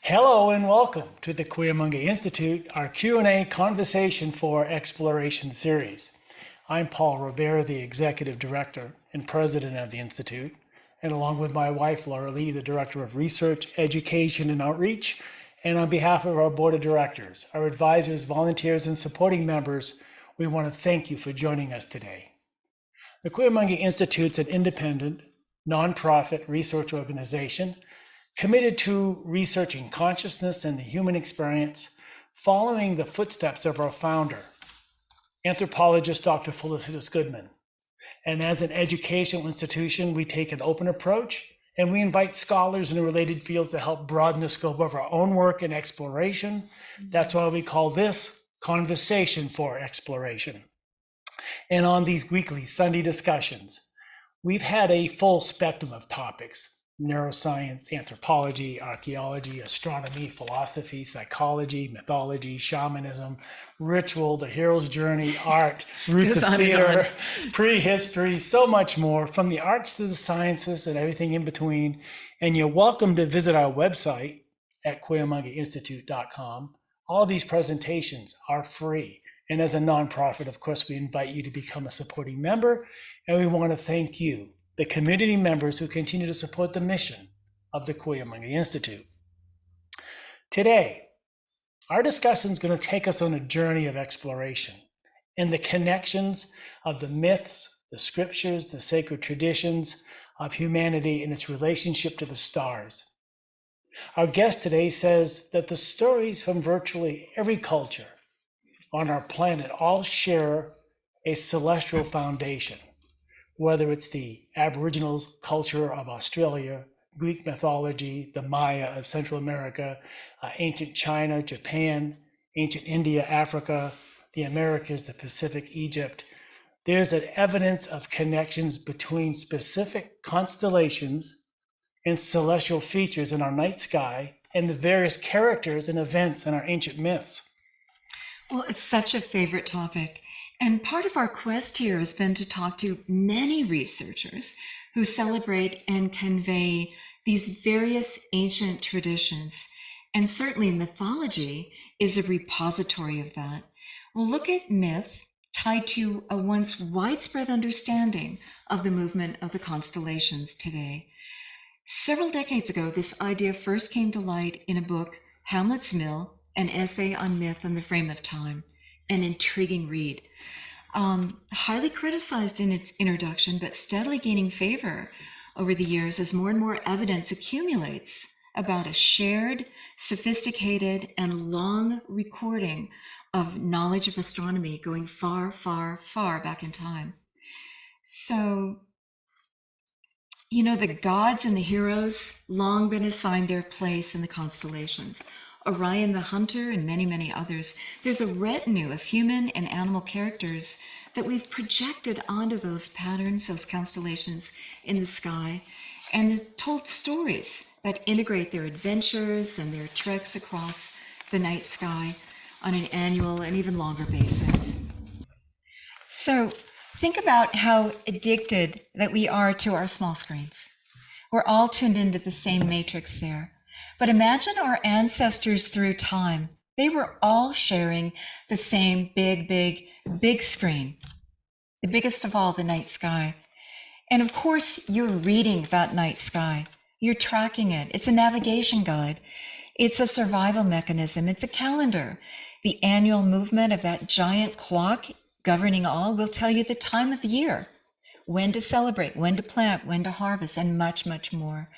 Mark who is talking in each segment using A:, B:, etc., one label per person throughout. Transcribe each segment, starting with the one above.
A: Hello and welcome to the Cuyamonga Institute, our Q&A Conversation for Exploration series. I'm Paul Rivera, the Executive Director and President of the Institute, and along with my wife, Laura Lee, the Director of Research, Education, and Outreach, and on behalf of our Board of Directors, our advisors, volunteers, and supporting members, we want to thank you for joining us today. The Cuyamonga Institute is an independent, nonprofit research organization committed to researching consciousness and the human experience, following the footsteps of our founder, anthropologist Dr. Felicitas Goodman. And as an educational institution, we take an open approach, and we invite scholars in the related fields to help broaden the scope of our own work and exploration. That's why we call this Conversation for Exploration. And on these weekly Sunday discussions, we've had a full spectrum of topics: neuroscience, anthropology, archaeology, astronomy, philosophy, psychology, mythology, shamanism, ritual, the hero's journey, art, roots of theater, prehistory, so much more, from the arts to the sciences and everything in between. And you're welcome to visit our website at cuyamongainstitute.com. All these presentations are free. And as a nonprofit, of course, we invite you to become a supporting member. And we want to thank you, the community members who continue to support the mission of the Cuyamonga Institute. Today, our discussion is going to take us on a journey of exploration and the connections of the myths, the scriptures, the sacred traditions of humanity and its relationship to the stars. Our guest today says that the stories from virtually every culture on our planet all share a celestial foundation, whether it's the Aboriginals culture of Australia, Greek mythology, the Maya of Central America, ancient China, Japan, ancient India, Africa, the Americas, the Pacific, Egypt. There's an evidence of connections between specific constellations and celestial features in our night sky and the various characters and events in our ancient myths.
B: Well, it's such a favorite topic. And part of our quest here has been to talk to many researchers who celebrate and convey these various ancient traditions. And certainly mythology is a repository of that. We'll look at myth tied to a once widespread understanding of the movement of the constellations today. Several decades ago, this idea first came to light in a book, Hamlet's Mill, an essay on myth and the frame of time, an intriguing read. Highly criticized in its introduction, but steadily gaining favor over the years as more and more evidence accumulates about a shared, sophisticated, and long recording of knowledge of astronomy going far, far, far back in time. So, the gods and the heroes long been assigned their place in the constellations. Orion the hunter and many, many others. There's a retinue of human and animal characters that we've projected onto those patterns, those constellations in the sky, and told stories that integrate their adventures and their treks across the night sky on an annual and even longer basis. So think about how addicted that we are to our small screens. We're all tuned into the same matrix there. But imagine our ancestors through time. They were all sharing the same big screen, the biggest of all, the night sky. And of course, you're reading that night sky. You're tracking it. It's a navigation guide. It's a survival mechanism. It's a calendar. The annual movement of that giant clock governing all will tell you the time of year, when to celebrate, when to plant, when to harvest, and much, much more.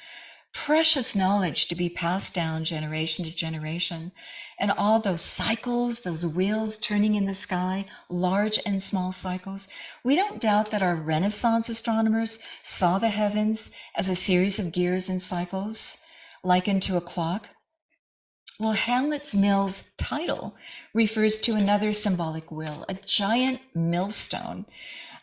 B: Precious knowledge to be passed down generation to generation. And all those cycles, those wheels turning in the sky, large and small cycles. We don't doubt that our Renaissance astronomers saw the heavens as a series of gears and cycles likened to a clock. Well, Hamlet's Mill's title refers to another symbolic wheel, a giant millstone,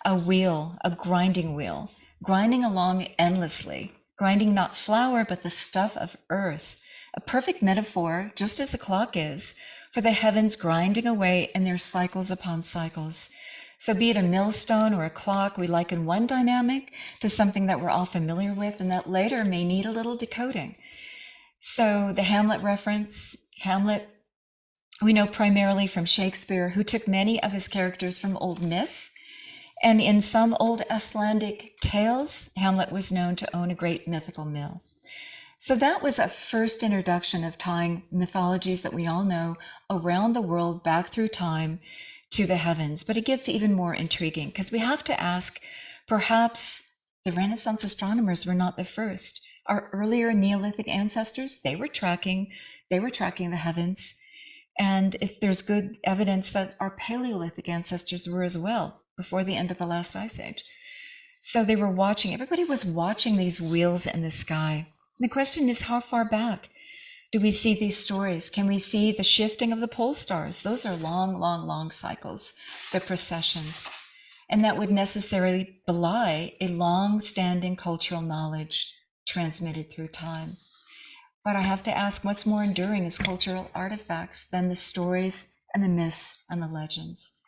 B: a wheel, a grinding wheel, grinding along endlessly. Grinding not flour, but the stuff of earth, a perfect metaphor, just as a clock is, for the heavens grinding away in their cycles upon cycles. So be it a millstone or a clock, we liken one dynamic to something that we're all familiar with and that later may need a little decoding. So the Hamlet reference, Hamlet, we know primarily from Shakespeare, who took many of his characters from old myths. And in some old Icelandic tales, Hamlet was known to own a great mythical mill. So that was a first introduction of tying mythologies that we all know around the world back through time to the heavens. But it gets even more intriguing because we have to ask, perhaps the Renaissance astronomers were not the first. Our earlier Neolithic ancestors, they were tracking the heavens. And if there's good evidence that our Paleolithic ancestors were as well before the end of the last ice age. So they were watching, everybody was watching these wheels in the sky. The question is, how far back do we see these stories? Can we see the shifting of the pole stars? Those are long, long, long cycles, the precessions. And that would necessarily belie a long-standing cultural knowledge transmitted through time. But I have to ask, what's more enduring as cultural artifacts than the stories and the myths and the legends?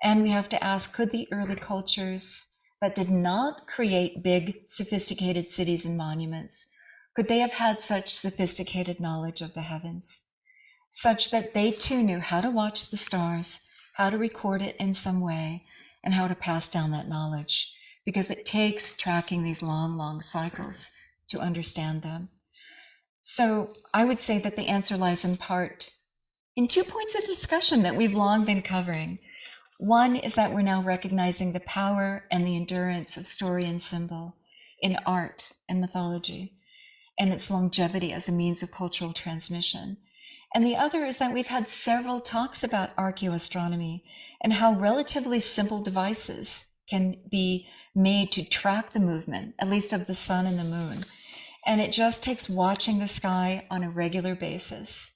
B: And we have to ask, could the early cultures that did not create big, sophisticated cities and monuments, could they have had such sophisticated knowledge of the heavens, such that they too knew how to watch the stars, how to record it in some way, and how to pass down that knowledge? Because it takes tracking these long, long cycles to understand them. So I would say that the answer lies in part in 2 points of discussion that we've long been covering. One is that we're now recognizing the power and the endurance of story and symbol in art and mythology, and its longevity as a means of cultural transmission. And the other is that we've had several talks about archaeoastronomy and how relatively simple devices can be made to track the movement, at least of the sun and the moon. And it just takes watching the sky on a regular basis.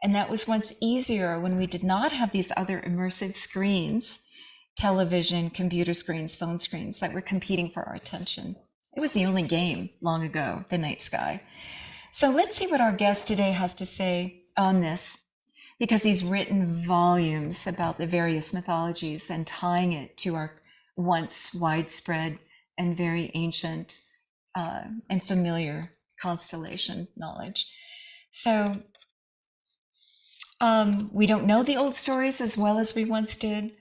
B: And that was once easier when we did not have these other immersive screens, television, computer screens, phone screens that were competing for our attention. It was the only game long ago, the night sky. So let's see what our guest today has to say on this, because he's written volumes about the various mythologies and tying it to our once widespread and very ancient and familiar constellation knowledge. So we don't know the old stories as well as we once did,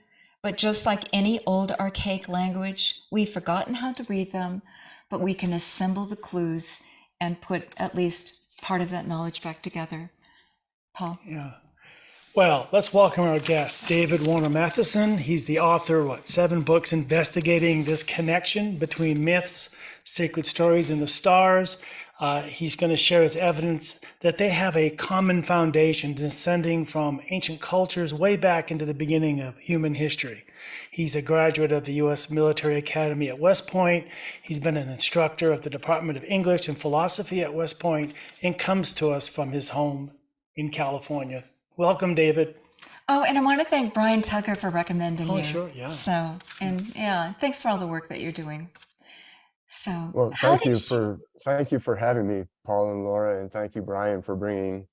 B: but just like any old archaic language, we've forgotten how to read them, but we can assemble the clues and put at least part of that knowledge back together. Paul?
A: Yeah. Well, let's welcome our guest, David Warner Mathisen. He's the author of 7 books investigating this connection between myths, sacred stories, and the stars. He's going to share his evidence that they have a common foundation descending from ancient cultures way back into the beginning of human history. He's a graduate of the U.S. Military Academy at West Point. He's been an instructor of the Department of English and Philosophy at West Point and comes to us from his home in California. Welcome, David.
B: Oh, and I want to thank Brian Tucker for recommending you.
A: Oh, sure, yeah.
B: So, and yeah, thanks for all the work that you're doing. So,
C: Well, thank you for having me, Paul and Laura, and thank you, Brian, for bringing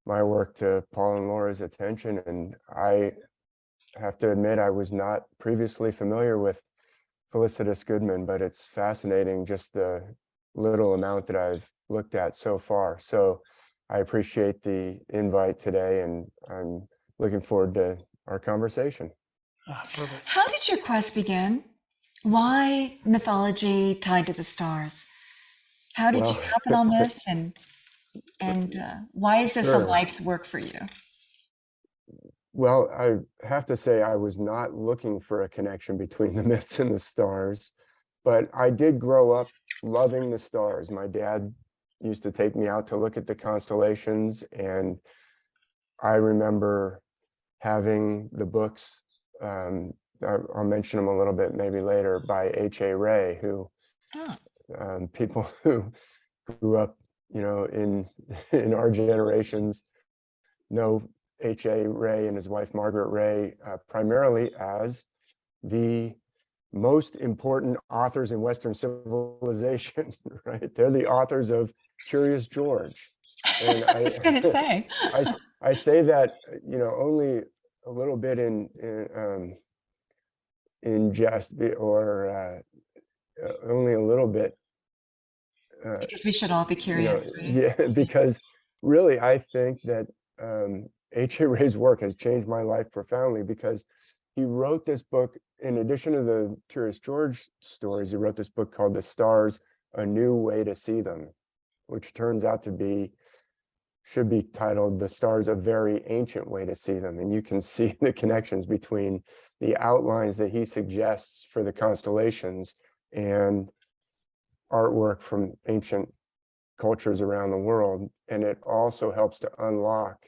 C: my work to Paul and Laura's attention. And I have to admit, I was not previously familiar with Felicitas Goodman, but it's fascinating just the little amount that I've looked at so far. So I appreciate the invite today, and I'm looking forward to our conversation.
A: Perfect.
B: How did your quest begin? Why mythology tied to the stars? How did you happen on this, and why is this a life's work for you?
C: Well, I have to say I was not looking for a connection between the myths and the stars, but I did grow up loving the stars. My dad used to take me out to look at the constellations, and I remember having the books, I'll mention them a little bit maybe later, by H.A. Rey, who people who grew up, in our generations know H.A. Rey and his wife Margaret Rey primarily as the most important authors in Western civilization, right? They're the authors of Curious George. And
B: I was going to say.
C: I say that, only a little bit in jest, or only a little bit.
B: Because we should all be curious, right?
C: Yeah, because really, I think that H.A. Ray's work has changed my life profoundly, because he wrote this book, in addition to the Curious George stories, he wrote this book called The Stars, A New Way to See Them, which turns out to be, should be titled The Stars, A Very Ancient Way to See Them. And you can see the connections between the outlines that he suggests for the constellations and artwork from ancient cultures around the world. And it also helps to unlock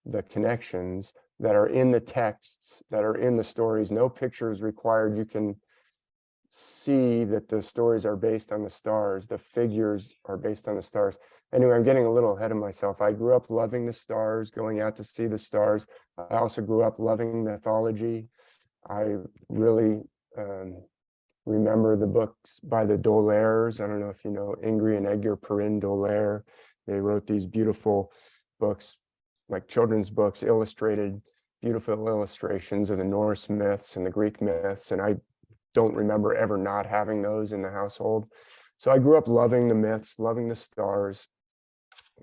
C: the connections that are in the texts, that are in the stories. No pictures required. You can see that the stories are based on the stars. The figures are based on the stars. Anyway, I'm getting a little ahead of myself. I grew up loving the stars, going out to see the stars. I also grew up loving mythology. I really remember the books by the D'Aulairs. I don't know if you know Ingrid and Edgar Perrin d'Aulaire. They wrote these beautiful books, like children's books, illustrated, beautiful illustrations of the Norse myths and the Greek myths. And I don't remember ever not having those in the household. So I grew up loving the myths, loving the stars.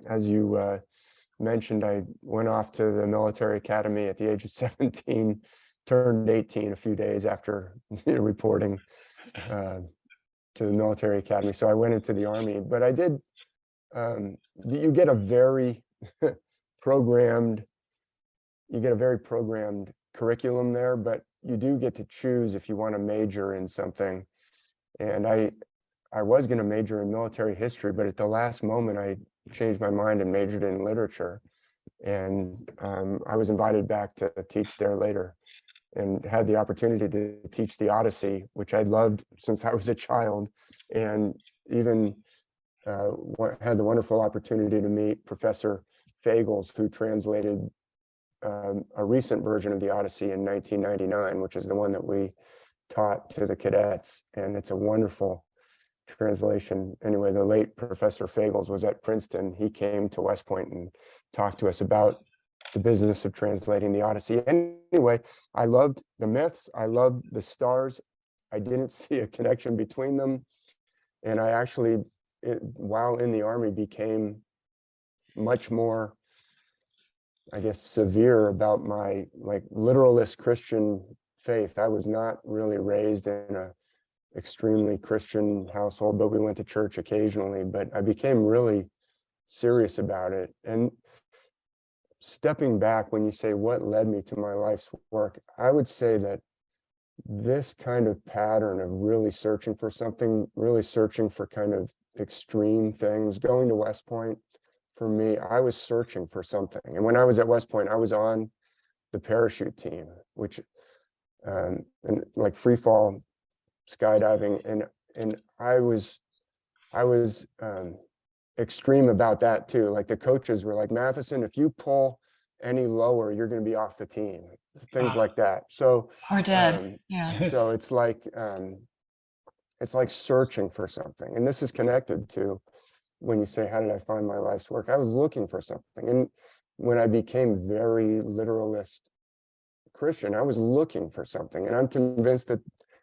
C: As you mentioned, I went off to the military academy at the age of 17, turned 18 a few days after reporting to the military academy. So I went into the Army, but I did, you get a very programmed, curriculum there, but you do get to choose if you want to major in something. And I was going to major in military history, but at the last moment, I changed my mind and majored in literature. And I was invited back to teach there later, and had the opportunity to teach the Odyssey, which I loved since I was a child, and even had the wonderful opportunity to meet Professor Fagles, who translated a recent version of the Odyssey in 1999, which is the one that we taught to the cadets. And it's a wonderful translation. Anyway, the late Professor Fagles was at Princeton. He came to West Point and talked to us about the business of translating the Odyssey. Anyway, I loved the myths. I loved the stars. I didn't see a connection between them. And I actually, while in the Army, became much more, I guess, severe about my literalist Christian faith. I was not really raised in a extremely Christian household, but we went to church occasionally. But I became really serious about it. And stepping back, when you say what led me to my life's work, I would say that this kind of pattern of really searching for something, really searching for kind of extreme things, going to West Point, for me, I was searching for something. And when I was at West Point, I was on the parachute team, which and like free fall skydiving, and I was extreme about that too. Like the coaches were like, Mathisen, if you pull any lower, you're going to be off the team, things like that. So
B: Or dead. Yeah.
C: so it's like searching for something. And this is connected to when you say, how did I find my life's work? I was looking for something. And when I became very literalist Christian, I was looking for something. And I'm convinced that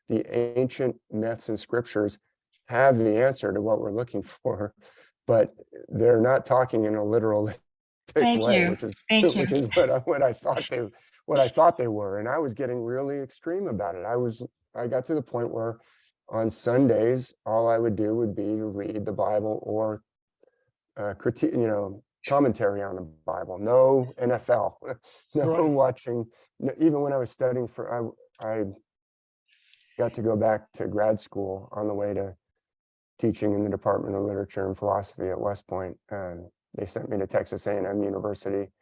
C: the ancient myths and scriptures have the answer to what we're looking for, but they're not talking in a literalistic way, which is what I thought they were. And I was getting really extreme about it. I got to the point where on Sundays, all I would do would be to read the Bible or critique, commentary on the Bible. No NFL, no watching. Even when I was studying I got to go back to grad school on the way to teaching in the Department of Literature and Philosophy at West Point. They sent me to Texas A&M University.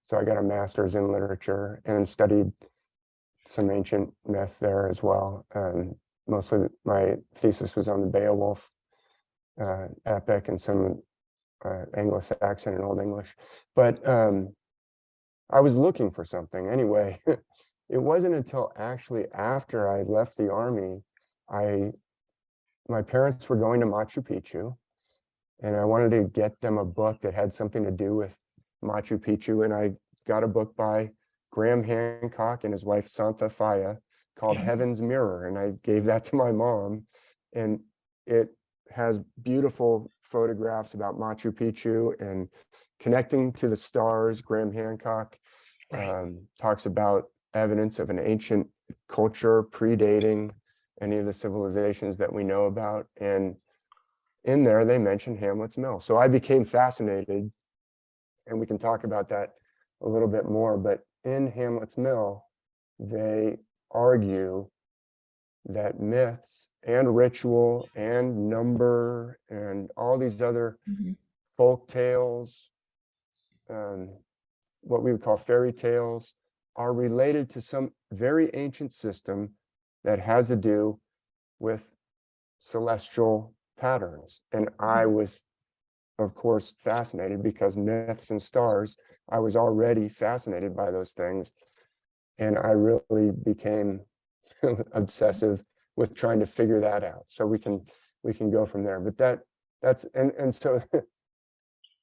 C: So I got a master's in literature and studied some ancient myth there as well. Mostly my thesis was on the Beowulf epic and some Anglo-Saxon and Old English. But I was looking for something anyway. It wasn't until actually after I left the Army, my parents were going to Machu Picchu, and I wanted to get them a book that had something to do with Machu Picchu. And I got a book by Graham Hancock and his wife Santha Faya called Heaven's Mirror. And I gave that to my mom, and it has beautiful photographs about Machu Picchu and connecting to the stars. Graham Hancock
A: Right.
C: talks about evidence of an ancient culture predating any of the civilizations that we know about. And in there, they mention Hamlet's Mill. So I became fascinated, and we can talk about that a little bit more. But in Hamlet's Mill, they argue that myths and ritual and number and all these other folk tales, what we would call fairy tales, are related to some very ancient system that has to do with celestial patterns. And I was, of course, fascinated because myths and stars, I was already fascinated by those things. And I really became obsessive with trying to figure that out. So we can go from there. But and so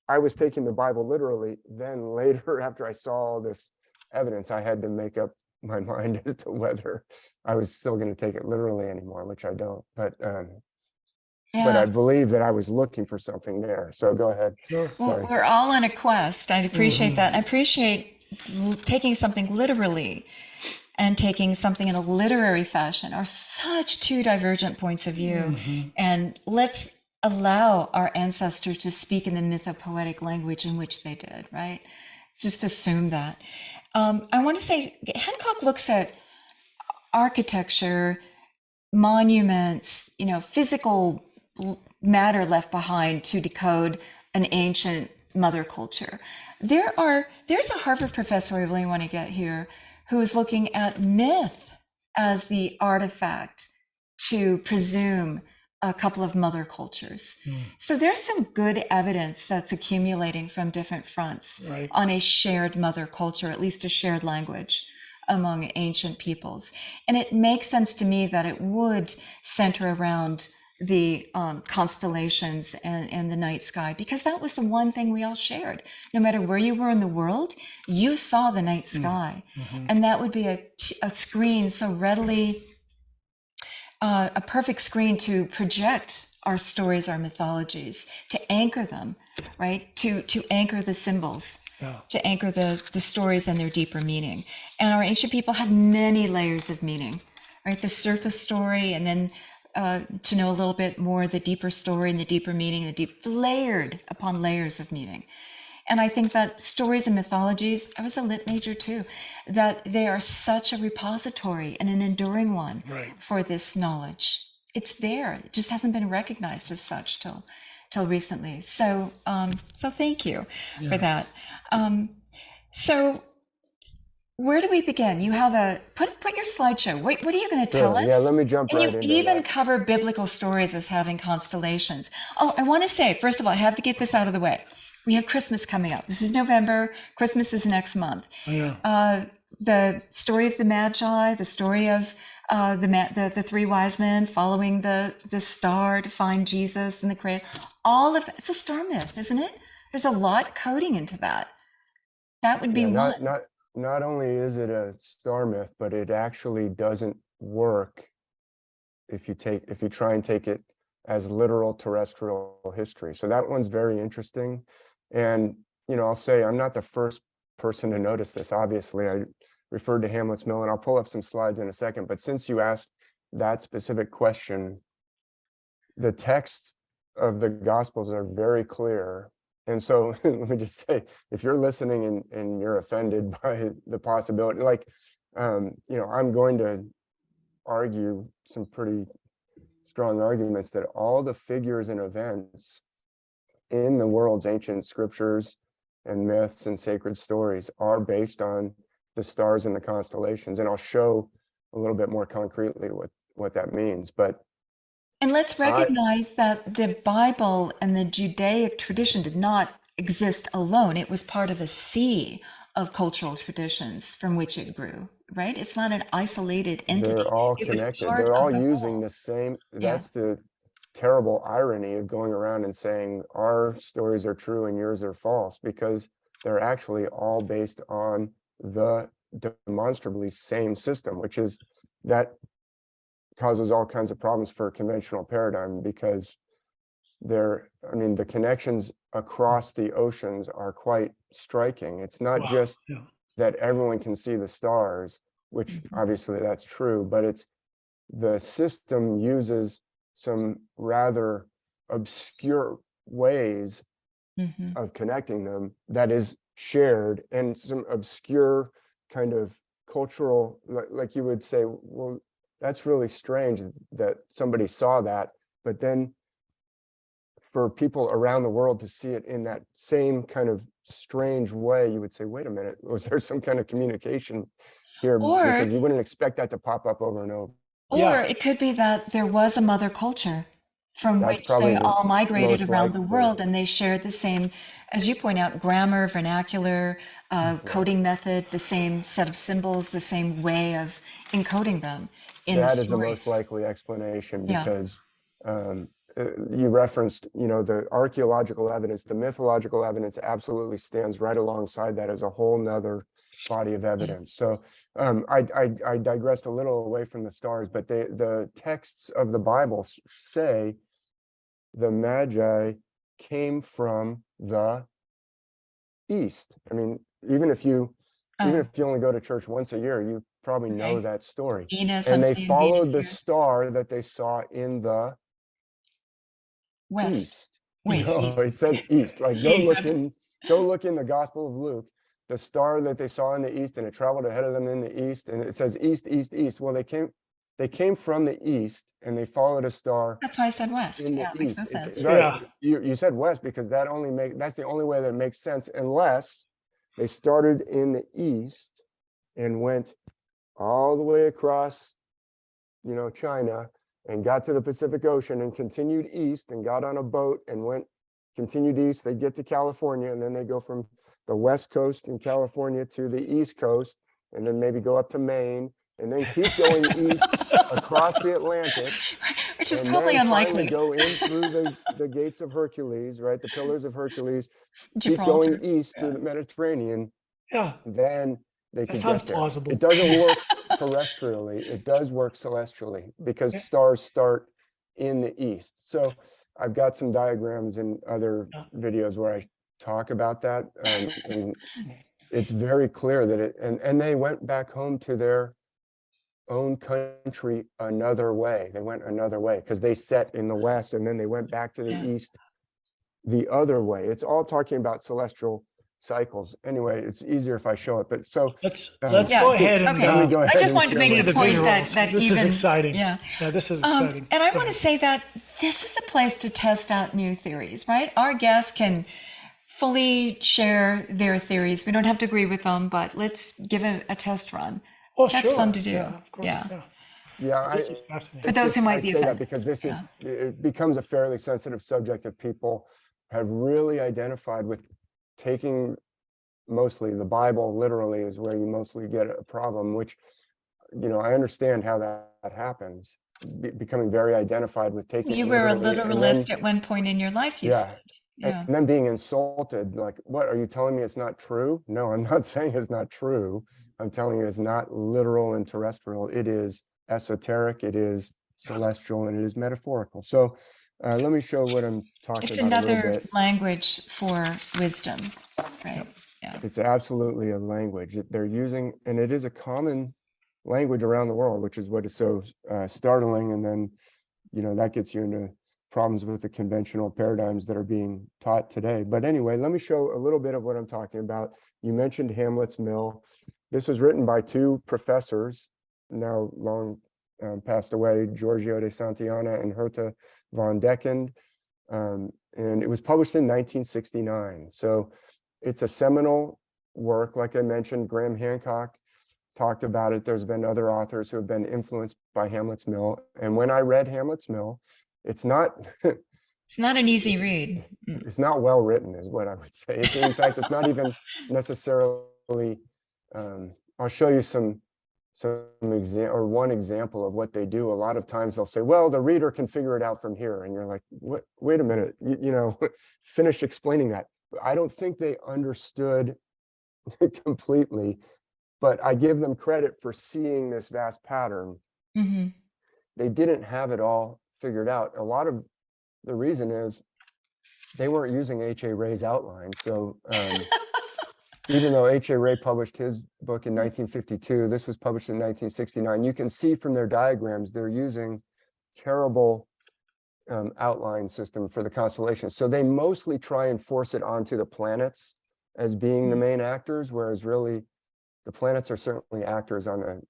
C: I was taking the Bible literally. Then later, after I saw all this evidence, I had to make up my mind as to whether I was still going to take it literally anymore, which I don't. But I
B: Yeah.
C: believe that I was looking for something there. So go ahead.
A: Sure.
B: Well,
C: Sorry.
B: we're all on a quest. I appreciate that. I appreciate taking something literally and taking something in a literary fashion are such two divergent points of view. And let's allow our ancestors to speak in the mythopoetic language in which they did, right? Just assume that. I want to say Hancock looks at architecture, monuments, physical matter left behind to decode an ancient mother culture. There's a Harvard professor I really want to get here who is looking at myth as the artifact to presume a couple of mother cultures. So there's some good evidence that's accumulating from different fronts
A: Right.
B: on a shared mother culture, at least a shared language among ancient peoples. And it makes sense to me that it would center around the constellations and the night sky, because that was the one thing we all shared. No matter where you were in the world, you saw the night sky. And that would be a screen so readily, a perfect screen to project our stories, our mythologies, to anchor them, right? To anchor the symbols, to anchor the stories and their deeper meaning. And our ancient people had many layers of meaning, right? The surface story, and then to know a little bit more, the deeper story and the deeper meaning, the layered upon layers of meaning. And I think that stories and mythologies, I was a lit major too, that they are such a repository and an enduring one for this knowledge. It's there. It just hasn't been recognized as such till recently. So thank you for that. So where do we begin? You have put your slideshow. What are you going to tell us?
C: Yeah, let me jump
B: and
C: right
B: you
C: into
B: even
C: that.
B: cover biblical stories as having constellations. Oh, I want to say, first of all, I have to get this out of the way. We have Christmas coming up. This is November. Christmas is next month. The story of the Magi, the story of the three wise men following the star to find Jesus in the cradle. All of that. It's a star myth, isn't it? There's a lot coding into that. That would be one.
C: Not only is it a star myth, but it actually doesn't work if you try and take it as literal terrestrial history. So that one's very interesting. And I'll say I'm not the first person to notice this. Obviously, I referred to Hamlet's Mill, and I'll pull up some slides in a second. But since you asked that specific question, the text of the Gospels are very clear. And so let me just say, if you're listening and you're offended by the possibility, I'm going to argue some pretty strong arguments that all the figures and events in the world's ancient scriptures and myths and sacred stories are based on the stars and the constellations. And I'll show a little bit more concretely what that means.
B: And let's recognize that the Bible and the Judaic tradition did not exist alone. It was part of a sea of cultural traditions from which it grew, right? It's not an isolated entity.
C: They're all
B: It was
C: connected.
B: part
C: They're
B: of
C: all
B: the
C: using
B: whole.
C: the same. That's the terrible irony of going around and saying our stories are true and yours are false, because they're actually all based on the demonstrably same system, which is that causes all kinds of problems for a conventional paradigm, because I mean, the connections across the oceans are quite striking. It's not
A: Wow.
C: just
A: Yeah.
C: that everyone can see the stars, which obviously that's true, but it's the system uses some rather obscure ways of connecting them that is shared, and some obscure kind of cultural, like you would say, well, that's really strange that somebody saw that, but then for people around the world to see it in that same kind of strange way, you would say, wait a minute, was there some kind of communication here?
B: Or
C: Because you wouldn't expect that to pop up over and over.
A: Yeah.
B: Or it could be that there was a mother culture from
C: That's
B: which
C: probably
B: they
C: the
B: all migrated
C: most
B: around the
C: likely.
B: world, and they shared the same, as you point out, grammar, vernacular, coding method, the same set of symbols, the same way of encoding them in
C: That
B: the
C: is the most
B: stories.
C: likely explanation,
B: Yeah.
C: because you referenced, the archaeological evidence, the mythological evidence absolutely stands right alongside that as a whole nother body of evidence. So I digressed a little away from the stars, but the texts of the Bible say the Magi came from the East. I mean, even if you only go to church once a year, you probably know
B: Okay.
C: that story.
B: Venus, I'm
C: And they
B: seeing Venus
C: followed the
B: here.
C: star that they saw in the
B: West.
C: East.
B: Wait,
C: No,
B: east.
C: it says East. Like
A: East.
C: go look in the Gospel of Luke, the star that they saw in the East, and it traveled ahead of them in the East, and it says East, East, East. Well, they came from the East, and they followed a star
B: That's why I said West.
C: in the
B: Yeah, makes no
C: East.
B: sense.
C: Right.
A: Yeah.
C: You said West because that's the only way that it makes sense, unless they started in the East and went all the way across, China, and got to the Pacific Ocean and continued east and got on a boat and continued east. They get to California, and then they go from the West Coast in California to the East Coast, and then maybe go up to Maine, and then keep going east across the Atlantic,
B: Which is
C: and
B: probably
C: then finally
B: unlikely.
C: go in through the gates of Hercules, right? The pillars of Hercules, keep
B: Gibraltar.
C: going east through
B: Yeah.
C: the Mediterranean,
A: Yeah.
C: then they
A: That
C: could
A: sounds
C: get there.
A: plausible.
C: It doesn't work terrestrially, it does work celestially, because
A: Yeah.
C: stars start in the east. So I've got some diagrams in other
A: Yeah.
C: videos where I talk about that, and it's very clear that and they went back home to their own country another way. They went another way because they set in the west, and then they went back to the
B: Yeah.
C: east the other way. It's all talking about celestial cycles. Anyway, it's easier if I show it. But so
A: Let's
B: Yeah.
A: go ahead and
B: Okay.
C: let me go
B: I
C: ahead
B: just
C: and
B: wanted to
C: show
B: make
A: see
B: the
A: the
B: point that
A: visuals.
B: that
A: This
B: even
A: is exciting.
B: yeah.
A: Yeah, this is exciting.
B: And I
A: Go
B: want to
A: ahead.
B: say that this is the place to test out new theories, right? Our guests can fully share their theories. We don't have to agree with them, but let's give it a test run.
A: Well,
B: That's
A: sure.
B: fun to do.
A: Yeah, of course.
B: Yeah.
A: Yeah.
C: Yeah,
A: This is fascinating.
B: For those who
C: I
B: might be
C: say that
B: offended.
C: because this
B: Yeah.
C: it becomes a fairly sensitive subject if people have really identified with taking mostly the Bible literally is where you mostly get a problem, which, I understand how that happens, becoming very identified with taking
B: You
C: it
B: were a
C: literally, and then,
B: literalist at one point in your life, you
C: yeah,
B: said.
C: and
B: Yeah.
C: then being insulted, like, what, are you telling me it's not true? No, I'm not saying it's not true. I'm telling you it's not literal and terrestrial. It is esoteric, it is celestial, and it is metaphorical. So let me show what I'm talking
B: It's
C: about a little
B: another
C: bit.
B: language for wisdom, right? Yeah.
C: It's absolutely a language that they're using, and it is a common language around the world, which is what is so startling. And then, that gets you into problems with the conventional paradigms that are being taught today. But anyway, let me show a little bit of what I'm talking about. You mentioned Hamlet's Mill. This was written by two professors, now long passed away, Giorgio de Santillana and Herta von Deckend. And it was published in 1969. So it's a seminal work. Like I mentioned, Graham Hancock talked about it. There's been other authors who have been influenced by Hamlet's Mill. And when I read Hamlet's Mill, it's not
B: It's not an easy read.
C: it's not well written, is what I would say. In fact, it's not even necessarily. I'll show you one example of what they do. A lot of times they'll say, well, the reader can figure it out from here, and you're like, what? Wait a minute, finish explaining that. I don't think they understood completely, but I give them credit for seeing this vast pattern.
B: Mm-hmm.
C: They didn't have it all figured out. A lot of the reason is they weren't using H.A. Ray's outline. So even though H.A. Ray published his book in 1952, this was published in 1969. You can see from their diagrams, they're using terrible outline system for the constellations. So they mostly try and force it onto the planets as being the main actors, whereas really the planets are certainly actors on the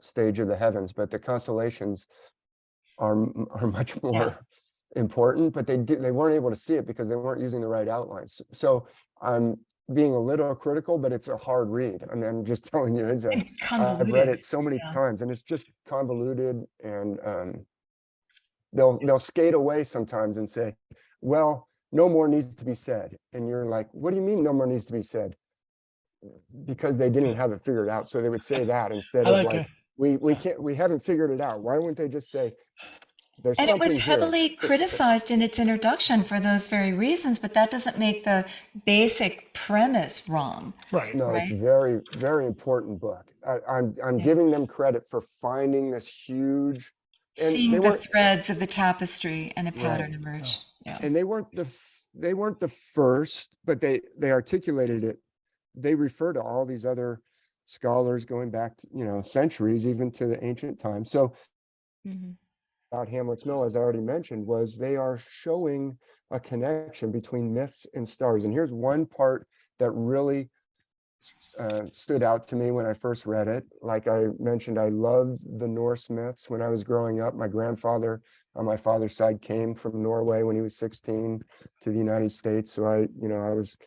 C: stage of the heavens, but the constellations are much more important, but they weren't able to see it because they weren't using the right outlines. So I'm being a little critical, but it's a hard read. I mean, I'm just telling you, I've read it so many times, and it's just convoluted, and they'll skate away sometimes and say, well, no more needs to be said. And you're like, what do you mean no more needs to be said? Because they didn't have it figured out. So they would say that instead of like, we haven't figured it out. Why wouldn't they just say, there's
B: And
C: something
B: it was heavily criticized in its introduction for those very reasons, but that doesn't make the basic premise wrong.
A: Right.
C: No,
B: right?
C: it's very, very important book. I'm giving them credit for finding this huge, and
B: Seeing
C: they
B: the
C: weren't
B: threads of the tapestry and a pattern
C: Right.
B: emerge. Yeah.
C: and they weren't the first, but they articulated it. They refer to all these other scholars going back to, centuries, even to the ancient times. So
B: Mhm.
C: about Hamlet's Mill, as I already mentioned, was they are showing a connection between myths and stars. And here's one part that really stood out to me when I first read it. Like I mentioned, I loved the Norse myths when I was growing up. My grandfather on my father's side came from Norway when he was 16 to the United States. So I was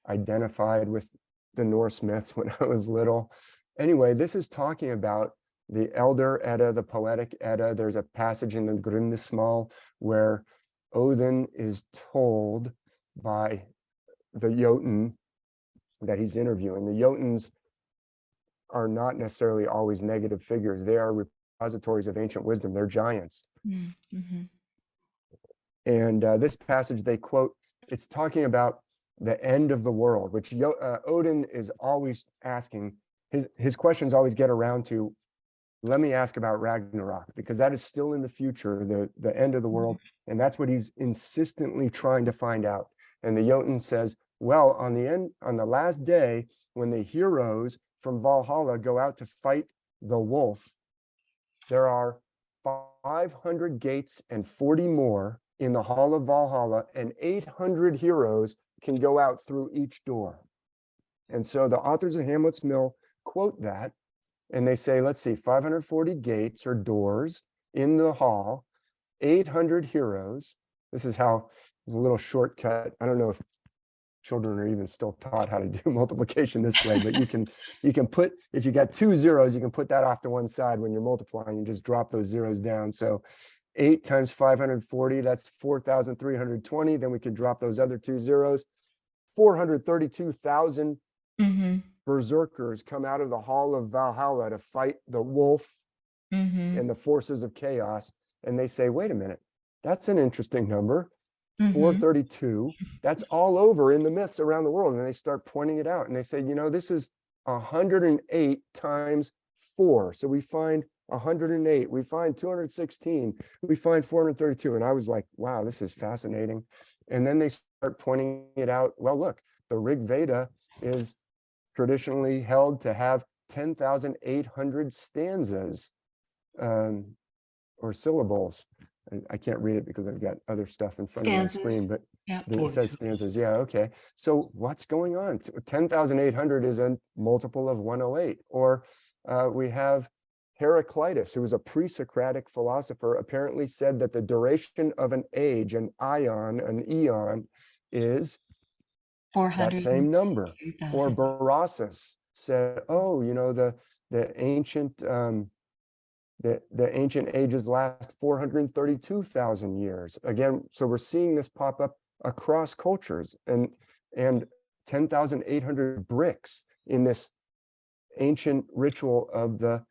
C: identified with the Norse myths when I was little. Anyway, this is talking about the Elder Edda, the Poetic Edda. There's a passage in the Grundismal where Odin is told by the Jotun that he's interviewing. The Jotuns are not necessarily always negative figures. They are repositories of ancient wisdom. They're giants.
B: Mm-hmm.
C: And this passage they quote, it's talking about the end of the world, which Odin is always asking. His questions always get around to, let me ask about Ragnarok, because that is still in the future, the end of the world. And that's what he's insistently trying to find out. And the Jotun says, well, on the last day, when the heroes from Valhalla go out to fight the wolf, there are 500 gates and 40 more in the hall of Valhalla, and 800 heroes can go out through each door. And so the authors of Hamlet's Mill quote that, and they say, let's see, 540 gates or doors in the hall, 800 heroes. This is how, a little shortcut. I don't know if children are even still taught how to do multiplication this way, but you can put, if you got 2 zeros, you can put that off to one side when you're multiplying, you just drop those zeros down. So 8 times 540, that's 4,320. Then we could drop those other 2 zeros. 432,000 berserkers come out of the hall of Valhalla to fight the wolf and the forces of chaos. And they say, wait a minute, that's an interesting number. 432, that's all over in the myths around the world. And they start pointing it out, and they say, this is 108 times 4. So we find 108, we find 216, we find 432. And I was like, wow, this is fascinating. And then they start pointing it out. Well, look, the Rig Veda is traditionally held to have 10,800 stanzas or syllables. I can't read it because I've got other stuff in front of my screen, but it says stanzas. Yeah, okay. So what's going on? 10,800 is a multiple of 108. Or we have Heraclitus, who was a pre-Socratic philosopher, apparently said that the duration of an age, an eon, is that same number. Or Berossus said, oh, the ancient the ancient ages last 432,000 years. Again, so we're seeing this pop up across cultures, and 10,800 bricks in this ancient ritual of the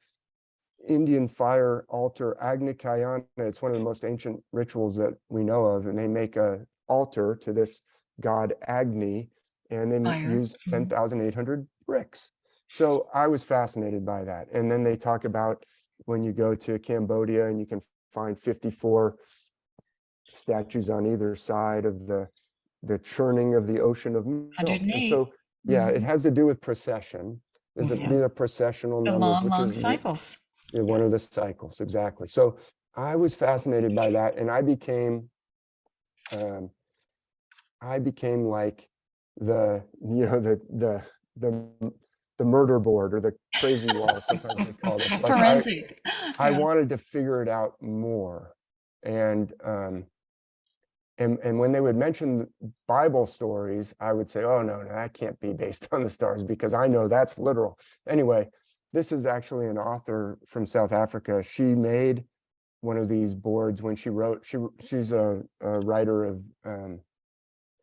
C: Indian fire altar Agni Kayana. It's one of the most ancient rituals that we know of, and they make a altar to this god Agni, and then use 10,800 bricks. So I was fascinated by that. And then they talk about when you go to Cambodia and you can find 54 statues on either side of the the churning of the ocean of milk. And
B: 108.
C: so, yeah, it has to do with procession. These are processional
B: The
C: numbers,
B: long,
C: which
B: long
C: is
B: cycles.
C: one of the cycles, exactly. So I was fascinated by that, and I became like the, the murder board or the crazy wall, sometimes they call this. Like
B: Forensic.
C: I
B: Yeah.
C: wanted to figure it out more. And when they would mention Bible stories, I would say, oh, no, that can't be based on the stars because I know that's literal. Anyway, this is actually an author from South Africa. She made one of these boards when she wrote, she's a writer of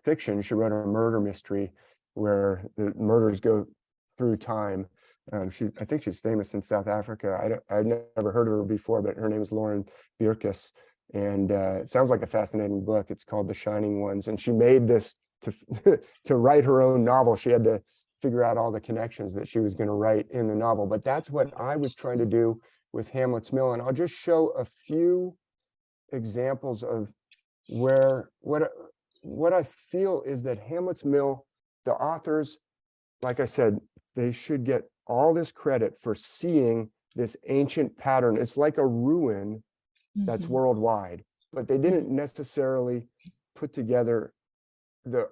C: fiction. She wrote a murder mystery where the murders go through time. I think she's famous in South Africa. I'd never heard of her before, but her name is Lauren Bierkes. And it sounds like a fascinating book. It's called The Shining Ones. And she made this to to write her own novel. She had to figure out all the connections that she was going to write in the novel. But that's what I was trying to do with Hamlet's Mill. And I'll just show a few examples of where what I feel is that Hamlet's Mill, the authors, like I said, they should get all this credit for seeing this ancient pattern. It's like a ruin that's worldwide, but they didn't necessarily put together the,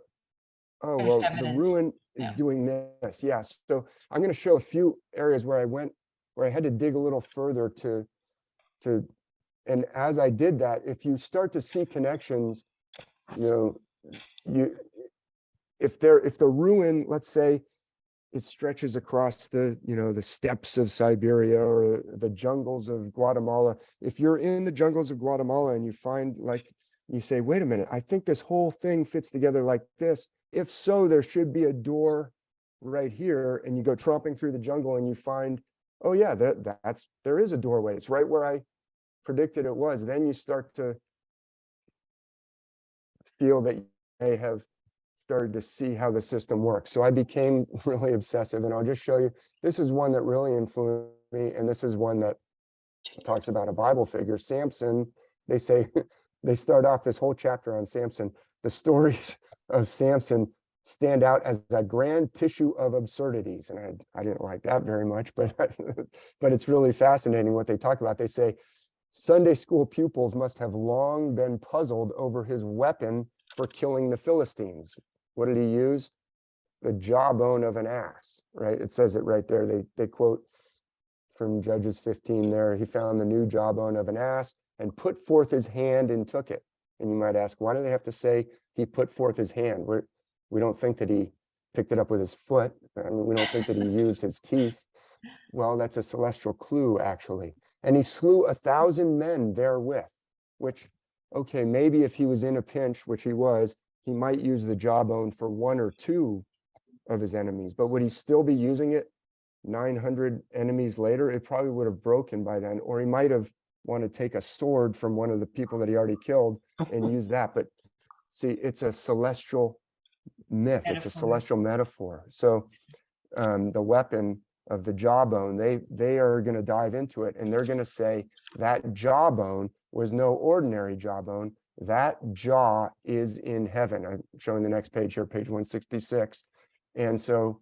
C: oh,
B: Best
C: well, the
B: evidence.
C: ruin is doing this. Yes. So I'm going to show a few areas where I had to dig a little further and as I did that, if you start to see connections, if the ruin, let's say, it stretches across the steppes of Siberia or the jungles of Guatemala. If you're in the jungles of Guatemala and you find, like, you say, wait a minute, I think this whole thing fits together like this. If so, there should be a door right here. And you go tromping through the jungle and you find, oh yeah, there is a doorway. It's right where I predicted it was. Then you start to feel that you may have started to see how the system works. So I became really obsessive, and I'll just show you. This is one that really influenced me, and this is one that talks about a Bible figure, Samson. They say, they start off this whole chapter on Samson. The stories of Samson stand out as a grand tissue of absurdities. And I didn't like that very much, but it's really fascinating what they talk about. They say, Sunday school pupils must have long been puzzled over his weapon for killing the Philistines. What did he use? The jawbone of an ass, right? It says it right there. They quote from Judges 15 there. He found the new jawbone of an ass and put forth his hand and took it. And you might ask, why do they have to say he put forth his hand? We don't think that he picked it up with his foot. I mean, we don't think that he used his teeth. Well, that's a celestial clue, actually. And he slew 1,000 men therewith, which, okay, maybe if he was in a pinch, which he was, he might use the jawbone for one or two of his enemies. But would he still be using it 900 enemies later? It probably would have broken by then. Or he might have wanted to take a sword from one of the people that he already killed and use that. But see, it's a celestial myth. It's a celestial metaphor. So the weapon of the jawbone, they are going to dive into it, and they're going to say that jawbone was no ordinary jawbone. That jaw is in heaven. I'm showing the next page here, page 166. And so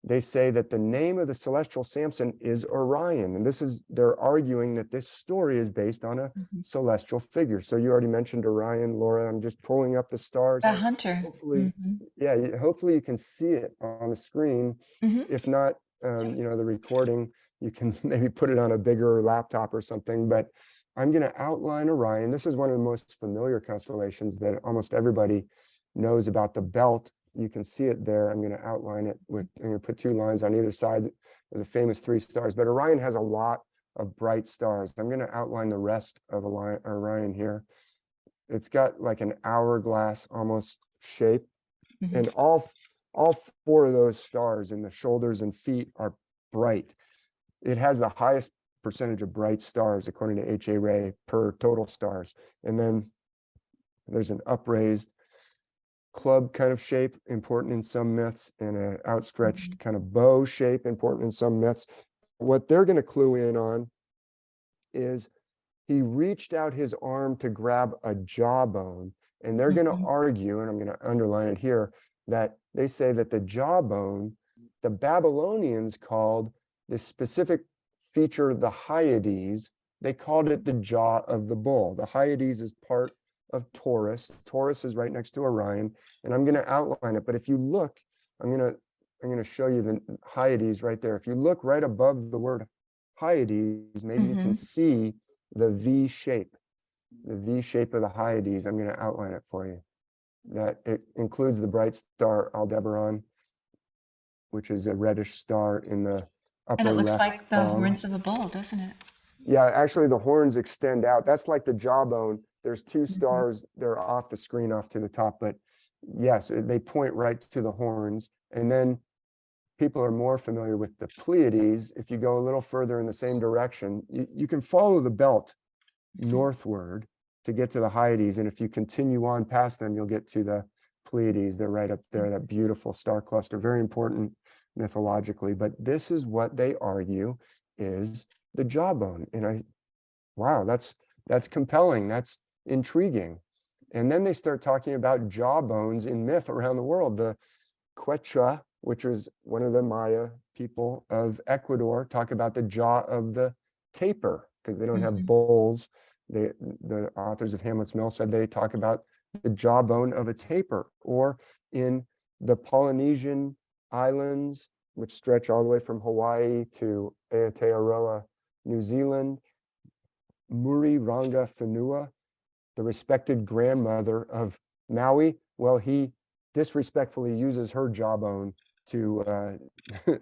C: they say that the name of the celestial Samson is Orion. And they're arguing that this story is based on a celestial figure. So you already mentioned Orion, Laura. I'm just pulling up the stars.
B: The hunter.
C: Hopefully, yeah, hopefully you can see it on the screen. If not, the recording, you can maybe put it on a bigger laptop or something. But I'm going to outline Orion. This is one of the most familiar constellations that almost everybody knows about. The belt, you can see it there. I'm going to outline it I'm going to put 2 lines on either side of the famous 3 stars. But Orion has a lot of bright stars. I'm going to outline the rest of Orion here. It's got like an hourglass almost shape, and all 4 of those stars in the shoulders and feet are bright. It has the highest percentage of bright stars according to H.A. Ray per total stars. And then there's an upraised club kind of shape, important in some myths, and an outstretched kind of bow shape, important in some myths. What they're going to clue in on is he reached out his arm to grab a jawbone, And they're going to
B: Mhm.
C: argue, and I'm going to underline it here, that they say that the jawbone, the Babylonians called this specific feature the Hyades. They called it the jaw of the bull. The Hyades is part of Taurus. Taurus is right next to Orion, and I'm going to outline it. But if you look, I'm going to show you the Hyades right there. If you look right above the word Hyades, maybe you can
B: Mhm.
C: see the V shape, the V shape of the Hyades. I'm going to outline it for you. That it includes the bright star Aldebaran, which is a reddish star in the
B: And it
C: upper
B: looks
C: left
B: like the
C: thumb.
B: horns of a bull, doesn't it?
C: Yeah, actually the horns extend out. That's like the jawbone. There's two
B: Mhm.
C: stars. They're off the screen off to the top, but yes, they point right to the horns. And then people are more familiar with the Pleiades. If you go a little further in the same direction, you can follow the belt northward to get to the Hyades. And if you continue on past them, you'll get to the Pleiades. They're right up there, that beautiful star cluster, very important mythologically. But this is what they argue is the jawbone. And wow, that's compelling. That's intriguing. And then they start talking about jawbones in myth around the world. The Quechua, which was one of the Maya people of Ecuador, talk about the jaw of the tapir because they don't have
B: Mhm.
C: bowls. The authors of Hamlet's Mill said they talk about the jawbone of a tapir. Or in the Polynesian islands, which stretch all the way from Hawaii to Aotearoa, New Zealand, Muri Ranga Whenua, the respected grandmother of Maui, well, he disrespectfully uses her jawbone to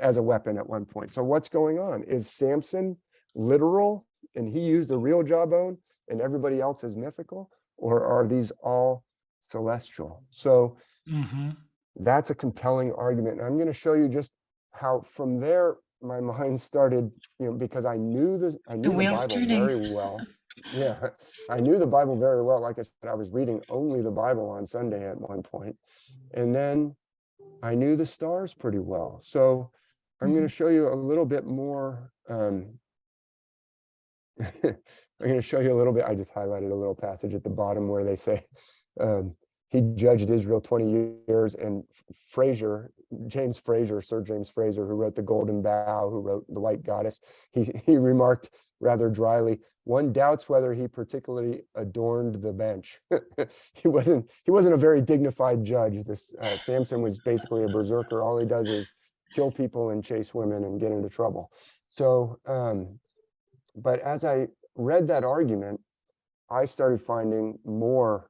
C: as a weapon at one point. So what's going on? Is Samson literal and he used a real jawbone and everybody else is mythical? Or are these all celestial? So
A: Mm-hmm.
C: that's a compelling argument. And I'm going to show you just how from there my mind started, because I knew
B: The
C: the
B: wheel's
C: Bible
B: turning.
C: very well. Yeah, I knew the Bible very well. Like I said, I was reading only the Bible on Sunday at one point. And then I knew the stars pretty well. So I'm going to show you a little bit more. I'm going to show you a little bit. I just highlighted a little passage at the bottom where they say he judged Israel 20 years, and James Fraser, Sir James Fraser, who wrote The Golden Bough, who wrote The White Goddess, he remarked rather dryly, one doubts whether he particularly adorned the bench. He wasn't a very dignified judge. This Samson was basically a berserker. All he does is kill people and chase women and get into trouble. So but as I read that argument, I started finding more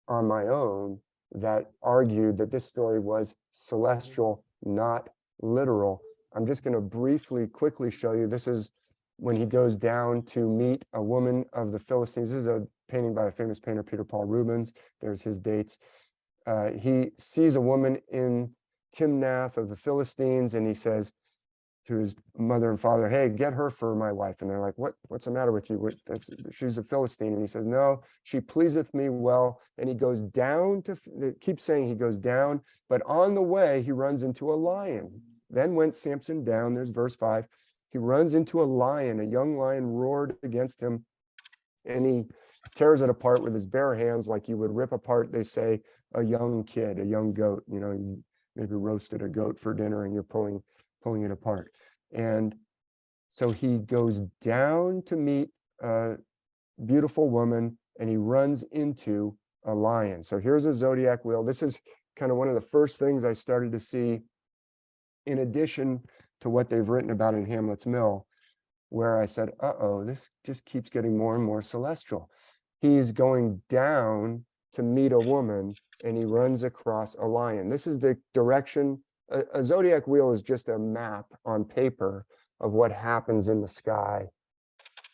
C: on my own that argued that this story was celestial, not literal. I'm just going to quickly show you. This is when he goes down to meet a woman of the Philistines. This is a painting by a famous painter, Peter Paul Rubens. There's his dates. He sees a woman in Timnath of the Philistines, and he says to his mother and father, hey, get her for my wife. And they're like, what's the matter with you? She's a Philistine. And he says, no, she pleaseth me well. And he goes down it keeps saying he goes down, but on the way, he runs into a lion. Then went Samson down, there's verse 5. He runs into a lion, a young lion roared against him, and he tears it apart with his bare hands like you would rip apart, they say, a young kid, a young goat. You maybe roasted a goat for dinner and you're pulling it apart. And so he goes down to meet a beautiful woman and he runs into a lion. So here's a zodiac wheel. This is kind of one of the first things I started to see, in addition to what they've written about in Hamlet's Mill, where I said, uh-oh, this just keeps getting more and more celestial. He's going down to meet a woman and he runs across a lion. This is the direction. A zodiac wheel is just a map on paper of what happens in the sky.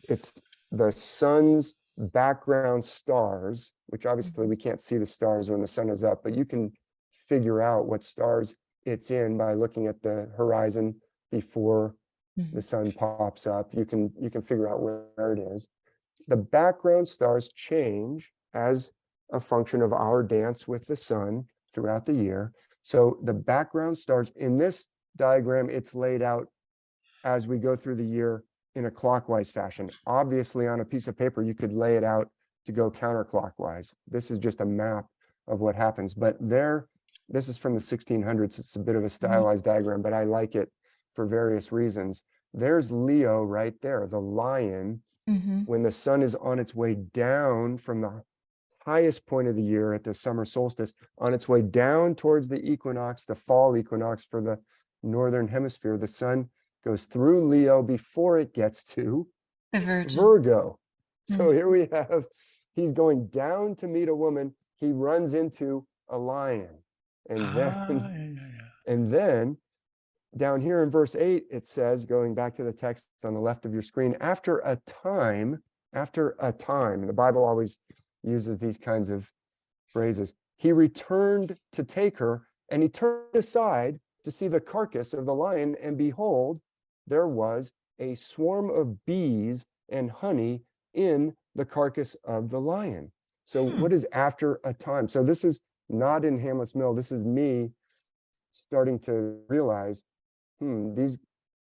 C: It's the sun's background stars, which obviously we can't see the stars when the sun is up, but you can figure out what stars it's in by looking at the horizon before the sun pops up. You can figure out where it is. The background stars change as a function of our dance with the sun throughout the year. So the background stars in this diagram, it's laid out as we go through the year in a clockwise fashion. Obviously, on a piece of paper, you could lay it out to go counterclockwise. This is just a map of what happens. But there, this is from the 1600s. It's a bit of a stylized diagram, but I like it for various reasons. There's Leo right there, the lion, when the sun is on its way down from the highest point of the year at the summer solstice, on its way down towards the equinox, the fall equinox for the northern hemisphere. The sun goes through Leo before it gets to
B: The Virgin.
C: Virgo. So here we have, he's going down to meet a woman. He runs into a lion. And then, and then down here in verse 8, it says, going back to the text on the left of your screen, after a time, and the Bible always uses these kinds of phrases, he returned to take her, and he turned aside to see the carcass of the lion, and behold, there was a swarm of bees and honey in the carcass of the lion. So what is after a time? So this is not in Hamlet's Mill. This is me starting to realize, these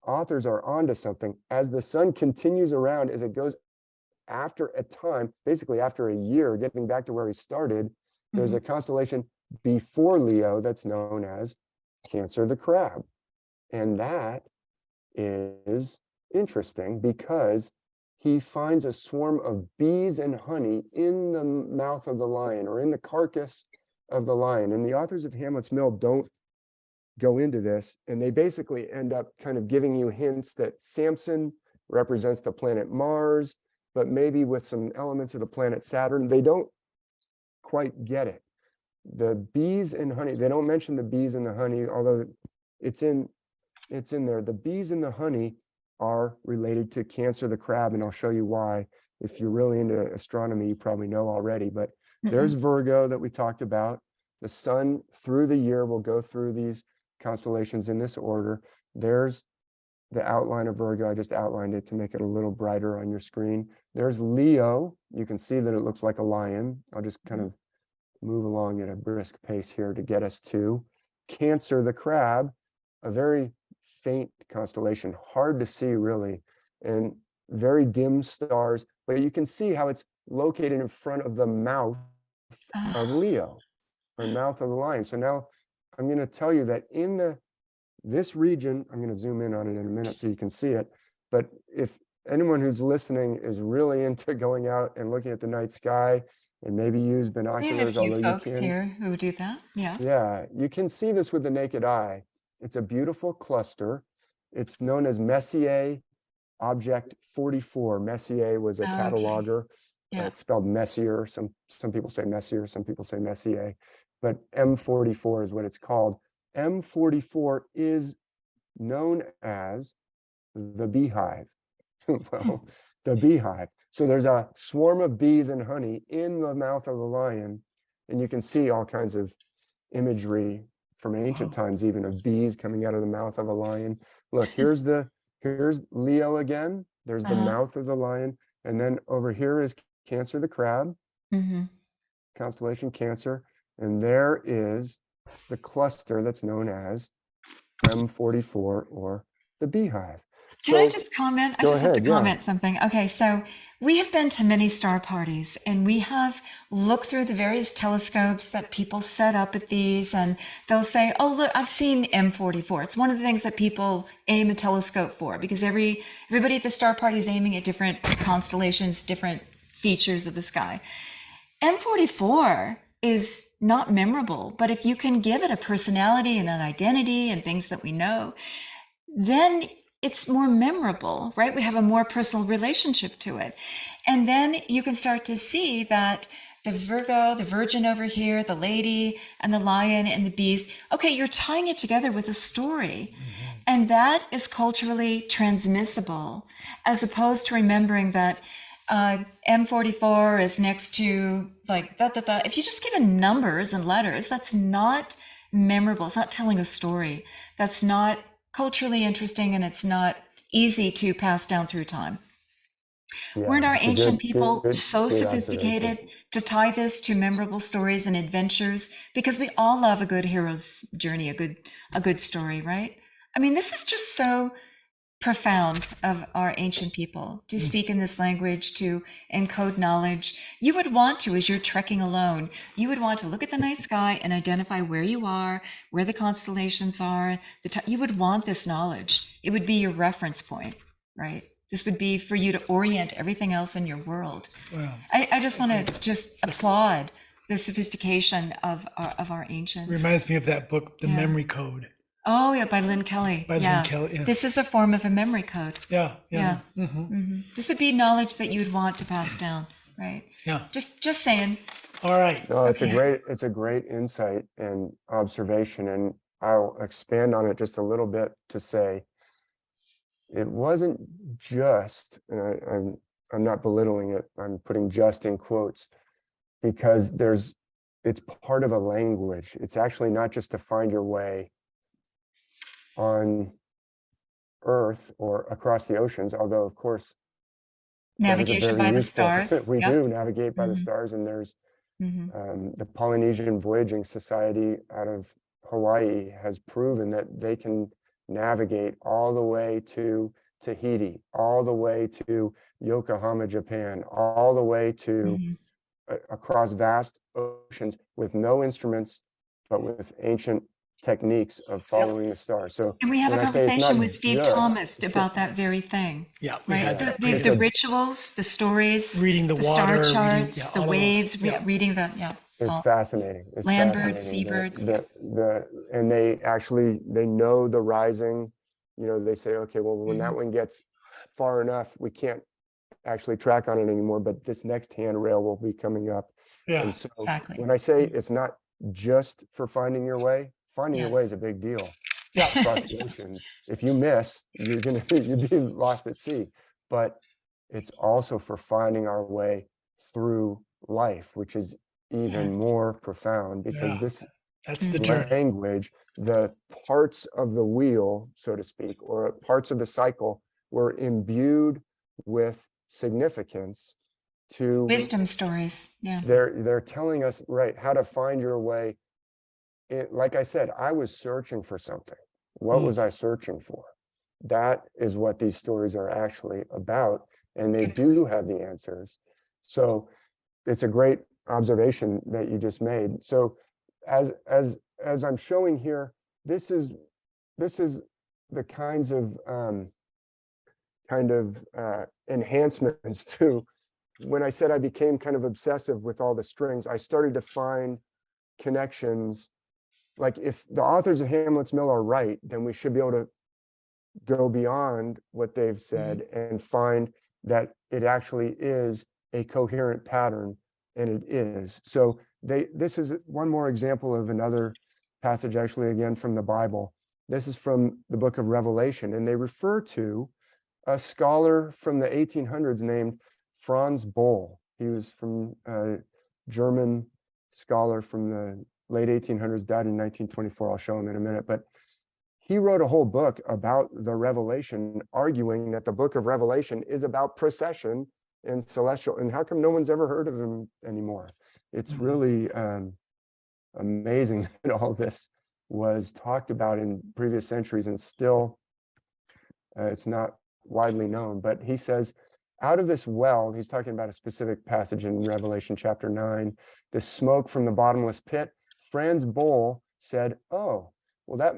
C: authors are onto something. As the sun continues around, as it goes after a time, basically after a year, getting back to where he started, there's a constellation before Leo that's known as Cancer the Crab. And that is interesting because he finds a swarm of bees and honey in the mouth of the lion, or in the carcass of the lion. And the authors of Hamlet's Mill don't go into this, and they basically end up kind of giving you hints that Samson represents the planet Mars, but maybe with some elements of the planet Saturn. They don't quite get it. The bees and honey, they don't mention the bees and the honey, although it's in there. The bees and the honey are related to Cancer the Crab, and I'll show you why. If you're really into astronomy, you probably know already, but there's Virgo that we talked about. The sun through the year will go through these constellations in this order. There's the outline of Virgo. I just outlined it to make it a little brighter on your screen. There's Leo. You can see that it looks like a lion. I'll just kind of move along at a brisk pace here to get us to Cancer the Crab, a very faint constellation, hard to see really, and very dim stars, but you can see how it's located in front of the mouth of Leo, or mouth of the lion. So now I'm going to tell you that in this region, I'm going to zoom in on it in a minute so you can see it, but if anyone who's listening is really into going out and looking at the night sky and maybe use binoculars,
B: We have a few
C: although
B: folks
C: you can,
B: here who do that. Yeah.
C: yeah, you can see this with the naked eye. It's a beautiful cluster. It's known as Messier Object 44. Messier was a cataloger.
B: Yeah.
C: It's spelled Messier. Some people say Messier, some people say Messier, but M44 is what it's called. M44 is known as the beehive. Well, the beehive. So there's a swarm of bees and honey in the mouth of the lion, and you can see all kinds of imagery from ancient times, even of bees coming out of the mouth of a lion. Look, here's Leo again. There's the mouth of the lion, and then over here is Cancer the Crab, constellation Cancer, and there is the cluster that's known as M44, or the beehive.
B: Can I just comment? I just have to
C: ahead, yeah.
B: comment something. Okay, so we have been to many star parties, and we have looked through the various telescopes that people set up at these, and they'll say, oh, look, I've seen M44. It's one of the things that people aim a telescope for, because everybody at the star party is aiming at different constellations, different features of the sky. M44 is not memorable, but if you can give it a personality and an identity and things that we know, then it's more memorable, right? We have a more personal relationship to it. And then you can start to see that the Virgo, the Virgin over here, the lady and the lion and the bees, okay, you're tying it together with a story. And that is culturally transmissible, as opposed to remembering that M44 is next to like da, da, da. If you just give it numbers and letters, that's not memorable. It's not telling a story. That's not culturally interesting, and it's not easy to pass down through time.
C: Yeah,
B: Weren't our
C: it's a
B: ancient people so
C: good
B: sophisticated
C: observation.
B: to tie this to memorable stories and adventures? Because we all love a good hero's journey, a good story, right? I mean, this is just so profound of our ancient people to speak in this language, to encode knowledge. You would want to, as you're trekking alone, you would want to look at the night sky and identify where you are, where the constellations are. You would want this knowledge. It would be your reference point, right? This would be for you to orient everything else in your world.
A: Wow.
B: I just want to just applaud the sophistication of our ancients.
A: Reminds me of that book, The Memory Code.
B: Oh, yeah, by Lynn Kelly.
A: By Lynn Kelly, yeah.
B: This is a form of a memory code.
A: Yeah.
B: This would be knowledge that you'd want to pass down, right?
A: Yeah.
B: Just saying.
A: All right.
C: No, it's a great insight and observation, and I'll expand on it just a little bit to say it wasn't just, and I'm not belittling it, I'm putting just in quotes, because it's part of a language. It's actually not just to find your way on Earth or across the oceans, although of course
B: Navigation by the stars.
C: We do navigate by the stars, and there's the Polynesian Voyaging Society out of Hawaii has proven that they can navigate all the way to Tahiti, all the way to Yokohama, Japan, all the way to across vast oceans with no instruments, but with ancient techniques of following the stars. So,
B: and we have a conversation with Steve Thomas about that very thing.
A: Yeah,
B: right. The rituals, the stories,
A: reading the water,
B: star charts, the waves, reading the
C: It's fascinating. It's
B: land
C: fascinating.
B: birds, seabirds.
C: And they know the rising. You know, they say, okay, well, when that one gets far enough, we can't actually track on it anymore, but this next handrail will be coming up.
A: Yeah,
C: and so
B: exactly.
C: When I say it's not just for finding your way is a big deal.
A: Yeah.
C: Across the oceans. If you miss, you'd be lost at sea. But it's also for finding our way through life, which is even more profound, because
A: that's the journey.
C: Language, the parts of the wheel, so to speak, or parts of the cycle were imbued with significance to
B: wisdom stories. Yeah.
C: They're telling us, right, how to find your way. Like I said, I was searching for something. What was I searching for? That is what these stories are actually about, and they do have the answers. So it's a great observation that you just made. So as I'm showing here, this is the kinds of enhancements to when I said I became kind of obsessive with all the strings. I started to find connections. Like, if the authors of Hamlet's Mill are right, then we should be able to go beyond what they've said and find that it actually is a coherent pattern, and it is. So this is one more example of another passage, actually, again, from the Bible. This is from the book of Revelation, and they refer to a scholar from the 1800s named Franz Boll. He was from a German scholar from the late 1800s, died in 1924. I'll show him in a minute. But he wrote a whole book about the Revelation, arguing that the book of Revelation is about procession and celestial. And how come no one's ever heard of him anymore? It's really amazing that all this was talked about in previous centuries, and still it's not widely known. But he says, out of this well, he's talking about a specific passage in Revelation chapter 9, the smoke from the bottomless pit. Franz Boll said, oh, well, that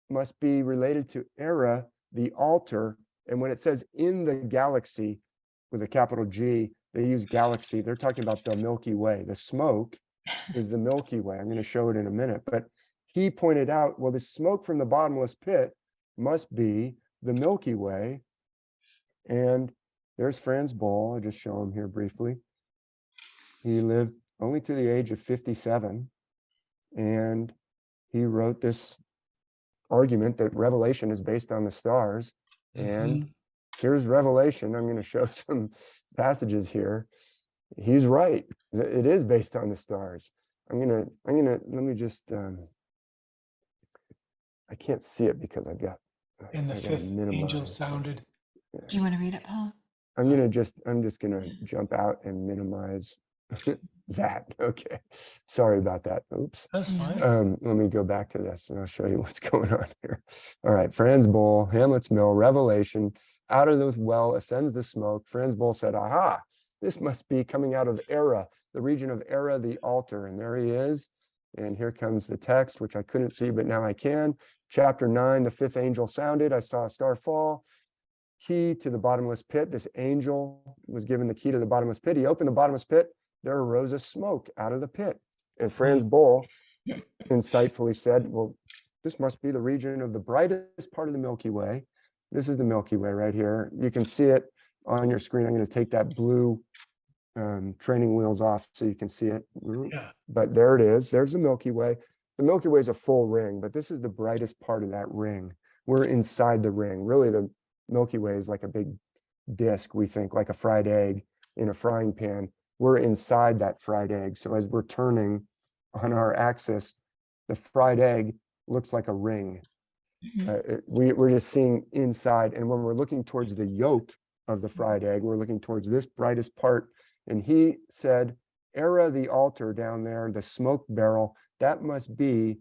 C: must be related to Era, the altar. And when it says in the galaxy with a capital G, they use galaxy. They're talking about the Milky Way. The smoke is the Milky Way. I'm going to show it in a minute. But he pointed out, well, the smoke from the bottomless pit must be the Milky Way. And there's Franz Boll. I'll just show him here briefly. He lived only to the age of 57. And he wrote this argument that Revelation is based on the stars. And here's Revelation. I'm going to show some passages here. He's right. It is based on the stars. Let me just, I can't see it because I've got.
A: And the fifth angel sounded.
B: Do you want to read it, Paul?
C: I'm just going to jump out and minimize That, okay. Sorry about that. Oops.
A: That's fine.
C: Let me go back to this and I'll show you what's going on here. All right, Franz Boll, Hamlet's Mill, Revelation. Out of the well ascends the smoke. Franz Boll said, aha, this must be coming out of Era, the region of Era, the altar. And there he is. And here comes the text, which I couldn't see, but now I can. Chapter 9, the fifth angel sounded. I saw a star fall. Key to the bottomless pit. This angel was given the key to the bottomless pit. He opened the bottomless pit. There arose a smoke out of the pit. And Franz Boll insightfully said, well, this must be the region of the brightest part of the Milky Way. This is the Milky Way right here. You can see it on your screen. I'm going to take that blue training wheels off so you can see it.
A: Yeah.
C: But there it is. There's the Milky Way. The Milky Way is a full ring, but this is the brightest part of that ring. We're inside the ring. Really, the Milky Way is like a big disc, we think, like a fried egg in a frying pan. We're inside that fried egg. So as we're turning on our axis, the fried egg looks like a ring. We're just seeing inside. And when we're looking towards the yolk of the fried egg, we're looking towards this brightest part. And he said, Era, the altar down there, the smoke barrel, that must be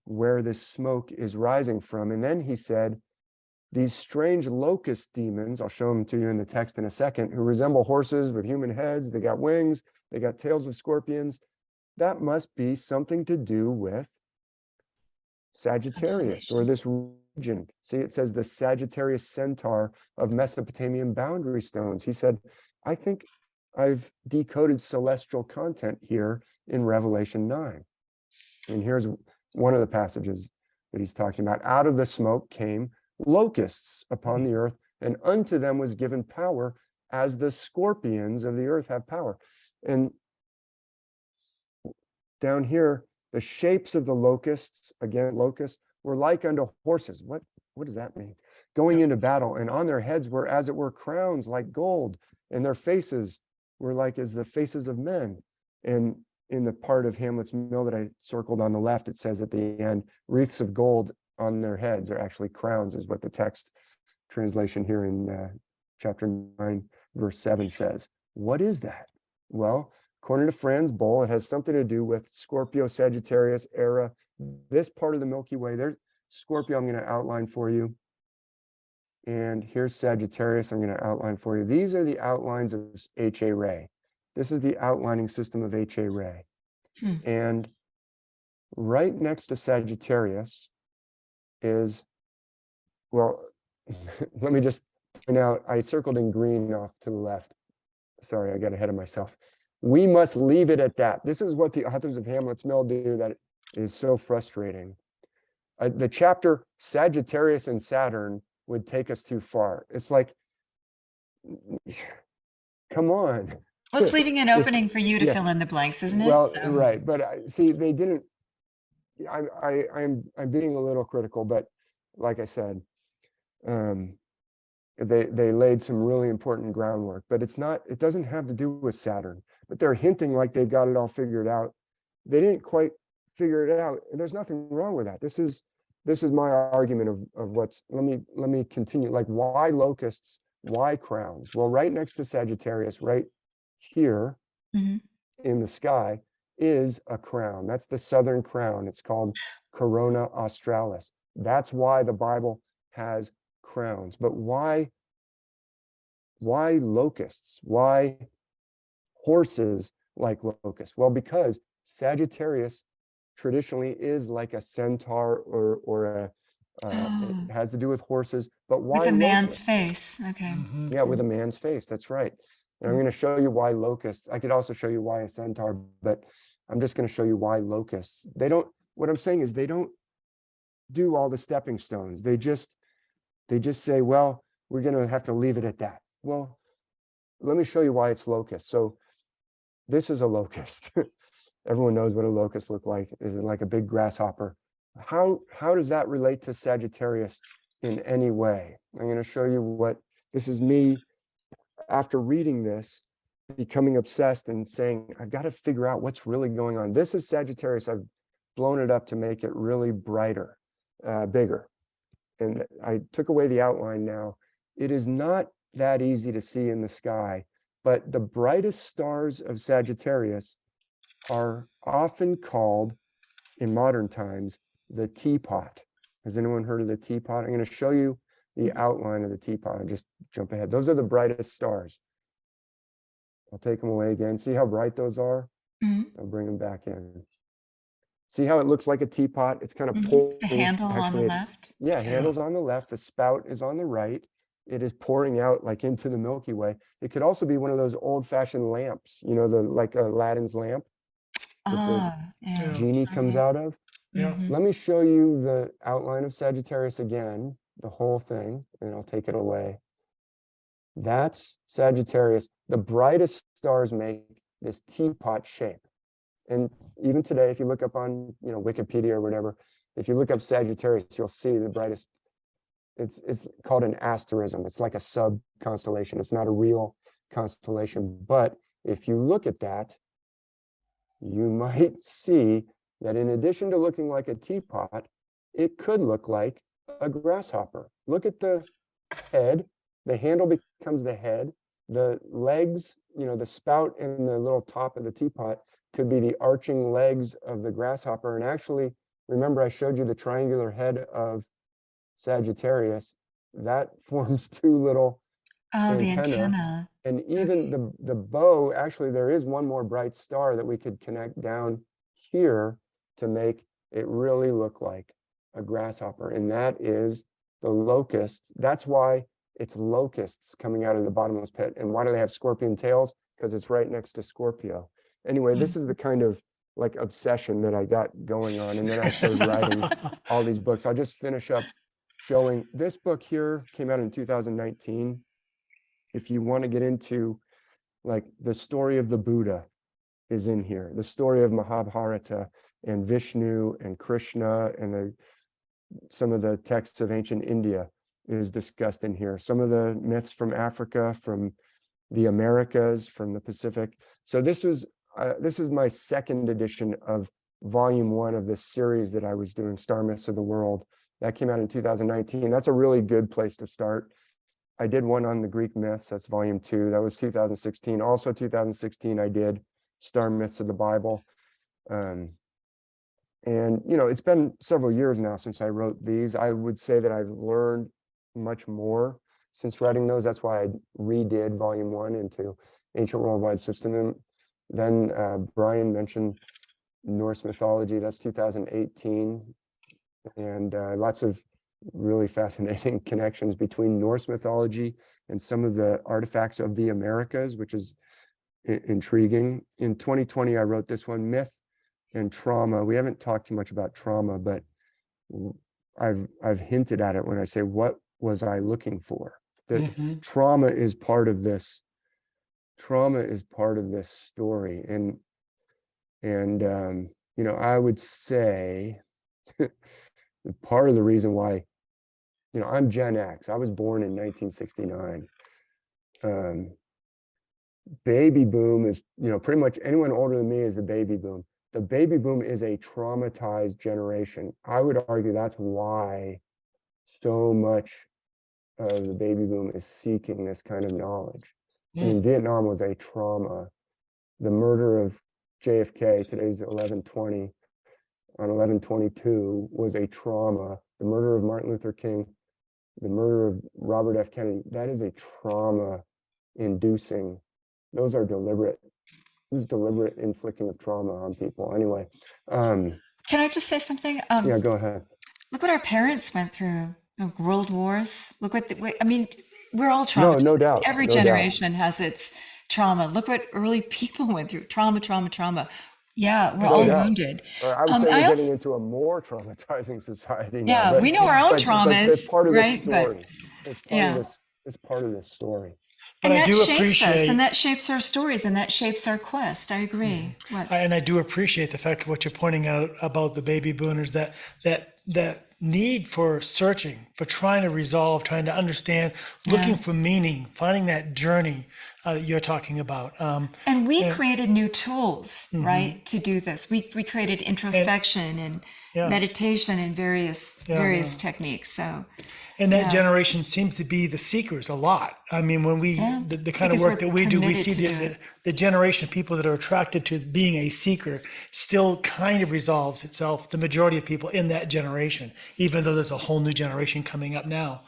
C: where this smoke is rising from. And then he said, these strange locust demons, I'll show them to you in the text in a second, who resemble horses with human heads, they got wings, they got tails of scorpions. That must be something to do with Sagittarius or this region. See, it says the Sagittarius centaur of Mesopotamian boundary stones. He said, I think I've decoded celestial content here in Revelation 9. And here's one of the passages that he's talking about. Out of the smoke came locusts upon the earth, and unto them was given power as the scorpions of the earth have power. And down here, the shapes of the locusts, again, locusts, were like unto horses. What does that mean? Going into battle, and on their heads were, as it were, crowns like gold, and their faces were like as the faces of men. And in the part of Hamlet's Mill that I circled on the left, it says at the end, wreaths of gold on their heads are actually crowns, is what the text translation here in chapter 9, verse 7 says. What is that? Well, according to Franz Boll, it has something to do with Scorpio, Sagittarius, Era, this part of the Milky Way. There's Scorpio, I'm going to outline for you. And here's Sagittarius, I'm going to outline for you. These are the outlines of HA ray. This is the outlining system of HA ray. And right next to Sagittarius is, well, let me just point out, I circled in green off to the left. Sorry, I got ahead of myself. We must leave it at that. This is what the authors of Hamlet's Mill do that is so frustrating. The chapter Sagittarius and Saturn would take us too far. It's like, come on.
B: Well, it's leaving an opening for you to fill in the blanks, isn't it?
C: Well, right, but see, they didn't. I'm being a little critical, but like I said, they laid some really important groundwork. But it's not. It doesn't have to do with Saturn. But they're hinting like they've got it all figured out. They didn't quite figure it out. And there's nothing wrong with that. This is my argument of what's. Let me continue. Like, why locusts? Why crowns? Well, right next to Sagittarius, right here in the sky, is a crown. That's the southern crown. It's called Corona Australis. That's why the Bible has crowns. But why locusts? Why horses like locusts? Well, because Sagittarius traditionally is like a centaur or it has to do with horses. But why
B: with a man's
C: locusts?
B: face? Okay.
C: Yeah, with a man's face. That's right. And I'm going to show you why locusts. I could also show you why a centaur, but I'm just going to show you why locusts. They don't, what I'm saying is they don't do all the stepping stones. They just say, well, we're going to have to leave it at that. Well, let me show you why it's locust. So this is a locust. Everyone knows what a locust looks like. Is it like a big grasshopper? How does that relate to Sagittarius in any way? I'm going to show you what this is me after reading this, becoming obsessed and saying, I've got to figure out what's really going on. This is Sagittarius. I've blown it up to make it really brighter, bigger. And I took away the outline now. It is not that easy to see in the sky, But the brightest stars of Sagittarius are often called, in modern times, the teapot. Has anyone heard of the teapot? I'm going to show you the outline of the teapot and just jump ahead. Those are the brightest stars. I'll take them away again. See how bright those are? I'll bring them back in. See how it looks like a teapot? It's kind of pouring.
B: The handle on the left.
C: Yeah, handle's on the left. The spout is on the right. It is pouring out like into the Milky Way. It could also be one of those old-fashioned lamps, you know, like Aladdin's lamp that the genie comes out of. Let me show you the outline of Sagittarius again, the whole thing, and I'll take it away. That's Sagittarius. The brightest stars make this teapot shape. And even today, if you look up on, you know, Wikipedia or whatever, if you look up Sagittarius, you'll see the brightest. It's called an asterism. It's like a sub constellation. It's not a real constellation. But if you look at that, you might see that in addition to looking like a teapot, it could look like a grasshopper. Look at the head. The handle becomes the head. The legs, you know, the spout and the little top of the teapot could be the arching legs of the grasshopper. And actually, remember I showed you the triangular head of Sagittarius. That forms two little
B: the antenna.
C: And even the bow, actually, there is one more bright star that we could connect down here to make it really look like a grasshopper. And that is the locusts. That's why it's locusts coming out of the bottomless pit. And why do they have scorpion tails? Because it's right next to Scorpio. Anyway, this is the kind of like obsession that I got going on. And then I started writing all these books. I'll just finish up showing this book here came out in 2019. If you want to get into like the story of the Buddha is in here, the story of Mahabharata and Vishnu and Krishna and some of the texts of ancient India is discussed in here. Some of the myths from Africa, from the Americas, from the Pacific. So this is my second edition of volume 1 of this series that I was doing, Star Myths of the World. That came out in 2019. That's a really good place to start. I did one on the Greek myths. That's volume 2. That was 2016. Also 2016, I did Star Myths of the Bible. And, you know, it's been several years now since I wrote these. I would say that I've learned much more since writing those. That's why I redid volume 1 into Ancient Worldwide System. And then Brian mentioned Norse mythology. That's 2018. And lots of really fascinating connections between Norse mythology and some of the artifacts of the Americas, which is intriguing. In 2020, I wrote this one, Myth and Trauma. We haven't talked too much about trauma, but I've hinted at it when I say, what was I looking for? That trauma is part of this. Trauma is part of this story. And you know, I would say part of the reason why, you know, I'm Gen X. I was born in 1969. Baby boom is, you know, pretty much anyone older than me is the baby boom. The baby boom is a traumatized generation. I would argue that's why so much of the baby boom is seeking this kind of knowledge. I mean, Vietnam was a trauma. The murder of JFK, today's 11/20, on 11/22 was a trauma. The murder of Martin Luther King, the murder of Robert F. Kennedy, that is a trauma-inducing. Those are deliberate inflicting of trauma on people. Anyway.
B: Can I just say something?
C: Yeah, go ahead.
B: Look what our parents went through. World wars. Look what, I mean, we're all traumatized.
C: No doubt.
B: Every generation has its trauma. Look what early people went through. Trauma. Yeah, we're all wounded.
C: I would say we're getting into a more traumatizing society now.
B: Yeah, we know our own traumas,
C: but it's part of
B: right?
C: the story. It's part of this story.
A: But
B: and
A: I
B: that
A: do
B: shapes
A: appreciate,
B: us, and that shapes our stories, and that shapes our quest. I agree.
A: And I do appreciate the fact of what you're pointing out about the baby boomers, that need for searching, for trying to resolve, trying to understand, looking for meaning, finding that journey that you're talking about.
B: And we created new tools, right, to do this. We created introspection
A: Yeah.
B: meditation and various
A: Yeah.
B: techniques. So
A: And that
B: yeah.
A: generation seems to be the seekers a lot. I mean, when we,
B: Yeah,
A: the kind of
B: because
A: work
B: we're
A: that we do, we
B: permitted
A: see
B: to do
A: the,
B: it.
A: the generation of people that are attracted to being a seeker still kind of resolves itself, the majority of people in that generation, even though there's a whole new generation coming up now.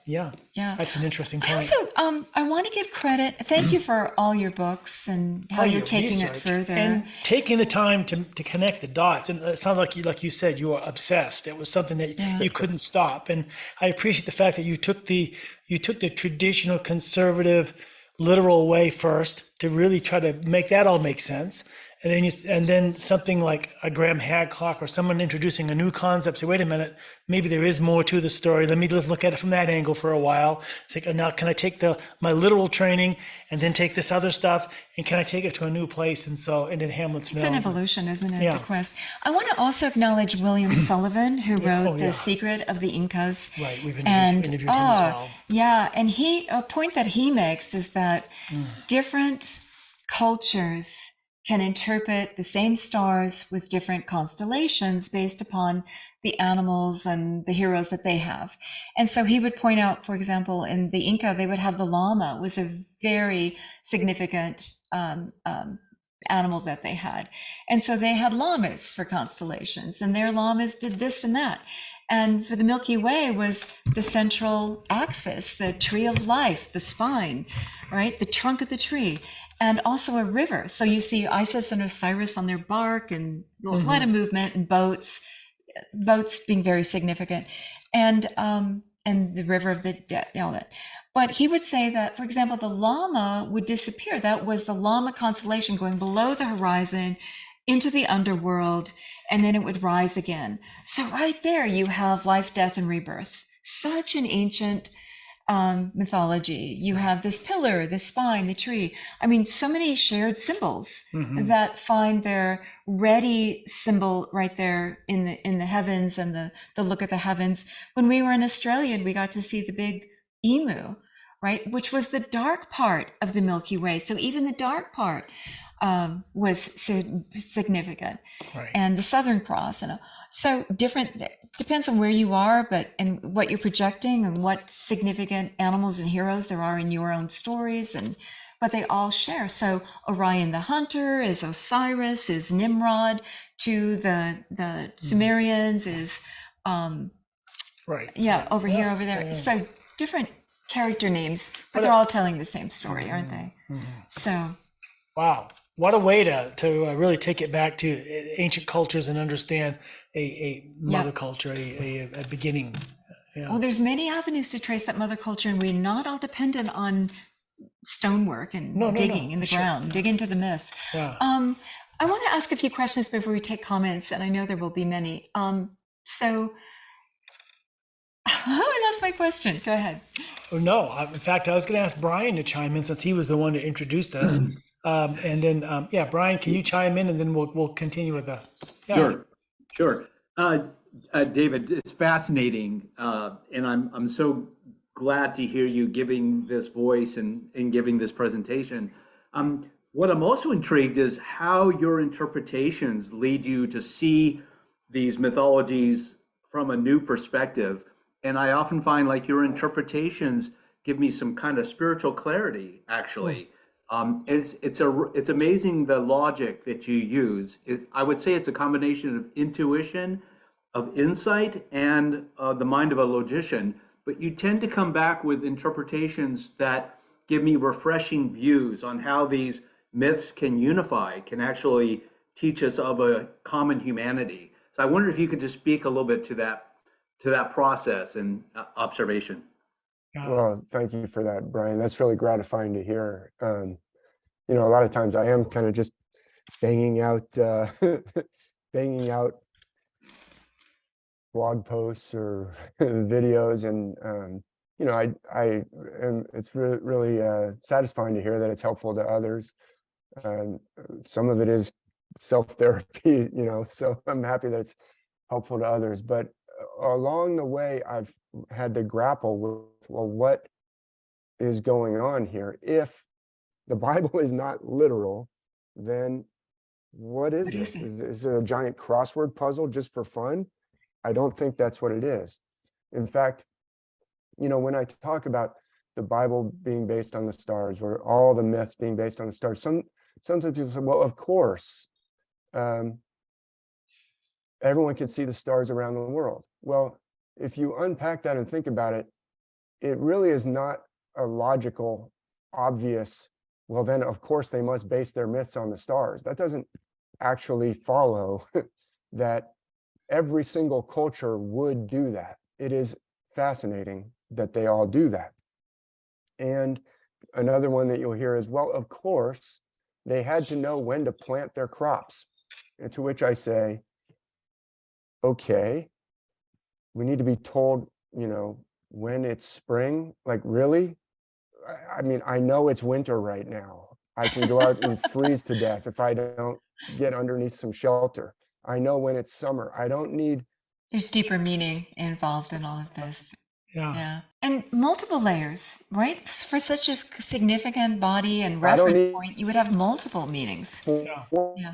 B: Yeah.
A: That's an interesting
B: I
A: point.
B: also I want to give credit. Thank you for all your books and how you're
A: Your
B: taking it
A: research
B: further.
A: and taking the time to connect the dots. And it sounds like you said, you were obsessed. It was something that you couldn't stop. And I appreciate the fact that you took the traditional conservative literal way first to really try to make that all make sense. And then something like a Graham Hancock or someone introducing a new concept. Say, wait a minute, maybe there is more to the story. Let me just look at it from that angle for a while. Think, now can I take my literal training and then take this other stuff, and can I take it to a new place? And then Hamlet's
B: It's an evolution, isn't it?
A: Yeah.
B: The quest. I want to also acknowledge William Sullivan, who wrote
A: yeah.
B: The Secret of the Incas.
A: Right, we've interviewed him as well.
B: Yeah, and a point that he makes is that different cultures can interpret the same stars with different constellations based upon the animals and the heroes that they have. And so he would point out, for example, in the Inca, they would have the llama was a very significant animal that they had. And so they had llamas for constellations, and their llamas did this and that. And for the Milky Way was the central axis, the tree of life, the spine, right? The trunk of the tree, and also a river. So you see Isis and Osiris on their bark, and a lot of movement, and boats being very significant, and the river of the dead, all that. But he would say that, for example, the llama would disappear. That was the llama constellation going below the horizon into the underworld, and then it would rise again. So right there you have life, death, and rebirth. Such an ancient mythology. You have this pillar, this spine, the tree. I mean, so many shared symbols that find their ready symbol right there in the heavens, and the look at the heavens. When we were in Australia, we got to see the big emu, right, which was the dark part of the Milky Way. So even the dark part was significant,
A: Right.
B: and the Southern Cross, and so different. Depends on where you are, and what you're projecting, and what significant animals and heroes there are in your own stories, but they all share. So Orion the Hunter is Osiris, is Nimrod. To the Sumerians is
A: Right.
B: over here, over there. So different character names, but they're all telling the same story, aren't they? So
A: wow, what a way to really take it back to ancient cultures and understand a mother culture, a beginning. Yeah.
B: Well, there's many avenues to trace that mother culture, and we're not all dependent on stonework and digging in the ground, dig into the myths.
A: Yeah.
B: I want to ask a few questions before we take comments, and I know there will be many. So I lost my question. Go ahead.
A: Oh, no, in fact, I was going to ask Brian to chime in, since he was the one that introduced us. And then, Brian, can you chime in, and then we'll continue with the. Yeah.
D: Sure. David, it's fascinating, and I'm so glad to hear you giving this voice and giving this presentation. What I'm also intrigued is how your interpretations lead you to see these mythologies from a new perspective. And I often find like your interpretations give me some kind of spiritual clarity, actually. It's amazing the logic that you use. I would say it's a combination of intuition, of insight, and the mind of a logician. But you tend to come back with interpretations that give me refreshing views on how these myths can unify, can actually teach us of a common humanity. So I wonder if you could just speak a little bit to that process and observation.
C: Well, thank you for that, Brian. That's really gratifying to hear. A lot of times I am kind of just banging out banging out blog posts or videos, and it's really satisfying to hear that it's helpful to others. Some of it is self-therapy, so I'm happy that it's helpful to others. But along the way, I've had to grapple with, well, what is going on here? If the Bible is not literal, then what is
B: What is
C: this?
B: it?
C: Is it a giant crossword puzzle just for fun? I don't think that's what it is. In fact, when I talk about the Bible being based on the stars, or all the myths being based on the stars, sometimes people say, well, of course, everyone can see the stars around the world. Well, if you unpack that and think about it, it really is not a logical, obvious, well, then of course they must base their myths on the stars. That doesn't actually follow that every single culture would do that. It is fascinating that they all do that. And another one that you'll hear is, well, of course, they had to know when to plant their crops. And to which I say, okay, we need to be told, when it's spring, like really? I mean, I know it's winter right now. I can go out and freeze to death if I don't get underneath some shelter. I know when it's summer. I don't need.
B: There's deeper meaning involved in all of this.
A: Yeah.
B: Yeah. And multiple layers, right? For such a significant body and
C: I don't
B: reference
C: need.
B: point, you would have multiple meanings.
A: Yeah.
B: Yeah.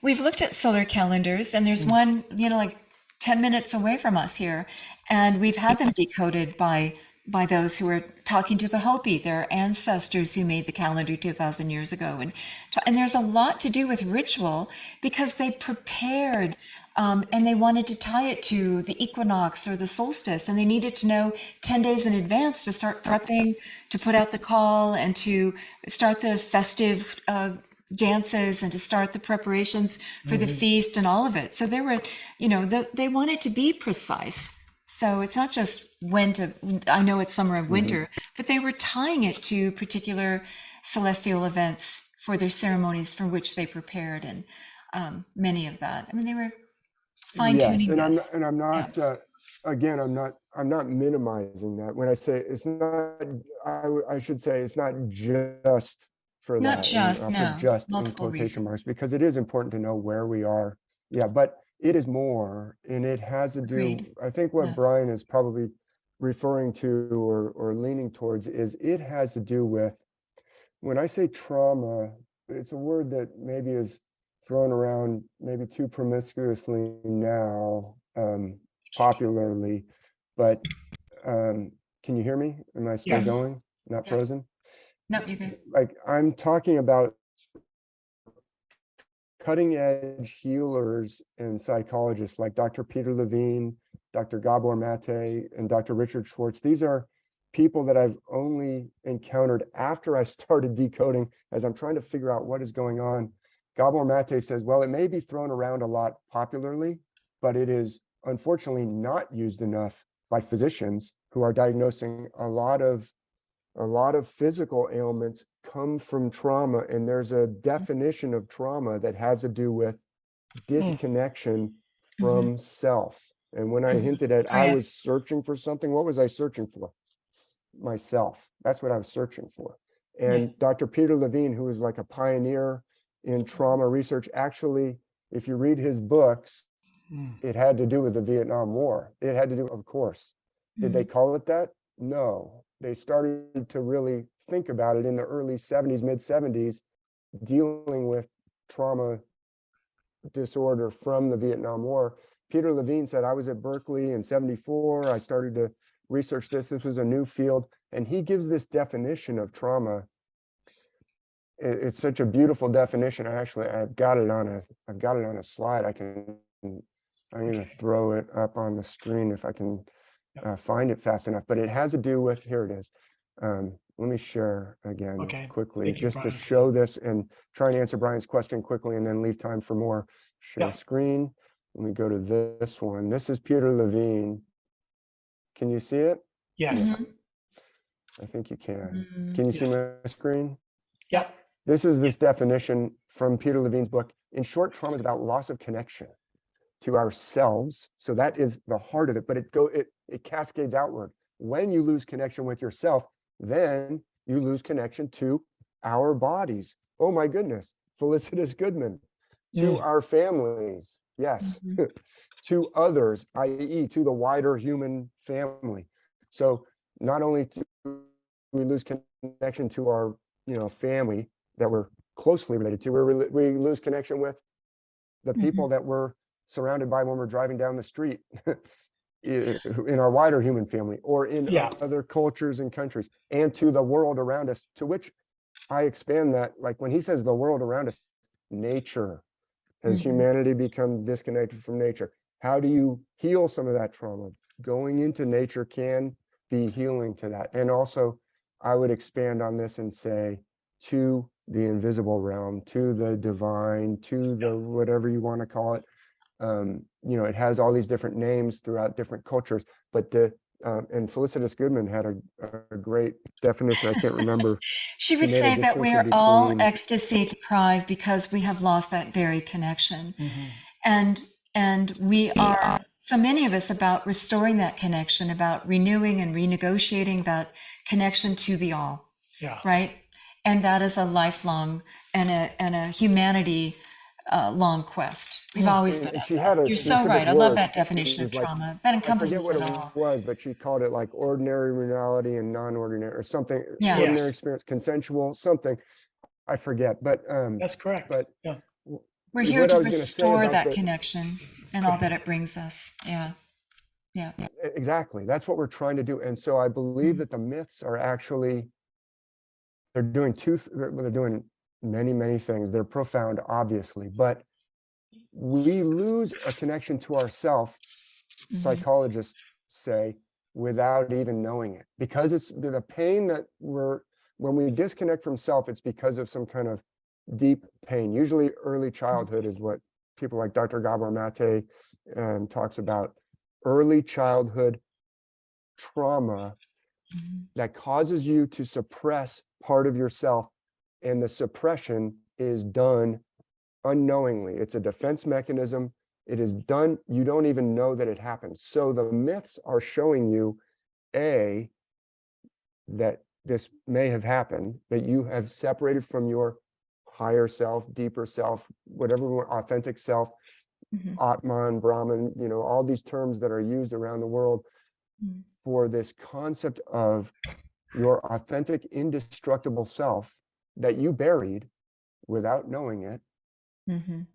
B: We've looked at solar calendars, and there's one, like 10 minutes away from us here, and we've had them decoded by those who are talking to the Hopi, their ancestors who made the calendar 2,000 years ago. And there's a lot to do with ritual because they prepared and they wanted to tie it to the equinox or the solstice, and they needed to know 10 days in advance to start prepping, to put out the call, and to start the festive dances and to start the preparations for the feast and all of it. So there were, they wanted to be precise. So it's not just I know it's summer and winter, but they were tying it to particular celestial events for their ceremonies for which they prepared, and many of that. I mean, they were fine tuning this.
C: I'm not, again, I'm not minimizing that. When I say it's not, I should say it's not just for
B: Not
C: that.
B: just,
C: I'll
B: no,
C: put just in
B: multiple
C: quotation marks,
B: reasons.
C: because it is important to know where we are. Yeah, but it is more, and it has to do,
B: Agreed.
C: I think what
B: Yeah.
C: Brian is probably referring to or leaning towards is it has to do with, when I say trauma, it's a word that maybe is thrown around maybe too promiscuously now, popularly, but can you hear me? Am I still
A: Yes.
C: going? Not
B: Yeah.
C: frozen?
B: No, you're good.
C: Like, I'm talking about cutting edge healers and psychologists like Dr. Peter Levine, Dr. Gabor Mate, and Dr. Richard Schwartz. These are people that I've only encountered after I started decoding, as I'm trying to figure out what is going on. Gabor Mate says, well, it may be thrown around a lot popularly, but it is unfortunately not used enough by physicians who are diagnosing a lot of physical ailments come from trauma. And there's a definition of trauma that has to do with disconnection from self. And when I hinted at,
B: Oh,
C: I
B: yeah.
C: was searching for something, what was I searching for? Myself. That's what I was searching for. And Dr. Peter Levine, who is like a pioneer in trauma research, actually, if you read his books, it had to do with the Vietnam War. It had to do, of course. Did they call it that? No. They started to really think about it in the early 70s, mid 70s, dealing with trauma disorder from the Vietnam War. Peter Levine said, I was at Berkeley in 74. I started to research this. This was a new field. And he gives this definition of trauma. It's such a beautiful definition. I've got it on a slide. I'm going to throw it up on the screen if I can find it fast enough. But it has to do with, here it is. Let me share again quickly,
A: Thank you,
C: just to
A: Brian.
C: show this and try and answer Brian's question quickly and then leave time for more. Share screen. Let me go to this one. This is Peter Levine. Can you see it?
A: Yes.
C: I think you can. Can you see my screen?
A: Yep.
C: This is this definition from Peter Levine's book. In short, trauma is about loss of connection to ourselves. So that is the heart of it, but it cascades outward. When you lose connection with yourself, then you lose connection to our bodies. Oh my goodness, Felicitas Goodman, to our families, yes, to others, i.e. to the wider human family. So not only do we lose connection to our family that we're closely related to, where we lose connection with the people that we're surrounded by when we're driving down the street in our wider human family, or in
A: Yeah.
C: other cultures and countries, and to the world around us, to which I expand that, like when he says the world around us, nature. Has humanity become disconnected from nature? How do you heal some of that trauma? Going into nature can be healing to that. And also, I would expand on this and say, to the invisible realm, to the divine, to the whatever you want to call it. You know, it has all these different names throughout different cultures, but and Felicitas Goodman had a great definition. I can't remember.
B: She would
C: made a
B: say that
C: distinction
B: we're all
C: between-
B: ecstasy deprived because we have lost that very connection. And we are, so many of us, about restoring that connection, about renewing and renegotiating that connection to the all,
A: Yeah.
B: right? And that is a lifelong and a humanity long quest. We've always been.
C: And she had a
B: You're so
C: specific
B: right. I love
C: word.
B: that definition
C: It
B: of
C: was like,
B: trauma. That
C: I
B: encompasses
C: forget what
B: it
C: it
B: all.
C: was, but she called it like ordinary reality and non-ordinary, or something.
B: Yeah.
C: Ordinary
A: Yes.
C: experience, consensual, something. I forget, but
A: That's correct.
C: but
A: Yeah.
B: We're here
C: what I
B: to
C: was gonna say
B: restore
C: about
B: that
C: the-
B: connection and all that it brings us. Yeah. Yeah.
C: Exactly, that's what we're trying to do. And so I believe that the myths are actually, they're doing they're doing many things. They're profound, obviously, but we lose a connection to ourself, psychologists say, without even knowing it, because it's the pain that when we disconnect from self, it's because of some kind of deep pain. Usually early childhood is what people like Dr. Gabor Mate talks about. Early childhood trauma that causes you to suppress part of yourself, and the suppression is done unknowingly. It's a defense mechanism. It is done, you don't even know that it happened. So the myths are showing you, A, that this may have happened, that you have separated from your higher self, deeper self, whatever, authentic self, Atman, Brahman, you know, all these terms that are used around the world for this concept of your authentic, indestructible self that you buried without knowing it.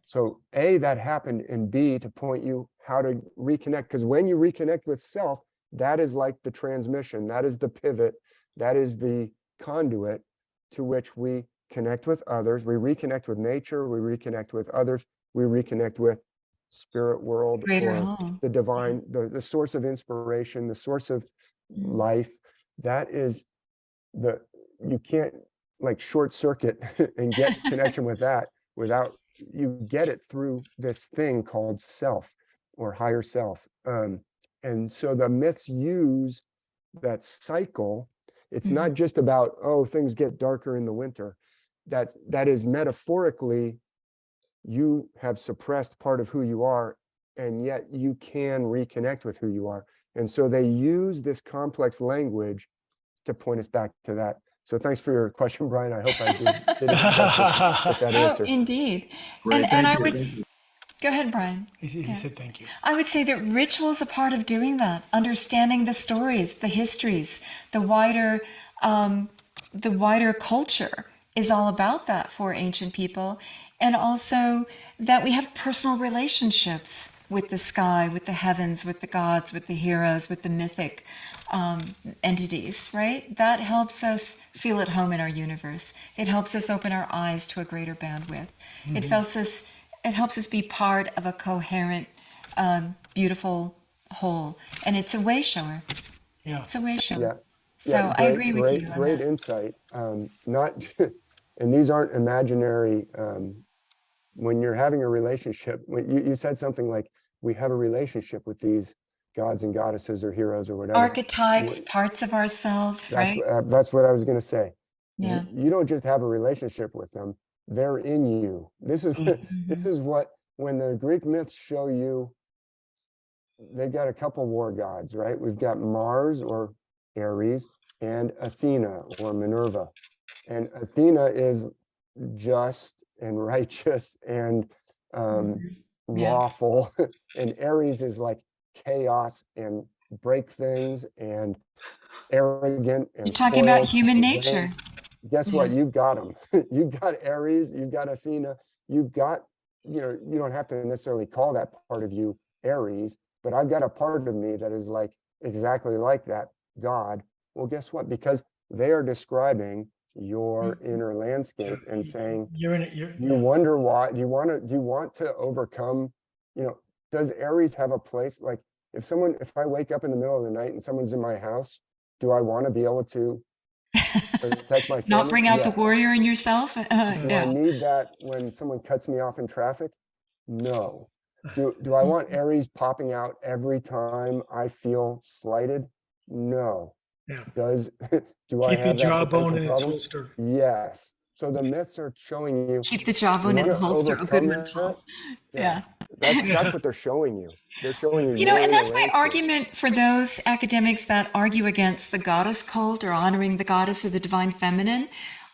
C: So A, that happened, and B, to point you how to reconnect. Because when you reconnect with self, that is like the transmission, that is the pivot, that is the conduit to which we connect with others. We reconnect with nature, we reconnect with others, we reconnect with spirit world,
B: Greater
C: or
B: whole.
C: the divine, the source of inspiration, the source of life. That is you can't like short circuit and get connection with that without, you get it through this thing called self or higher self. And so the myths use that cycle. It's not just about, oh, things get darker in the winter. That is metaphorically, you have suppressed part of who you are, and yet you can reconnect with who you are. And so they use this complex language to point us back to that. So thanks for your question, Brian. I hope I did it justice with that
B: Oh,
C: answer.
B: indeed.
D: Great,
B: And I
D: thank you.
B: would go ahead, Brian.
A: He said thank you.
B: I would say that ritual is a part of doing that, understanding the stories, the histories, the wider culture is all about that for ancient people. And also that we have personal relationships with the sky, with the heavens, with the gods, with the heroes, with the mythic entities, right? That helps us feel at home in our universe. It helps us open our eyes to a greater bandwidth. It helps us be part of a coherent, beautiful whole. And it's a way shower.
A: Yeah.
B: It's a way shower.
C: Yeah.
B: So
C: Yeah,
B: I agree with you on
C: great
B: that.
C: insight. Not, and these aren't imaginary. When you're having a relationship, when you said something like, we have a relationship with these gods and goddesses or heroes or whatever.
B: Archetypes, parts of ourselves, right?
C: That's what I was going to say.
B: Yeah.
C: You don't just have a relationship with them; they're in you. This is this is what, when the Greek myths show you, they've got a couple war gods, right? We've got Mars or Ares and Athena or Minerva, and Athena is just and righteous and lawful, and Ares is like chaos and break things and arrogant and
B: You're talking about
C: spoiled
B: human
C: and
B: nature.
C: guess what?
B: Yeah.
C: You've got them. You've got Aries, you've got Athena, you've got, you don't have to necessarily call that part of you Aries, but I've got a part of me that is like exactly like that God. Well, guess what? Because they are describing your inner landscape and saying, you wonder why, do you want to overcome, does Aries have a place? Like if I wake up in the middle of the night and someone's in my house, do I want to be able to protect my family?
B: Not bring out the
C: Yes.
B: warrior in yourself.
C: Do I
B: Yeah.
C: need that when someone cuts me off in traffic? No. Do I want Aries popping out every time I feel slighted? No.
A: Yeah.
C: Do I
A: Keep your
C: have that
A: jawbone
C: potential
A: in its
C: problem?
A: holster.
C: Yes. So the myths are showing you,
B: Keep the
C: you
B: jawbone in
C: want
B: the
C: to
B: holster. A good
C: overcome
B: one,
C: that?
B: Paul.
C: Yeah.
B: Yeah.
C: That's what they're showing you. They're showing you
B: You know,
C: your
B: and
C: inner
B: that's my
C: landscape.
B: argument for those academics that argue against the goddess cult or honoring the goddess or the divine feminine.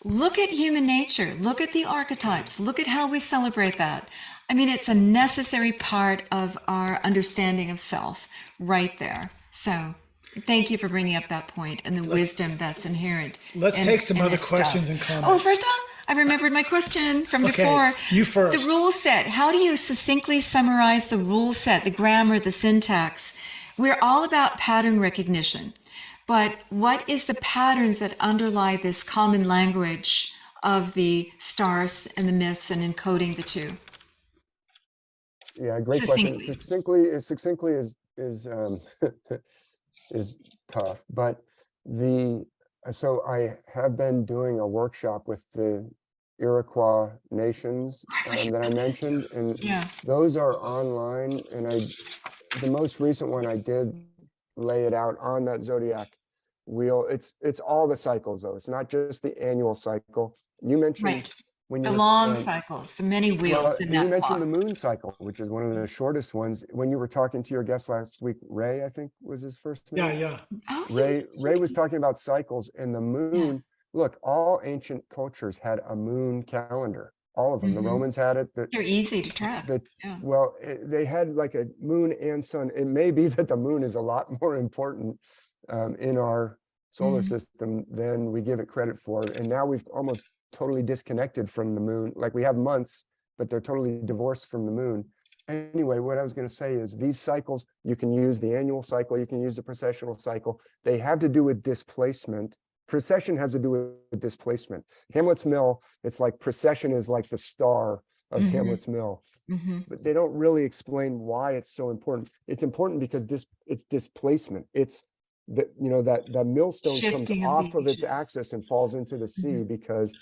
B: Look at human nature. Look at the archetypes. Look at how we celebrate that. I mean, it's a necessary part of our understanding of self right there. So thank you for bringing up that point and the wisdom that's inherent.
A: Let's take some other questions and comments.
B: Oh, first of all, I remembered my question from before.
A: You first.
B: The rule set. How do you succinctly summarize the rule set, the grammar, the syntax? We're all about pattern recognition. But what is the patterns that underlie this common language of the stars and the myths and encoding the two?
C: Yeah, great question. Succinctly is tough, but so I have been doing a workshop with the Iroquois nations that I mentioned, and those are online. And the most recent one I did lay it out on that zodiac wheel. It's all the cycles though. It's not just the annual cycle. You mentioned
B: the long cycles, the many wheels in that
C: you mentioned
B: clock.
C: the moon cycle, which is one of the shortest ones. When you were talking to your guest last week, Ray, I think was his first name.
A: Yeah.
B: Oh,
C: Ray was talking about cycles and the moon. Look, all ancient cultures had a moon calendar. All of them. The Romans had it.
B: They're easy to track.
C: Well, they had like a moon and sun. It may be that the moon is a lot more important in our solar system than we give it credit for. And now we've almost totally disconnected from the moon. Like we have months, but they're totally divorced from the moon. Anyway, what I was going to say is these cycles, you can use the annual cycle, you can use the precessional cycle. They have to do with displacement. Precession has to do with displacement. Hamlet's Mill, it's like precession is like the star of Hamlet's Mill. But they don't really explain why it's so important. It's important because it's displacement. It's that millstone comes off of its axis and falls into the sea because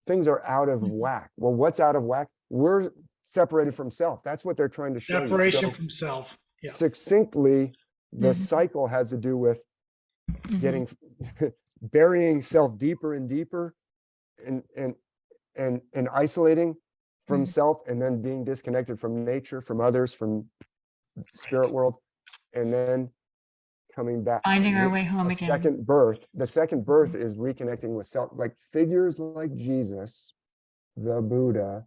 C: things are out of whack. Well, what's out of whack? We're separated from self. That's what they're trying to show you.
A: Separation from self. Yeah.
C: Succinctly, the cycle has to do with getting burying self deeper and deeper and isolating from self, and then being disconnected from nature, from others, from spirit world, and then coming back,
B: finding our way home again.
C: The second birth is reconnecting with self. Like figures like Jesus, the Buddha,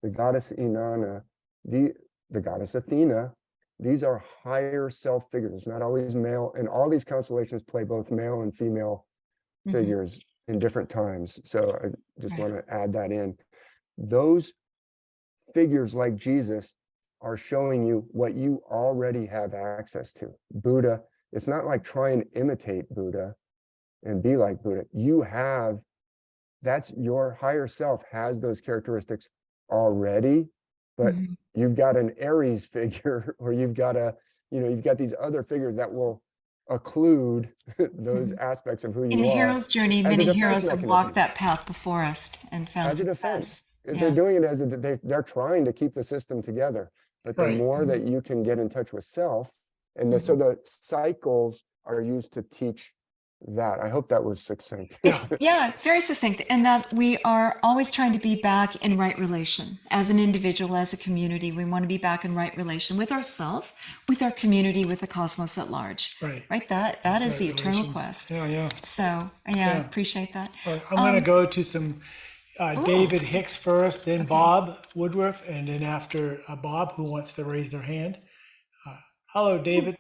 C: the goddess Inanna, the goddess Athena. These are higher self figures. It's not always male, and all these constellations play both male and female figures in different times. So I just want to add that in. Those figures like Jesus are showing you what you already have access to. Buddha, it's not like try and imitate Buddha and be like Buddha. That's your higher self has those characteristics already, but you've got an Aries figure, or you've got these other figures that will occlude those aspects of who you are.
B: In the hero's journey, many heroes have walked that path before us and found
C: as a
B: success.
C: defense. They're doing it they're trying to keep the system together. But the more that you can get in touch with self, and so the cycles are used to teach that. I hope that was succinct.
B: Yeah, very succinct. And that we are always trying to be back in right relation. As an individual, as a community, we want to be back in right relation with ourself, with our community, with the cosmos at large. Right? That is the eternal quest. So, appreciate that.
A: I'm going to go to some David Hicks first, then Bob Woodruff, and then after Bob, who wants to raise their hand. Hello, David.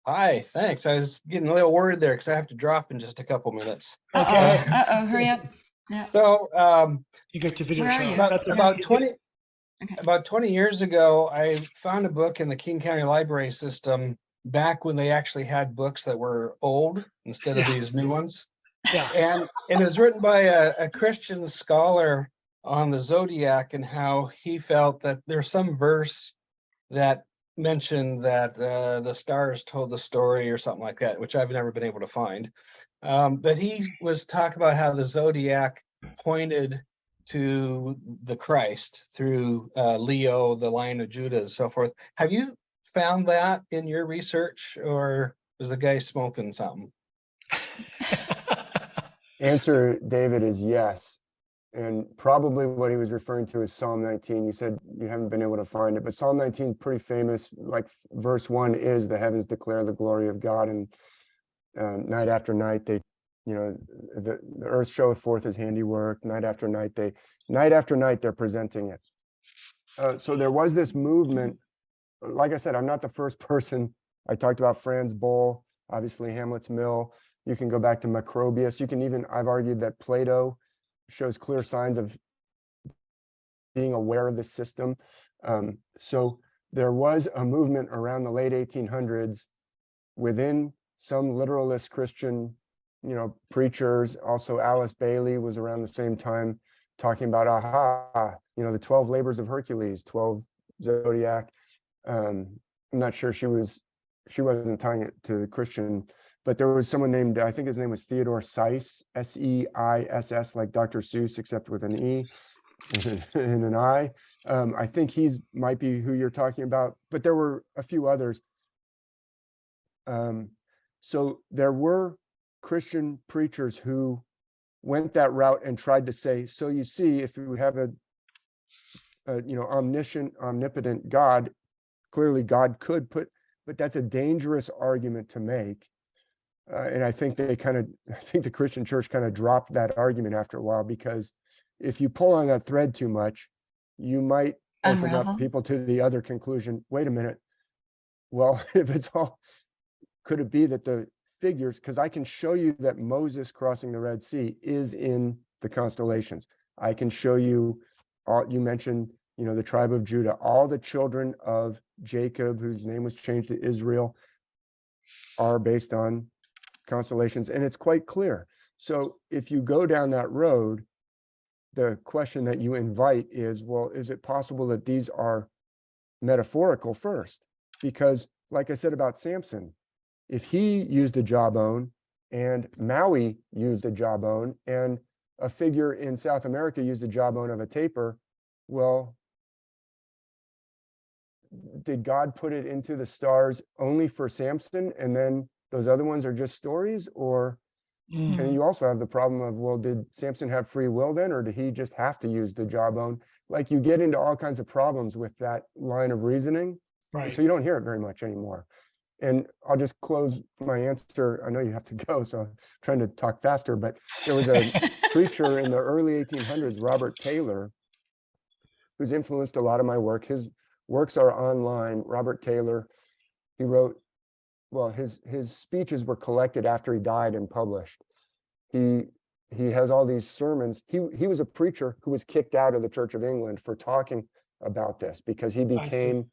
E: Hi, thanks. I was getting a little worried there because I have to drop in just a couple minutes.
A: Okay.
B: Hurry up. Yeah.
E: So
A: You get to video
B: Where are
A: show.
B: you?
A: That's okay.
E: about 20 years ago, I found a book in the King County Library system back when they actually had books that were old instead of
A: Yeah.
E: these new ones.
A: Yeah.
E: And it was written by a Christian scholar on the zodiac and how he felt that there's some verse that mentioned that the stars told the story or something like that, which I've never been able to find. But he was talking about how the zodiac pointed to the Christ through Leo, the Lion of Judah, and so forth. Have you found that in your research, or was the guy smoking something?
C: Answer, David, is yes. And probably what he was referring to is Psalm 19. You said you haven't been able to find it, but Psalm 19 is pretty famous. Like verse 1 is the heavens declare the glory of God, and night after night they, the earth showeth forth his handiwork. Night after night they're presenting it. So there was this movement. Like I said, I'm not the first person. I talked about Franz Boll, obviously Hamlet's Mill. You can go back to Macrobius. I've argued that Plato shows clear signs of being aware of the system. So there was a movement around the late 1800s within some literalist Christian, preachers. Also, Alice Bailey was around the same time talking about, the 12 labors of Hercules, 12 zodiac. I'm not sure she wasn't tying it to Christian, but there was someone named, I think his name was Theodore Seiss, Seiss, like Dr. Seuss, except with an E and an I. I think might be who you're talking about, but there were a few others. So there were Christian preachers who went that route and tried to say, so you see, if you have a omniscient, omnipotent God, clearly God could but that's a dangerous argument to make. And I think the Christian church kind of dropped that argument after a while, because if you pull on that thread too much, you might open
B: Unravel.
C: up people to the other conclusion. Wait a minute. Well, if it's all, could it be that the figures, because I can show you that Moses crossing the Red Sea is in the constellations. I can show you, you mentioned, the tribe of Judah, all the children of Jacob, whose name was changed to Israel, are based on constellations, and it's quite clear. So if you go down that road, the question that you invite is, well, is it possible that these are metaphorical first? Because like I said about Samson, if he used a jawbone and Maui used a jawbone and a figure in South America used a jawbone of a tapir, well, did God put it into the stars only for Samson, and then those other ones are just stories? Or and you also have the problem of, well, did Samson have free will then, or did he just have to use the jawbone? Like, you get into all kinds of problems with that line of reasoning.
A: Right.
C: So you don't hear it very much anymore. And I'll just close my answer. I know you have to go, so I'm trying to talk faster, but there was a preacher in the early 1800s, Robert Taylor, who's influenced a lot of my work. His works are online. Robert Taylor, he wrote, well, his speeches were collected after he died and published. He has all these sermons. He was a preacher who was kicked out of the Church of England for talking about this, because he became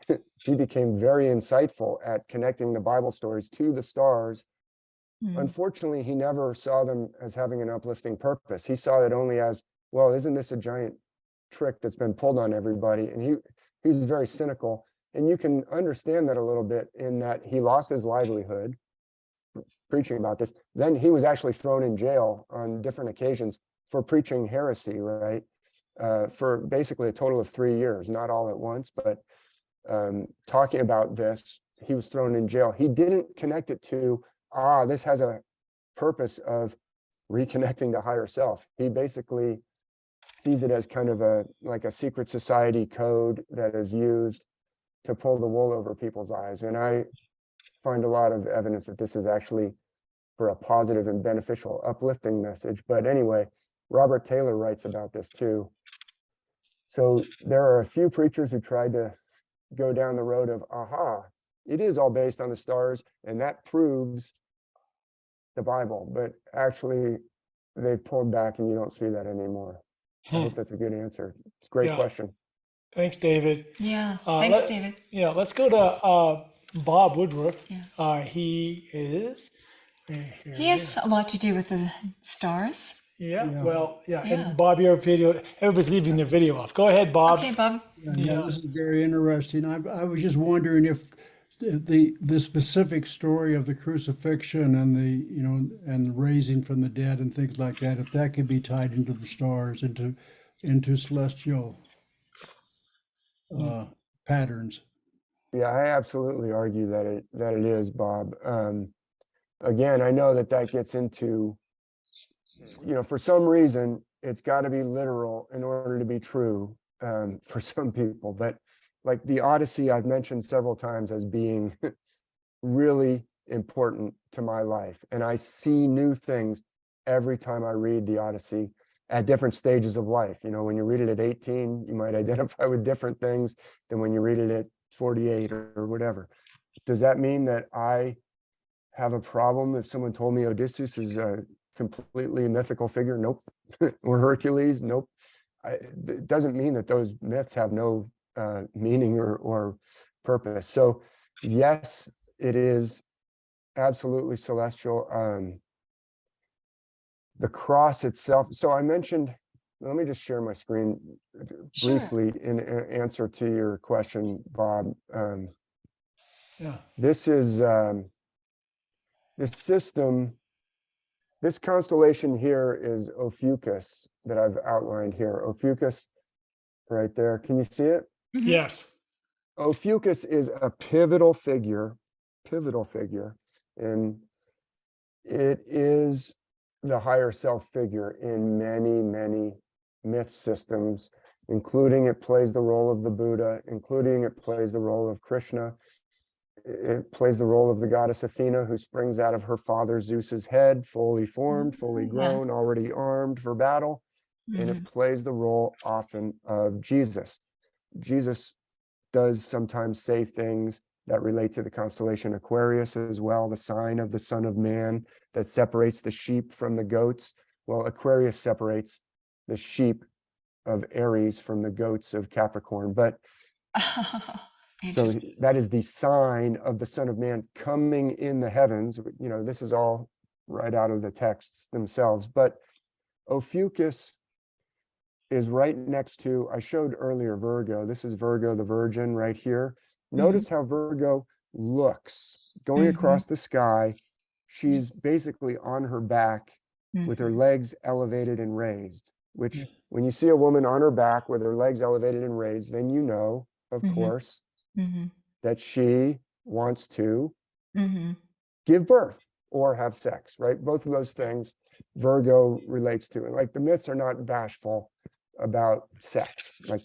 C: very insightful at connecting the Bible stories to the stars. Unfortunately, he never saw them as having an uplifting purpose. He saw it only as, well, isn't this a giant trick that's been pulled on everybody? And he was very cynical. And you can understand that a little bit in that he lost his livelihood preaching about this. Then he was actually thrown in jail on different occasions for preaching heresy, right? For basically a total of 3 years, not all at once, but talking about this, he was thrown in jail. He didn't connect it to, this has a purpose of reconnecting to higher self. He basically sees it as kind of like a secret society code that is used to pull the wool over people's eyes. And I find a lot of evidence that this is actually for a positive and beneficial, uplifting message. But anyway, Robert Taylor writes about this too. So there are a few preachers who tried to go down the road of, it is all based on the stars, and that proves the Bible. But actually, they've pulled back, and you don't see that anymore. I hope that's a good answer. It's a great
A: Yeah.
C: question.
A: Thanks, David.
B: Yeah. Thanks, David.
A: Yeah, let's go to Bob Woodruff.
B: Yeah.
A: He is. Here
B: He has a lot to do with the stars.
A: Yeah,
F: Yeah.
A: well, yeah.
B: Yeah.
A: And Bob, your video, everybody's leaving their video off. Go ahead, Bob.
B: Okay, Bob.
F: Yeah, this is very interesting. I was just wondering if the specific story of the crucifixion and and the raising from the dead and things like that, if that could be tied into the stars, into celestial patterns.
C: Yeah, I absolutely argue that it is, Bob. Again, I know that gets into, for some reason, it's got to be literal in order to be true for some people. But like the Odyssey, I've mentioned several times as being really important to my life. And I see new things every time I read the Odyssey at different stages of life. When you read it at 18, you might identify with different things than when you read it at 48 or whatever. Does that mean that I have a problem if someone told me Odysseus is a completely mythical figure? Nope. Or Hercules? Nope. It doesn't mean that those myths have no meaning or purpose. So yes, it is absolutely celestial. The cross itself. So I mentioned, let me just share my screen briefly in answer to your question, Bob.
A: Yeah.
C: This is this system, this constellation here is Ophiuchus that I've outlined here. Ophiuchus right there. Can you see it?
B: Mm-hmm.
A: Yes.
C: Ophiuchus is a pivotal figure, and it is the higher self figure in many, many myth systems, including it plays the role of the Buddha, including it plays the role of Krishna. It plays the role of the goddess Athena, who springs out of her father Zeus's head, fully formed, fully grown, already armed for battle. And it plays the role often of Jesus. Jesus does sometimes say things that relate to the constellation Aquarius as well, the sign of the Son of Man that separates the sheep from the goats. Well, Aquarius separates the sheep of Aries from the goats of Capricorn. But so that is the sign of the Son of Man coming in the heavens. This is all right out of the texts themselves. But Ophiuchus is right next to, I showed earlier Virgo. This is Virgo, the Virgin, right here. Notice how Virgo looks going across the sky. She's basically on her back with her legs elevated and raised, which when you see a woman on her back with her legs elevated and raised, then you know, of course, that she wants to give birth or have sex, right? Both of those things Virgo relates to. And like the myths are not bashful about sex. Like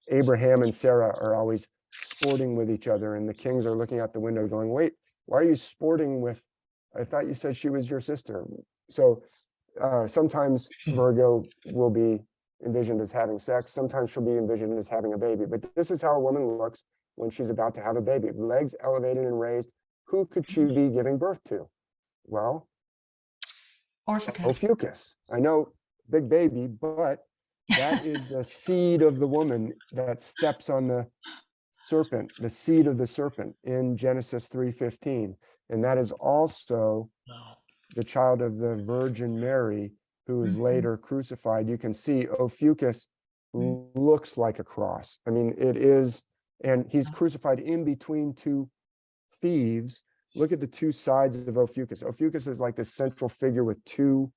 C: Abraham and Sarah are always sporting with each other, and the kings are looking out the window going, wait, why are you sporting with, I thought you said she was your sister. So sometimes Virgo will be envisioned as having sex. Sometimes she'll be envisioned as having a baby. But this is how a woman looks when she's about to have a baby. Legs elevated and raised. Who could she be giving birth to? Well, Ophiuchus. I know, big baby, but that is the seed of the woman that steps on the serpent, the seed of the serpent in Genesis 3:15. And that is also the child of the Virgin Mary, who is later crucified. You can see Ophiuchus looks like a cross. I mean, it is, and he's crucified in between two thieves. Look at the two sides of Ophiuchus. Ophiuchus is like this central figure with two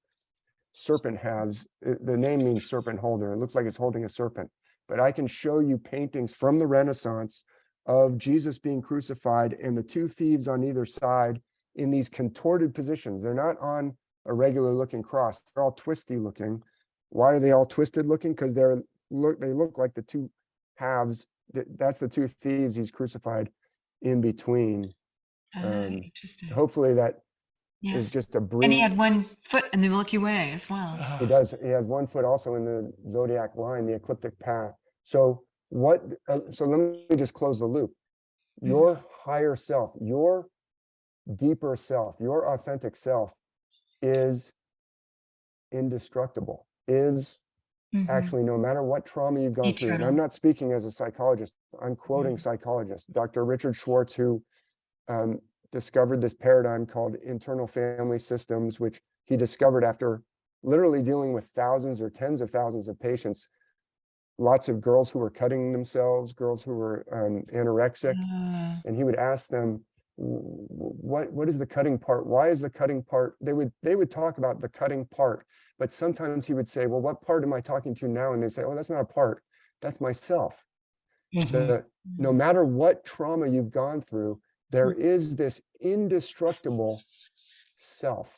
C: serpent halves. The name means serpent holder. It looks like it's holding a serpent. But I can show you paintings from the Renaissance of Jesus being crucified and the two thieves on either side in these contorted positions. They're not on a regular looking cross. They're all twisty looking. Why are they all twisted looking? Because they look like the two halves. That's the two thieves he's crucified in between.
B: Interesting.
C: Hopefully that is just a brief.
B: And he had one foot in the Milky Way as well.
C: He does. He has one foot also in the zodiac line, the ecliptic path. So let me just close the loop. Your higher self, your deeper self, your authentic self is indestructible, is actually, no matter what trauma you've gone through, and I'm
B: Eternal.
C: not speaking as a psychologist, I'm quoting psychologists, Dr. Richard Schwartz, who discovered this paradigm called internal family systems, which he discovered after literally dealing with thousands or tens of thousands of patients, lots of girls who were cutting themselves, girls who were anorexic, and he would ask them, what is the cutting part? Why is the cutting part? They would talk about the cutting part, but sometimes he would say, well, what part am I talking to now? And they'd say, oh, that's not a part, that's myself. No matter what trauma you've gone through, there is this indestructible self.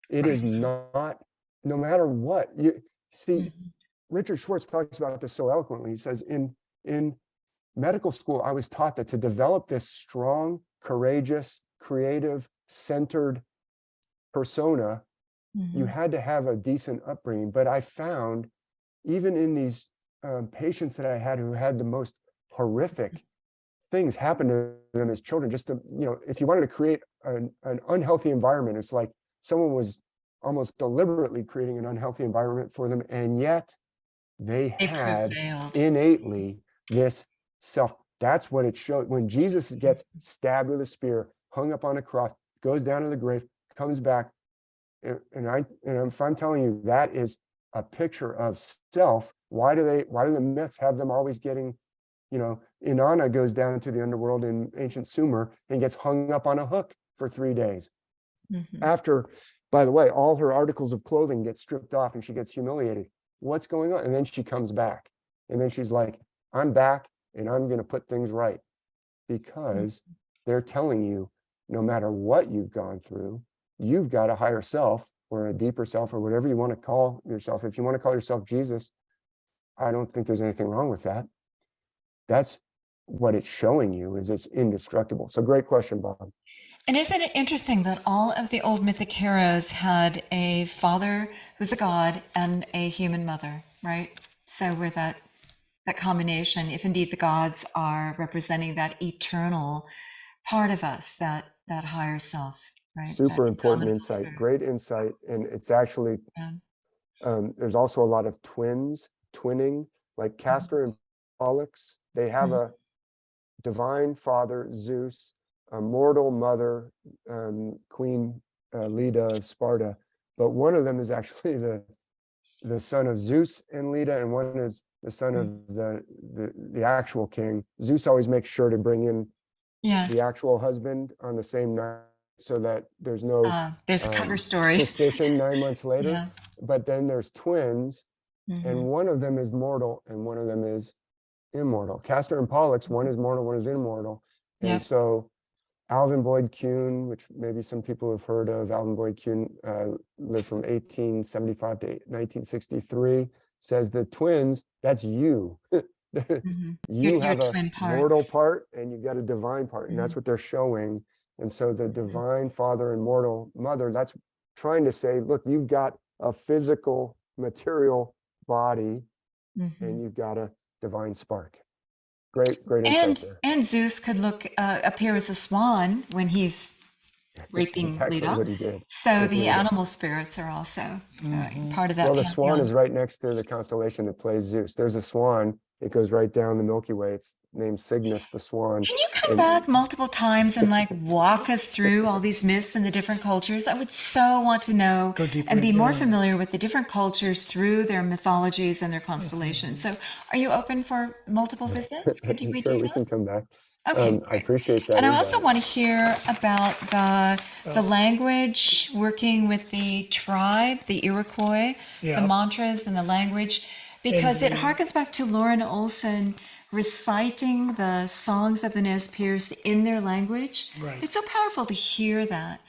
C: It is not, no matter what you see. Richard Schwartz talks about this so eloquently. He says, in medical school, I was taught that to develop this strong, courageous, creative, centered persona, you had to have a decent upbringing. But I found, even in these patients that I had who had the most horrific things happen to them as children, just to, if you wanted to create an unhealthy environment, it's like someone was almost deliberately creating an unhealthy environment for them, and yet they had innately this self. That's what it showed when Jesus gets stabbed with a spear, hung up on a cross, goes down to the grave, comes back. And if I'm telling you that is a picture of self, why do the myths have them always getting, Inanna goes down to the underworld in ancient Sumer and gets hung up on a hook for 3 days. After, by the way, all her articles of clothing get stripped off and she gets humiliated. What's going on? And then she comes back. And then she's like, I'm back and I'm going to put things right. Because they're telling you, no matter what you've gone through, you've got a higher self or a deeper self or whatever you want to call yourself. If you want to call yourself Jesus, I don't think there's anything wrong with that. That's what it's showing you, is it's indestructible. So great question, Bob.
B: And isn't it interesting that all of the old mythic heroes had a father who's a god and a human mother, right? So we're that combination, if indeed the gods are representing that eternal part of us, that higher self, right?
C: Super
B: That
C: important
B: indomitable
C: insight,
B: spirit.
C: great insight. And it's actually, there's also a lot of twinning, like Castor and Pollux. They have a divine father, Zeus, a mortal mother, Queen Leda of Sparta, but one of them is actually the son of Zeus and Leda, and one is the son of the actual king. Zeus always makes sure to bring in the actual husband on the same night, so that there's no
B: there's a cover story
C: suspicion 9 months later. But then there's twins, and one of them is mortal and one of them is immortal. Castor and Pollux, one is mortal, one is immortal. And so Alvin Boyd Kuhn, which maybe some people have heard of, Alvin Boyd Kuhn lived from 1875 to 1963, says the twins, that's you. You have a mortal part and you've got a divine part, and that's what they're showing. And so the divine father and mortal mother, that's trying to say, look, you've got a physical, material body, and you've got a divine spark. Great insight there.
B: And Zeus could appear as a swan when he's raping Leda.
C: What he did.
B: So the animal spirits are also part of that.
C: Well, the swan is right next to the constellation that plays Zeus. There's a swan. It goes right down the Milky Way. It's named Cygnus, the swan.
B: Can you come back multiple times and walk us through all these myths and the different cultures? I would so want to know and be more familiar with the different cultures through their mythologies and their constellations. So are you open for multiple visits? Could we do that?
C: We can come back.
B: Okay,
C: I appreciate that.
B: And I also want to hear about the language, working with the tribe, the Iroquois, the mantras and the language, because it harkens back to Lauren Olson reciting the songs of the Nez Perce in their language.
A: Right.
B: It's so powerful to hear that,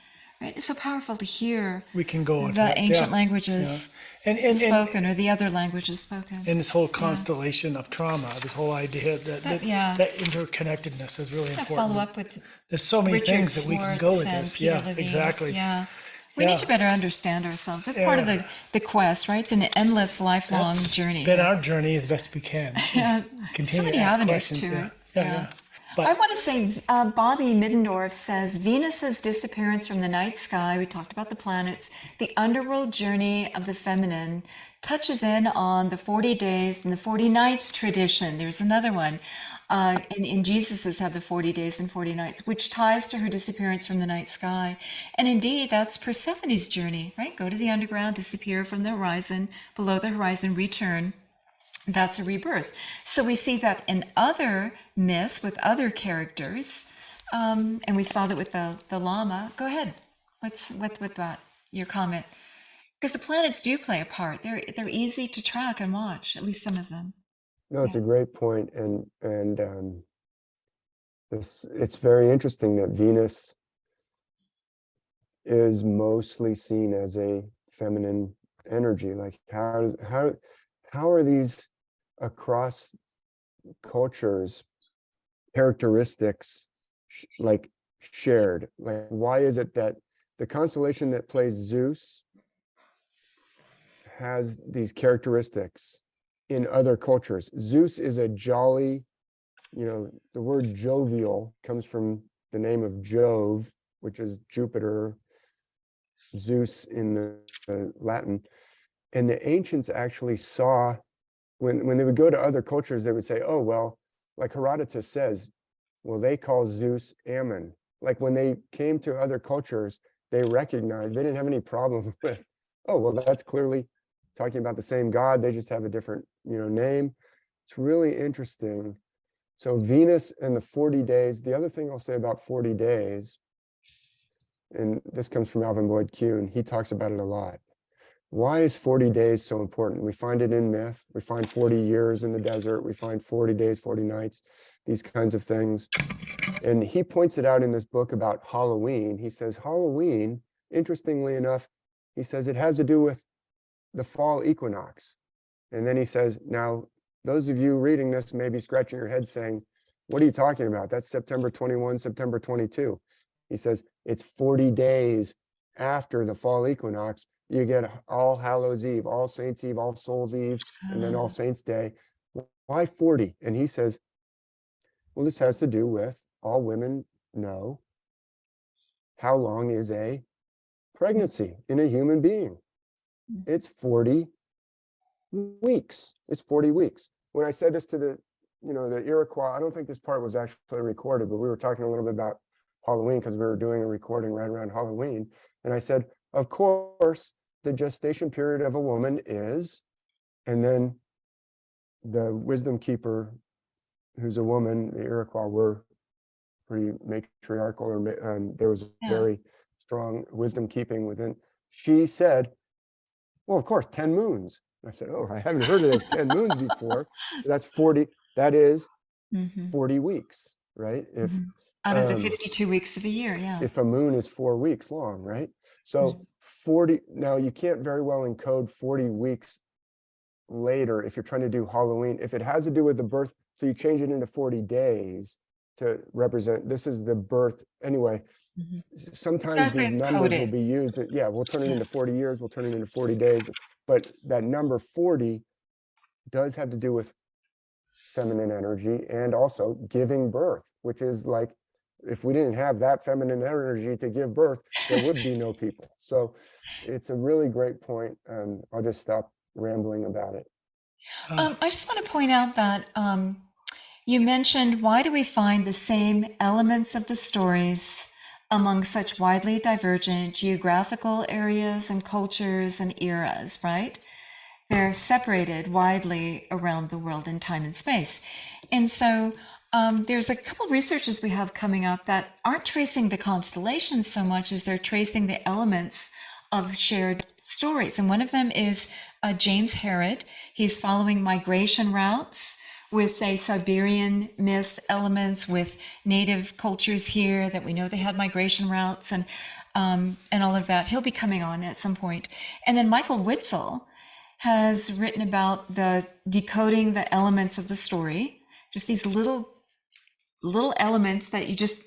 B: right? It's so powerful to hear
A: we can go into
B: the ancient languages spoken, or the other languages spoken.
A: And this whole constellation of trauma, this whole idea that interconnectedness is really important.
B: Follow up with
A: there's so many
B: Richard
A: things that we can go with
B: Swartz
A: this.
B: and Peter
A: Yeah,
B: Levine.
A: exactly.
B: Yeah. We need to better understand ourselves. That's part of the quest, right? It's an endless, lifelong journey.
A: Been our journey as best we can.
B: So
A: Continue
B: many
A: to ask
B: avenues
A: questions.
B: to it.
A: Yeah. But
B: I want to say, Bobby Middendorf says Venus's disappearance from the night sky, we talked about the planets, the underworld journey of the feminine touches in on the 40 days and the 40 nights tradition. There's another one. In Jesus's had the 40 days and 40 nights, which ties to her disappearance from the night sky. And indeed, that's Persephone's journey, right? Go to the underground, disappear from the horizon, below the horizon, return. That's a rebirth. So we see that in other myths with other characters, and we saw that with the llama. Go ahead. What's with that? Your comment? Because the planets do play a part. They're easy to track and watch. At least some of them.
C: No, it's a great point, and it's very interesting that Venus is mostly seen as a feminine energy. Like how are these across cultures characteristics like shared? Like why is it that the constellation that plays Zeus has these characteristics in other cultures? Zeus is a jolly, the word jovial comes from the name of Jove, which is Jupiter, Zeus in the Latin. And the ancients actually saw, when they would go to other cultures, they would say, oh, well, like Herodotus says, well, they call Zeus Ammon. Like when they came to other cultures, they recognized, they didn't have any problem with, oh, well, that's clearly talking about the same God. They just have a different, name. It's really interesting. So Venus and the 40 days, the other thing I'll say about 40 days, and this comes from Alvin Boyd Kuhn, he talks about it a lot. Why is 40 days so important? We find it in myth. We find 40 years in the desert. We find 40 days, 40 nights, these kinds of things. And he points it out in this book about Halloween. He says Halloween, interestingly enough, he says it has to do with the fall equinox. And then he says, now, those of you reading this may be scratching your head saying, what are you talking about? That's September 21, September 22. He says, it's 40 days after the fall equinox. You get All Hallows Eve, All Saints Eve, All Souls Eve, and then All Saints Day. Why 40? And he says, well, this has to do with, all women know, how long is a pregnancy in a human being? It's 40 weeks. It's 40 weeks. When I said this to the Iroquois, I don't think this part was actually recorded, but we were talking a little bit about Halloween because we were doing a recording right around Halloween. And I said, of course, the gestation period of a woman is, and then the wisdom keeper, who's a woman, the Iroquois were pretty matriarchal, there was very strong wisdom keeping within. She said, well, of course, 10 moons. I said, oh, I haven't heard of this 10 moons before. That's 40, that is 40 weeks, right? If
B: out of the 52 weeks of a year,
C: if a moon is 4 weeks long, right? So 40, now you can't very well encode 40 weeks later if you're trying to do Halloween. If it has to do with the birth, so you change it into 40 days to represent, this is the birth. Anyway, sometimes these numbers will be used. Yeah, we'll turn it into 40 years, we'll turn it into 40 days. But that number 40 does have to do with feminine energy and also giving birth, which is like, if we didn't have that feminine energy to give birth, there would be no people. So it's a really great point. I'll just stop rambling about it.
B: I just want to point out that you mentioned, why do we find the same elements of the stories among such widely divergent geographical areas and cultures and eras, right? They're separated widely around the world in time and space. And so there's a couple researchers we have coming up that aren't tracing the constellations so much as they're tracing the elements of shared stories. And one of them is James Harrod. He's following migration routes with, say, Siberian myth elements, with native cultures here that we know they had migration routes and all of that. He'll be coming on at some point. And then Michael Witzel has written about the decoding the elements of the story, just these little elements that you just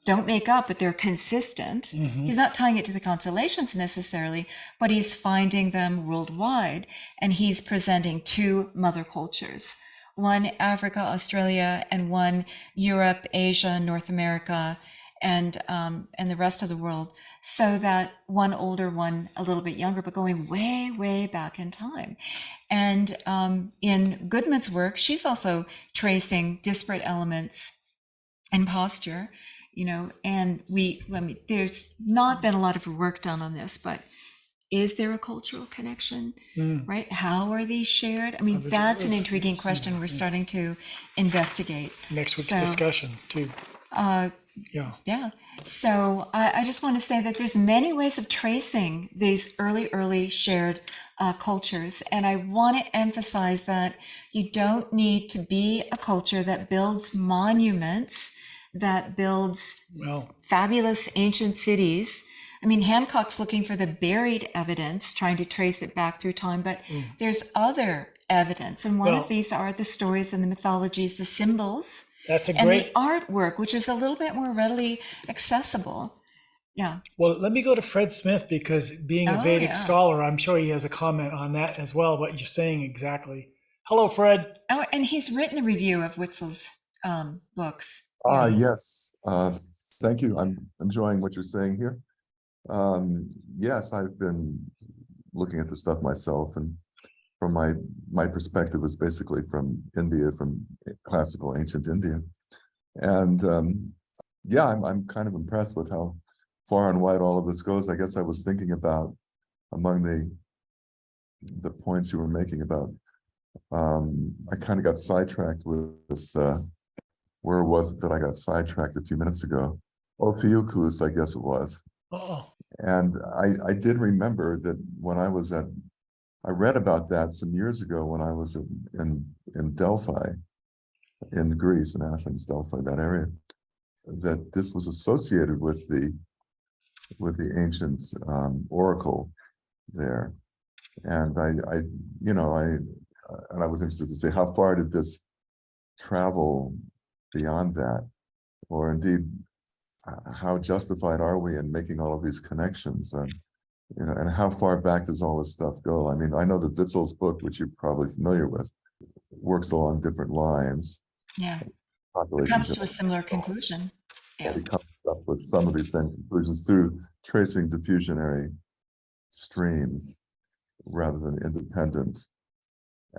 B: don't make up, but they're consistent. He's not tying it to the constellations necessarily, but he's finding them worldwide, and he's presenting two mother cultures, one Africa, Australia, and one Europe, Asia, North America, and the rest of the world, so that one older, one a little bit younger, but going way, way back in time. And in Goodman's work, she's also tracing disparate elements and posture, and there's not been a lot of work done on this, but is there a cultural connection, right? How are these shared? I mean, that's an intriguing question we're starting to investigate.
A: Next week's discussion too.
B: Yeah. So I just want to say that there's many ways of tracing these early shared cultures. And I want to emphasize that you don't need to be a culture that builds monuments, that builds fabulous ancient cities. I mean, Hancock's looking for the buried evidence, trying to trace it back through time, but there's other evidence. And one of these are the stories and the mythologies, the symbols,
A: that's a
B: and
A: great
B: the artwork, which is a little bit more readily accessible. Yeah.
A: Well, let me go to Fred Smith, because being a Vedic scholar, I'm sure he has a comment on that as well, what you're saying exactly. Hello, Fred.
B: Oh, and he's written a review of Witzel's books.
G: Yes. Thank you. I'm enjoying what you're saying here. Yes, I've been looking at the stuff myself, and from my perspective is basically from India, from classical ancient India. And yeah, I'm kind of impressed with how far and wide all of this goes. I guess I was thinking about, among the points you were making about, I kind of got sidetracked with where was it that I got sidetracked a few minutes ago? Ophiuchus, I guess it was.
A: Oh,
G: And I did remember that when I was I read about that some years ago when I was in Delphi, in Greece, in Athens, Delphi, that area, that this was associated with the ancient oracle there. And I was interested to say, how far did this travel beyond that? Or indeed, how justified are we in making all of these connections? And how far back does all this stuff go? I mean, I know that Witzel's book, which you're probably familiar with, works along different lines.
B: Yeah.
G: Populations
B: Comes to a similar conclusion. Yeah.
G: It comes up with some of these same conclusions through tracing diffusionary streams rather than independent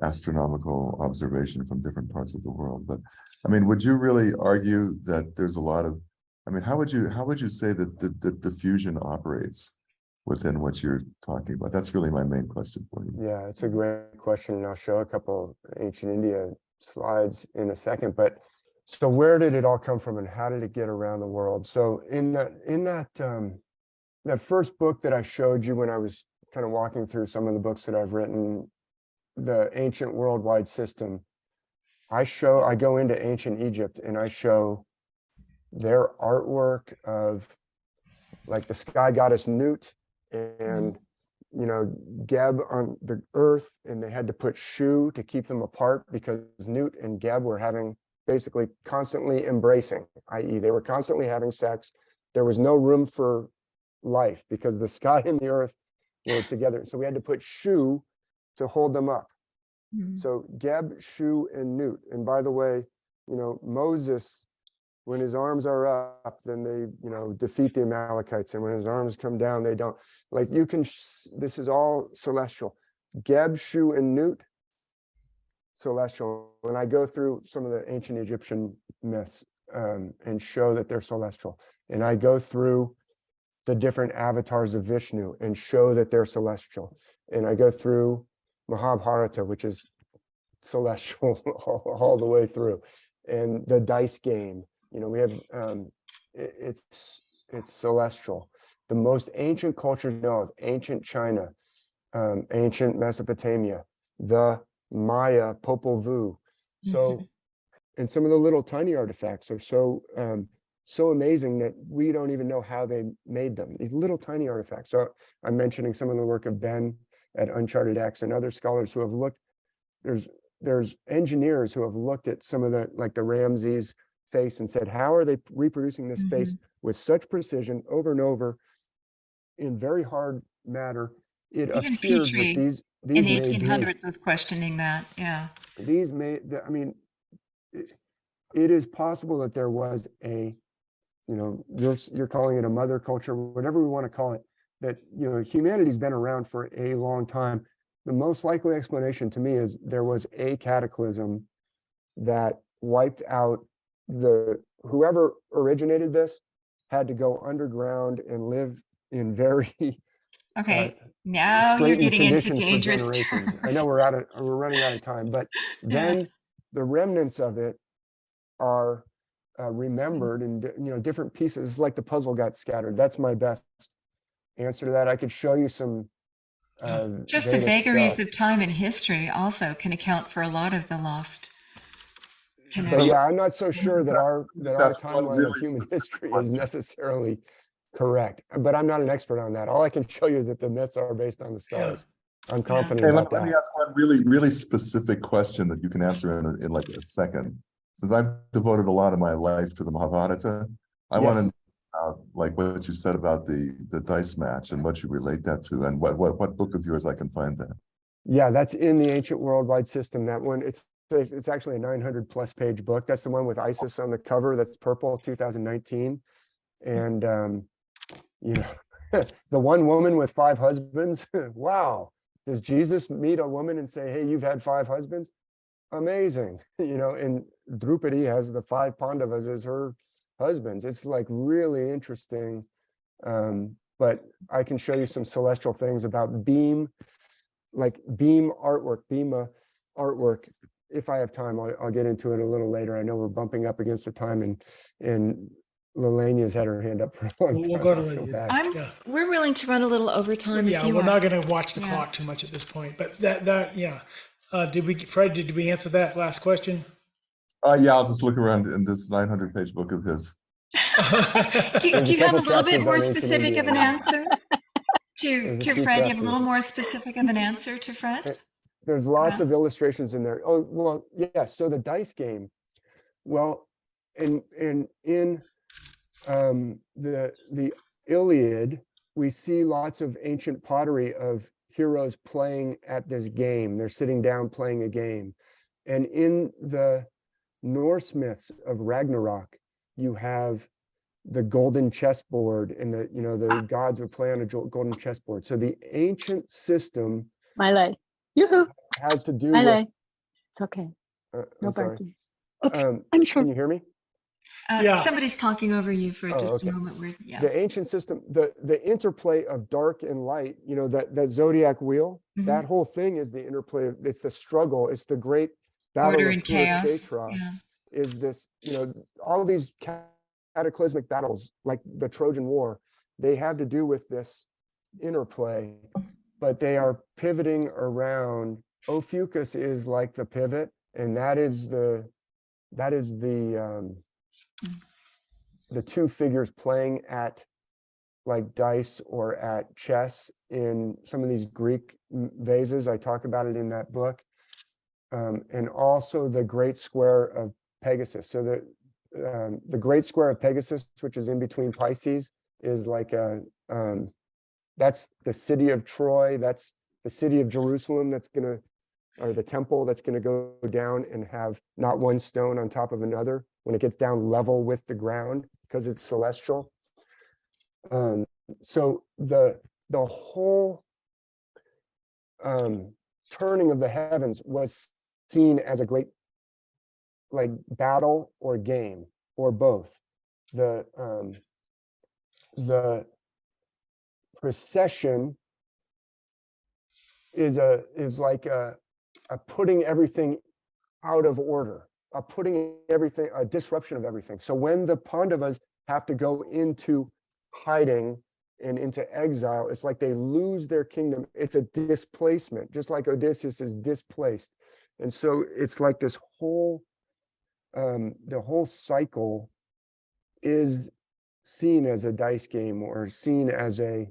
G: astronomical observation from different parts of the world. But I mean, would you really argue that there's a lot of, I mean, how would you say that the diffusion operates within what you're talking about? That's really my main question for you.
C: Yeah, it's a great question, and I'll show a couple ancient India slides in a second. But so where did it all come from, and how did it get around the world? So in that first book that I showed you when I was kind of walking through some of the books that I've written, the Ancient Worldwide System, I go into ancient Egypt and I show their artwork of like the sky goddess Nut and Geb on the earth, and they had to put Shu to keep them apart because Nut and Geb were having basically constantly embracing, i.e. they were constantly having sex. There was no room for life because the sky and the earth were together. So we had to put Shu to hold them up. So Geb, Shu, and Nut. And by the way, Moses, when his arms are up, then they, defeat the Amalekites. And when his arms come down, they don't. Like this is all celestial. Geb, Shu, and Nut, celestial. When I go through some of the ancient Egyptian myths and show that they're celestial, and I go through the different avatars of Vishnu and show that they're celestial, and I go through Mahabharata, which is celestial all the way through, and the dice game, we have it's celestial. The most ancient cultures know of ancient China, ancient Mesopotamia, the Maya, Popol Vuh. So, and some of the little tiny artifacts are so amazing that we don't even know how they made them. These little tiny artifacts. So I'm mentioning some of the work of Ben at Uncharted X and other scholars who have looked. There's engineers who have looked at some of the, like the Ramses face, and said, how are they reproducing this face with such precision over and over in very hard matter? It
B: Even
C: appears
B: Petrie
C: that these
B: in the
C: may be
B: 1800s was questioning that. Yeah.
C: these I mean, it is possible that there was you're calling it a mother culture, whatever we want to call it, that, humanity's been around for a long time. The most likely explanation to me is there was a cataclysm that wiped out whoever originated this had to go underground and live in very
B: Okay, now you're
C: straitened
B: getting into
C: conditions for
B: dangerous
C: generations. I know
B: territory.
C: we're running out of time, but
B: Yeah.
C: then the remnants of it are remembered in different pieces, like the puzzle got scattered. That's my best answer to that. I could show you some
B: Just the
C: Vedic
B: vagaries
C: stuff.
B: of time and history also can account for a lot of the lost
C: But
B: connection.
C: yeah, I'm not so sure that our
G: Just ask one
C: timeline
G: really
C: of human
G: specific
C: history is
G: question.
C: necessarily correct. But I'm not an expert on that. All I can show you is that the myths are based on the stars. I'm confident
G: Hey,
C: about
G: let me
C: that.
G: ask one really, really specific question that you can answer in like a second. Since I've devoted a lot of my life to the Mahabharata, I want
C: Yes.
G: to like what you said about the dice match and what you relate that to, and what book of yours I can find that.
C: Yeah, that's in the Ancient Worldwide System. That one, it's actually a 900 plus page book. That's the one with Isis on the cover. That's purple, 2019. And the one woman with 5 husbands. Wow. Does Jesus meet a woman and say, "Hey, you've had 5 husbands"? Amazing. And Draupadi has the 5 Pandavas as her husbands. It's like really interesting. But I can show you some celestial things about beam artwork, Bhima artwork. If I have time, I'll get into it a little later. I know we're bumping up against the time, and Lelania's had her hand up for a long time.
A: We'll go to
C: I feel
A: Lelania.
C: bad.
A: Yeah.
B: We're willing to run a little overtime if
A: Yeah,
B: you
A: we're
B: are.
A: not going to watch the
B: Yeah.
A: clock too much at this point, but yeah. Fred, did we answer that last question?
G: Yeah, I'll just look around in this 900 page book of his.
B: Do
C: There's
B: you have a
C: couple
B: little bit
C: chapters
B: more
C: on ancient
B: specific of an
C: India.
B: answer
C: There's a
B: to
C: few
B: Fred? You have a little
C: chapters.
B: more specific of an answer to Fred?
C: There's lots
B: Yeah.
C: of illustrations in there. Oh, well, yeah. So the dice game, well, in the Iliad, we see lots of ancient pottery of heroes playing at this game. They're sitting down playing a game. And in the Norse myths of Ragnarok, you have the golden chessboard, and the gods would play on a golden chessboard. So the ancient system
H: Miley. Yoo-hoo.
C: has to do
H: Miley.
C: with.
H: It's okay.
C: I'm
H: No
C: sorry.
H: barking. I'm
C: Can
H: sure.
C: you hear me?
A: Yeah.
B: Somebody's talking over you for
C: Oh,
B: just
C: okay.
B: a moment. Yeah.
C: The ancient system, the interplay of dark and light, that zodiac wheel,
B: Mhm.
C: that whole thing is the interplay. It's the struggle. It's the great battle
B: Order
C: of
B: and chaos.
C: Kurukshetra.
B: Yeah.
C: Is this, all of these cataclysmic battles, like the Trojan War, they have to do with this interplay, but they are pivoting around. Ophiuchus is like the pivot, and that is the 2 figures playing at like dice or at chess in some of these Greek vases. I talk about it in that book. And also the great square of Pegasus. So the great square of Pegasus, which is in between Pisces, is like that's the city of Troy. That's the city of Jerusalem or the temple that's gonna go down and have not one stone on top of another when it gets down level with the ground, because it's celestial. So the whole turning of the heavens was seen as a great like battle or game or both. The procession is like a putting everything out of order, a disruption of everything. So when the Pandavas have to go into hiding and into exile, it's like they lose their kingdom. It's a displacement, just like Odysseus is displaced. And so it's like this whole, the whole cycle is seen as a dice game, or seen as an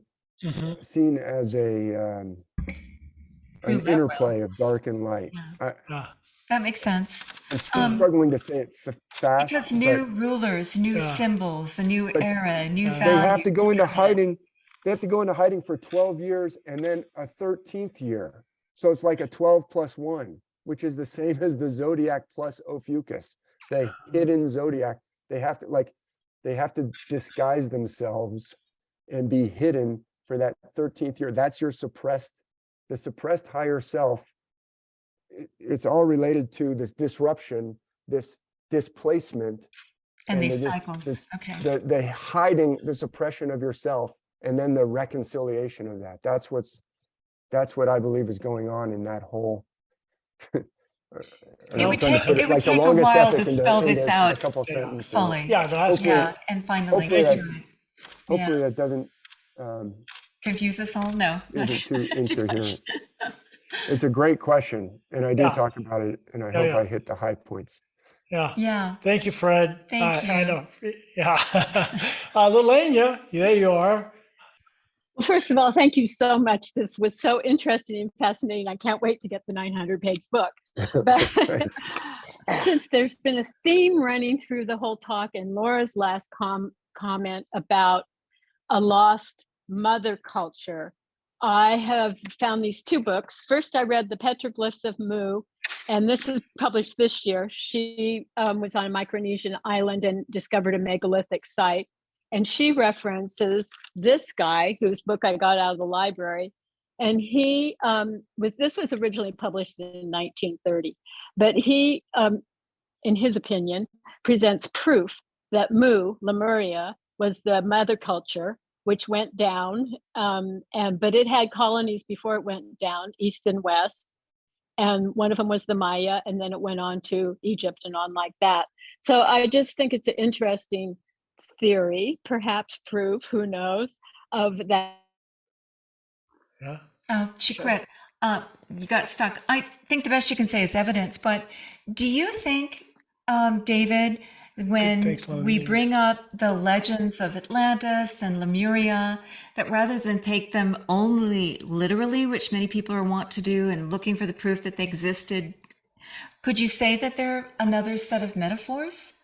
C: interplay of dark and light.
B: That makes sense.
C: I'm struggling to say it fast.
B: Because new rulers, new symbols, a new era, new values.
C: They have to go into hiding. They have to go into hiding for 12 years and then a 13th year. So it's like a 12 plus 1. which is the same as the zodiac plus Ophiuchus, the hidden zodiac. They have to disguise themselves and be hidden for that 13th year. That's your the suppressed higher self. It's all related to this disruption, this displacement,
B: And these
C: the
B: cycles. Okay.
C: the hiding, the suppression of yourself, and then the reconciliation of that. That's what I believe is going on in that whole.
B: It would take a while to spell this out fully.
A: Yeah, that's good.
B: Yeah, and find the links
C: hopefully
B: to it.
C: Hopefully
B: Yeah.
C: that doesn't
B: Confuse us all? No.
C: isn't too
B: Too
C: incoherent.
B: much.
C: It's a great question, and I do
A: Yeah.
C: talk about it, and I
A: Yeah,
C: hope
A: yeah.
C: I hit the high points.
A: Yeah.
B: Yeah.
A: Thank you, Fred.
B: Thank you.
A: I know. Yeah. Lelania, there you are.
H: Well, first of all, thank you so much. This was so interesting and fascinating. I can't wait to get the 900-page book. But
C: Thanks.
H: since there's been a theme running through the whole talk, and Laura's last comment about a lost mother culture, I have found these two books. First, I read The Petroglyphs of Mu, and this is published this year. She was on a Micronesian island and discovered a megalithic site. And she references this guy whose book I got out of the library. And he this was originally published in 1930, but he, in his opinion, presents proof that Mu, Lemuria, was the mother culture, which went down, but it had colonies before it went down, east and west. And one of them was the Maya, and then it went on to Egypt and on like that. So I just think it's an interesting theory, perhaps proof, who knows, of that.
A: Yeah.
B: Chiquette, you got stuck. I think the best you can say is evidence, but do you think, David, when
A: Thanks,
B: we
A: Lelania.
B: bring up the legends of Atlantis and Lemuria, that rather than take them only literally, which many people are wont to do, and looking for the proof that they existed, could you say that they're another set of metaphors?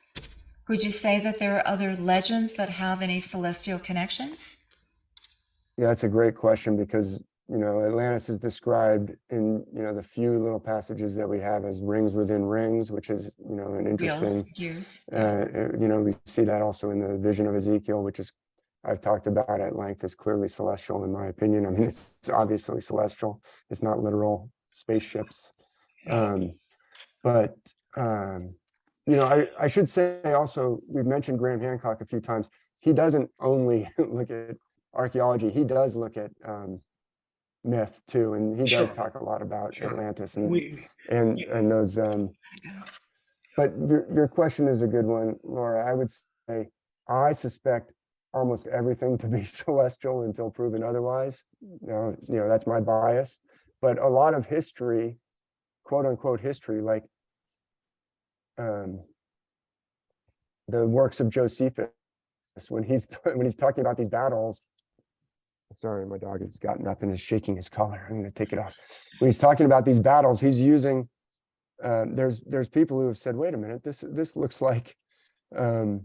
B: Could you say that there are other legends that have any celestial connections?
C: Yeah, that's a great question, because Atlantis is described in the few little passages that we have as rings within rings, which is an interesting
B: Gears.
C: we see that also in the vision of Ezekiel, which is I've talked about at length, is clearly celestial in my opinion. I mean, it's obviously celestial. It's not literal spaceships. But I should say also, we've mentioned Graham Hancock a few times. He doesn't only look at archaeology, he does look at myth too, and he does talk a lot about Atlantis and those. But your question is a good one, Laura. I would say I suspect almost everything to be celestial until proven otherwise. That's my bias. But a lot of history, quote unquote history, like the works of Josephus, when he's talking about these battles. Sorry, my dog has gotten up and is shaking his collar. I'm going to take it off. When he's talking about these battles, he's using. There's people who have said, "Wait a minute, this looks like the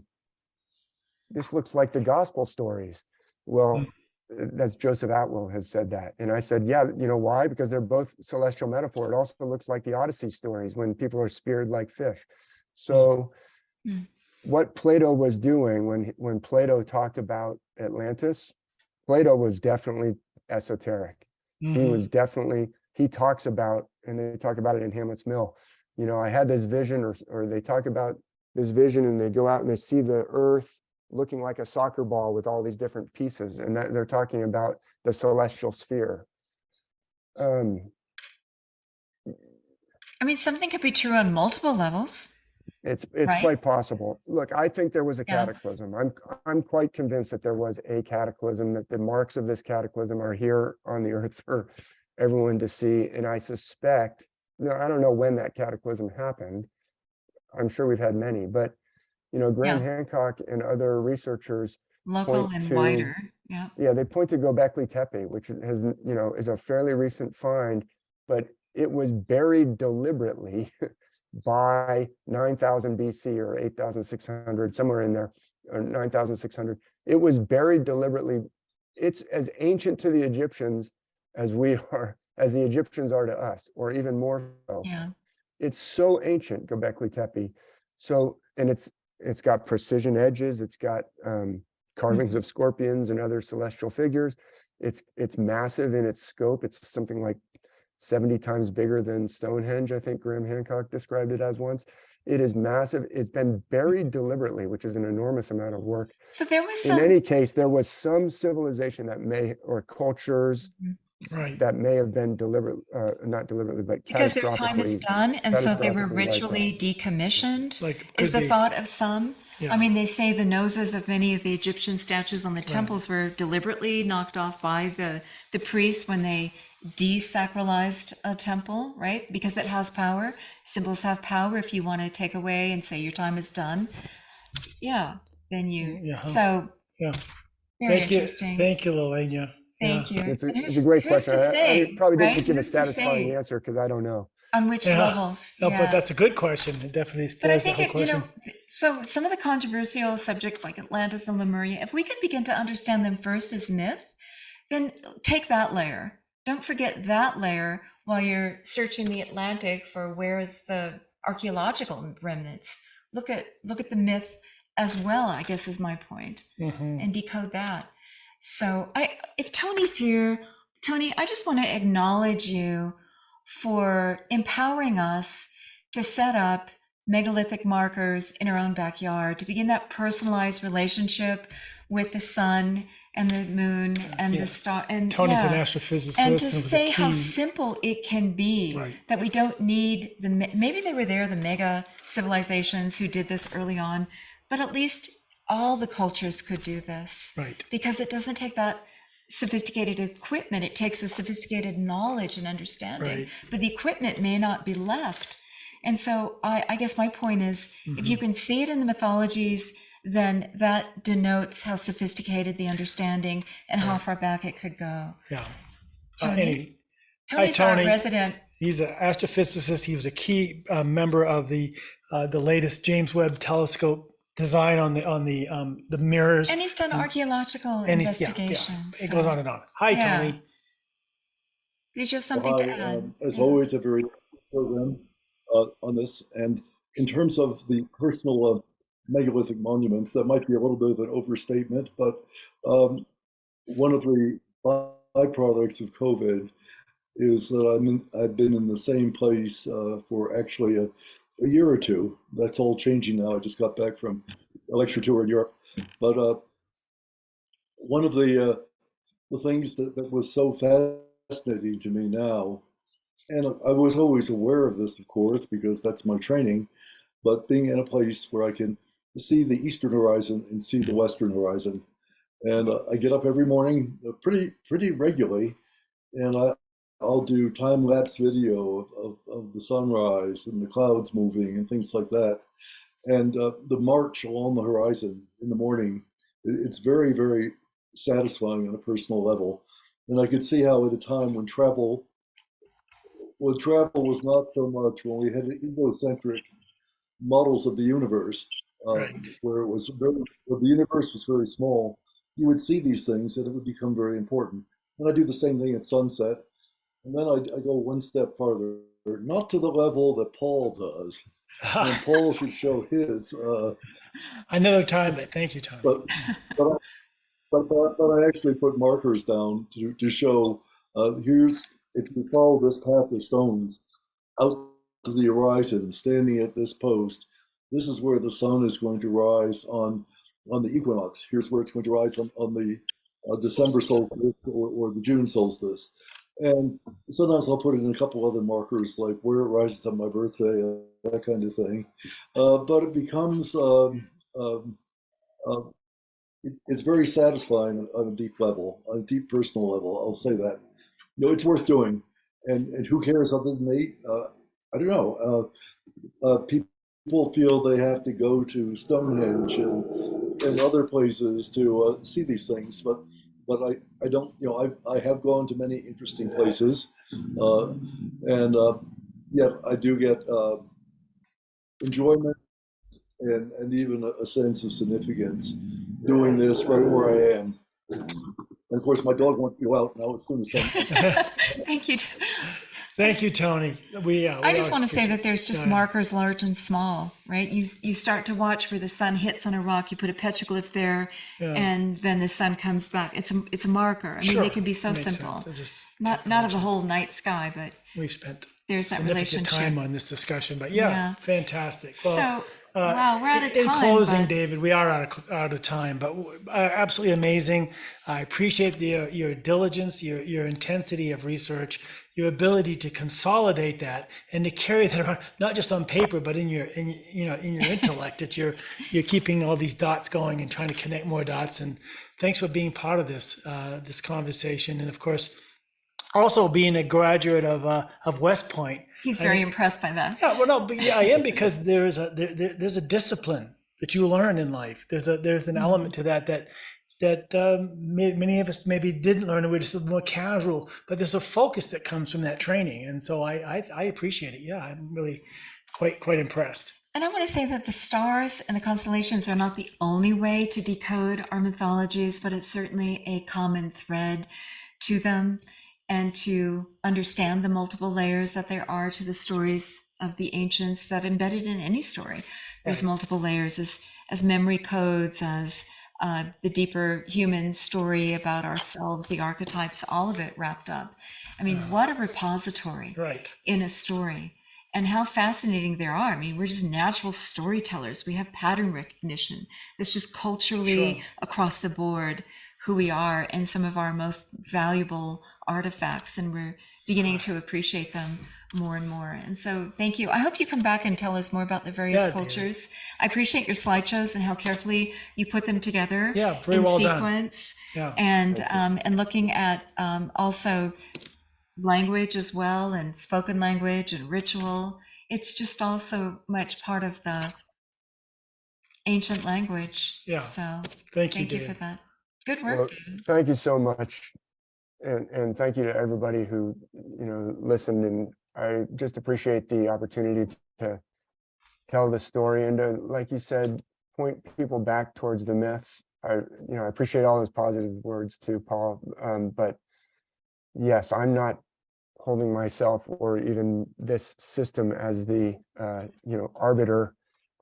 C: gospel stories." Well, that's Joseph Atwill has said that, and I said, "Yeah, you know why? Because they're both celestial metaphor. It also looks like the Odyssey stories when people are speared like fish." So, what Plato was doing when Plato talked about Atlantis. Plato was definitely esoteric. He talks about, and they talk about it in Hamlet's Mill. I had this vision, or they talk about this vision, and they go out and they see the earth looking like a soccer ball with all these different pieces, and that they're talking about the celestial sphere.
B: I mean, something could be true on multiple levels.
C: It's
B: right?
C: quite possible. Look, I think there was a cataclysm. I'm quite convinced that there was a cataclysm, that the marks of this cataclysm are here on the earth for everyone to see. And I suspect, I don't know when that cataclysm happened. I'm sure we've had many, but Graham Hancock and other researchers
B: local and wider.
C: Yeah, they point to Göbekli Tepe, which has is a fairly recent find, but it was buried deliberately by 9,000 BC or 8,600, somewhere in there, or 9,600. It was buried deliberately. It's as ancient to the Egyptians as the Egyptians are to us, or even more so.
B: Yeah.
C: it's so ancient, Göbekli Tepe. So, and it's got precision edges. It's got carvings of scorpions and other celestial figures. It's massive in its scope. It's something like 70 times bigger than Stonehenge, I think Graham Hancock described it as once. It is massive. It's been buried deliberately, which is an enormous amount of work.
B: So there was
C: In any case, there was some civilization that may, or cultures
A: Right.
C: that may have been not deliberately, but
B: because their time is
C: catastrophically.
B: done, and so they were
C: catastrophically wiped out.
B: ritually decommissioned.
A: Like,
B: Is
A: could
B: the
A: be.
B: thought of some?
A: Yeah.
B: I mean, they say the noses of many of the Egyptian statues on the temples were deliberately knocked off by the priests when they desacralized a temple, right? Because it has power. Symbols have power. If you want to take away and say your time is done, then you.
A: Yeah.
B: So
A: Yeah.
B: very
A: Thank you.
B: interesting.
A: Thank you, Lelania.
B: Thank you.
C: It's
B: And
C: a great
B: who's
C: question.
B: to say,
C: I probably didn't
B: right?
C: give a
B: Who's to
C: satisfying
B: say
C: answer because I don't know.
B: on which
A: Yeah.
B: levels.
A: No,
B: Yeah.
A: but that's a good question. It definitely
B: But I
A: explores the
B: think
A: whole
B: it,
A: question.
B: so some of the controversial subjects like Atlantis and Lemuria, if we can begin to understand them first as myth, then take that layer. Don't forget that layer while you're searching the Atlantic for where it's the archaeological remnants. Look at the myth as well, I guess is my point,
A: Mhm.
B: and decode that. So if Tony's here, Tony, I just want to acknowledge you for empowering us to set up megalithic markers in our own backyard, to begin that personalized relationship with the sun and the moon and
A: Yeah.
B: the star. And
A: Tony's an astrophysicist.
B: and to
A: and was a
B: say how
A: key-
B: simple it can be,
A: Right.
B: that we don't need maybe they were there, the mega civilizations who did this early on, but at least all the cultures could do this.
A: Right.
B: Because it doesn't take that sophisticated equipment, it takes the sophisticated knowledge and understanding,
A: Right.
B: but the equipment may not be left. And so I guess my point is, if you can see it in the mythologies, then that denotes how sophisticated the understanding and how far back it could go.
A: Yeah.
B: Tony?
A: Hi,
B: Tony's our
A: Tony.
B: resident.
A: He's an astrophysicist. He was a key member of the latest James Webb Telescope design on the mirrors.
B: And he's done archaeological
A: And
B: investigations.
A: It goes on and on. Hi,
B: Yeah.
A: Tony.
B: Did you have something to
I: Hi,
B: add?
I: as
B: Yeah.
I: always, a very good program on this. And in terms of the personal megalithic monuments, that might be a little bit of an overstatement, but one of the byproducts of COVID is that I've been in the same place for actually a year or two. That's all changing now. I just got back from a lecture tour in Europe. But one of the things that was so fascinating to me now, and I was always aware of this, of course, because that's my training, but being in a place where I can see the eastern horizon and see the western horizon. And I get up every morning pretty regularly, and I'll do time-lapse video of the sunrise and the clouds moving and things like that. And the march along the horizon in the morning, it's very, very satisfying on a personal level. And I could see how at a time when travel was not so much, when we had egocentric models of the universe,
A: Right.
I: where the universe was very small, you would see these things and it would become very important. And I do the same thing at sunset. And then I go one step farther, not to the level that Paul does. And Paul should show his.
A: Another time, but thank you, Tony.
I: But I actually put markers down to show, if you follow this path of stones out to the horizon, standing at this post, this is where the sun is going to rise on the equinox. Here's where it's going to rise on the December solstice or the June solstice. And sometimes I'll put in a couple other markers, like where it rises on my birthday, that kind of thing. But it becomes, it's very satisfying on a deep level, on a deep personal level, I'll say that. It's worth doing. And who cares other than me? I don't know. People feel they have to go to Stonehenge and other places to see these things, but I don't. I have gone to many interesting places, and I do get enjoyment and even a sense of significance doing this right where I am. And of course, my dog wants to go out now as soon as
B: Thank you.
A: Thank you, Tony.
B: I just want to say that there's
A: Go
B: just
A: ahead.
B: markers large and small, right? You start to watch where the sun hits on a rock, you put a petroglyph there,
A: Yeah.
B: and then the sun comes back. It's a marker. I mean,
A: Sure,
B: they can be so
A: makes
B: simple.
A: sense. It's just
B: Not of the
A: technology.
B: whole night sky, but
A: We've spent
B: there's that
A: significant
B: relationship.
A: time on this discussion, but yeah,
B: Yeah.
A: fantastic.
B: So, wow, we're out of
A: in
B: time,
A: closing,
B: but-
A: David, we are out of time, but absolutely amazing. I appreciate your diligence, your intensity of research, your ability to consolidate that and to carry that around, not just on paper, but in your intellect. That you're keeping all these dots going and trying to connect more dots. And thanks for being part of this conversation, and of course, also being a graduate of West Point.
B: He's very impressed by that.
A: Yeah, well, no, but yeah, I am, because there's a discipline that you learn in life. There's an element to that many of us maybe didn't learn, and we're just more casual. But there's a focus that comes from that training, and so I appreciate it. Yeah, I'm really quite impressed.
B: And I want to say that the stars and the constellations are not the only way to decode our mythologies, but it's certainly a common thread to them, and to understand the multiple layers that there are to the stories of the ancients that embedded in any story. There's
A: Right.
B: multiple layers as memory codes, as the deeper human story about ourselves, the archetypes, all of it wrapped up. I mean, what a repository
A: Right.
B: in a story, and how fascinating there are. I mean, we're just natural storytellers. We have pattern recognition. It's just culturally
A: Sure.
B: across the board who we are, and some of our most valuable artifacts, and we're beginning to appreciate them more and more. And so thank you. I hope you come back and tell us more about the various
A: Yeah, David.
B: cultures. I appreciate your slideshows and how carefully you put them together
A: Yeah, very
B: in
A: well done.
B: sequence.
A: Yeah.
B: And looking at also language as well, and spoken language and ritual. It's just also much part of the ancient language.
A: Yeah.
B: So
A: Thank you,
B: thank you for
A: David.
B: that. Good work,
C: Well,
B: David.
C: thank you so much. And thank you to everybody who, listened. And I just appreciate the opportunity to tell the story and to, like you said, point people back towards the myths. I appreciate all those positive words too, Paul. But yes, I'm not holding myself or even this system as the, arbiter.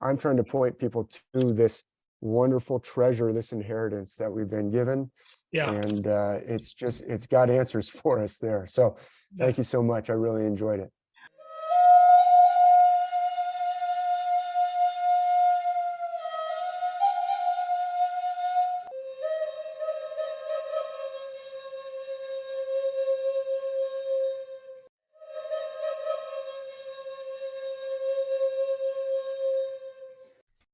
C: I'm trying to point people to this wonderful treasure, this inheritance that we've been given.
A: Yeah.
C: And it's got answers for us there. So thank you so much. I really enjoyed it.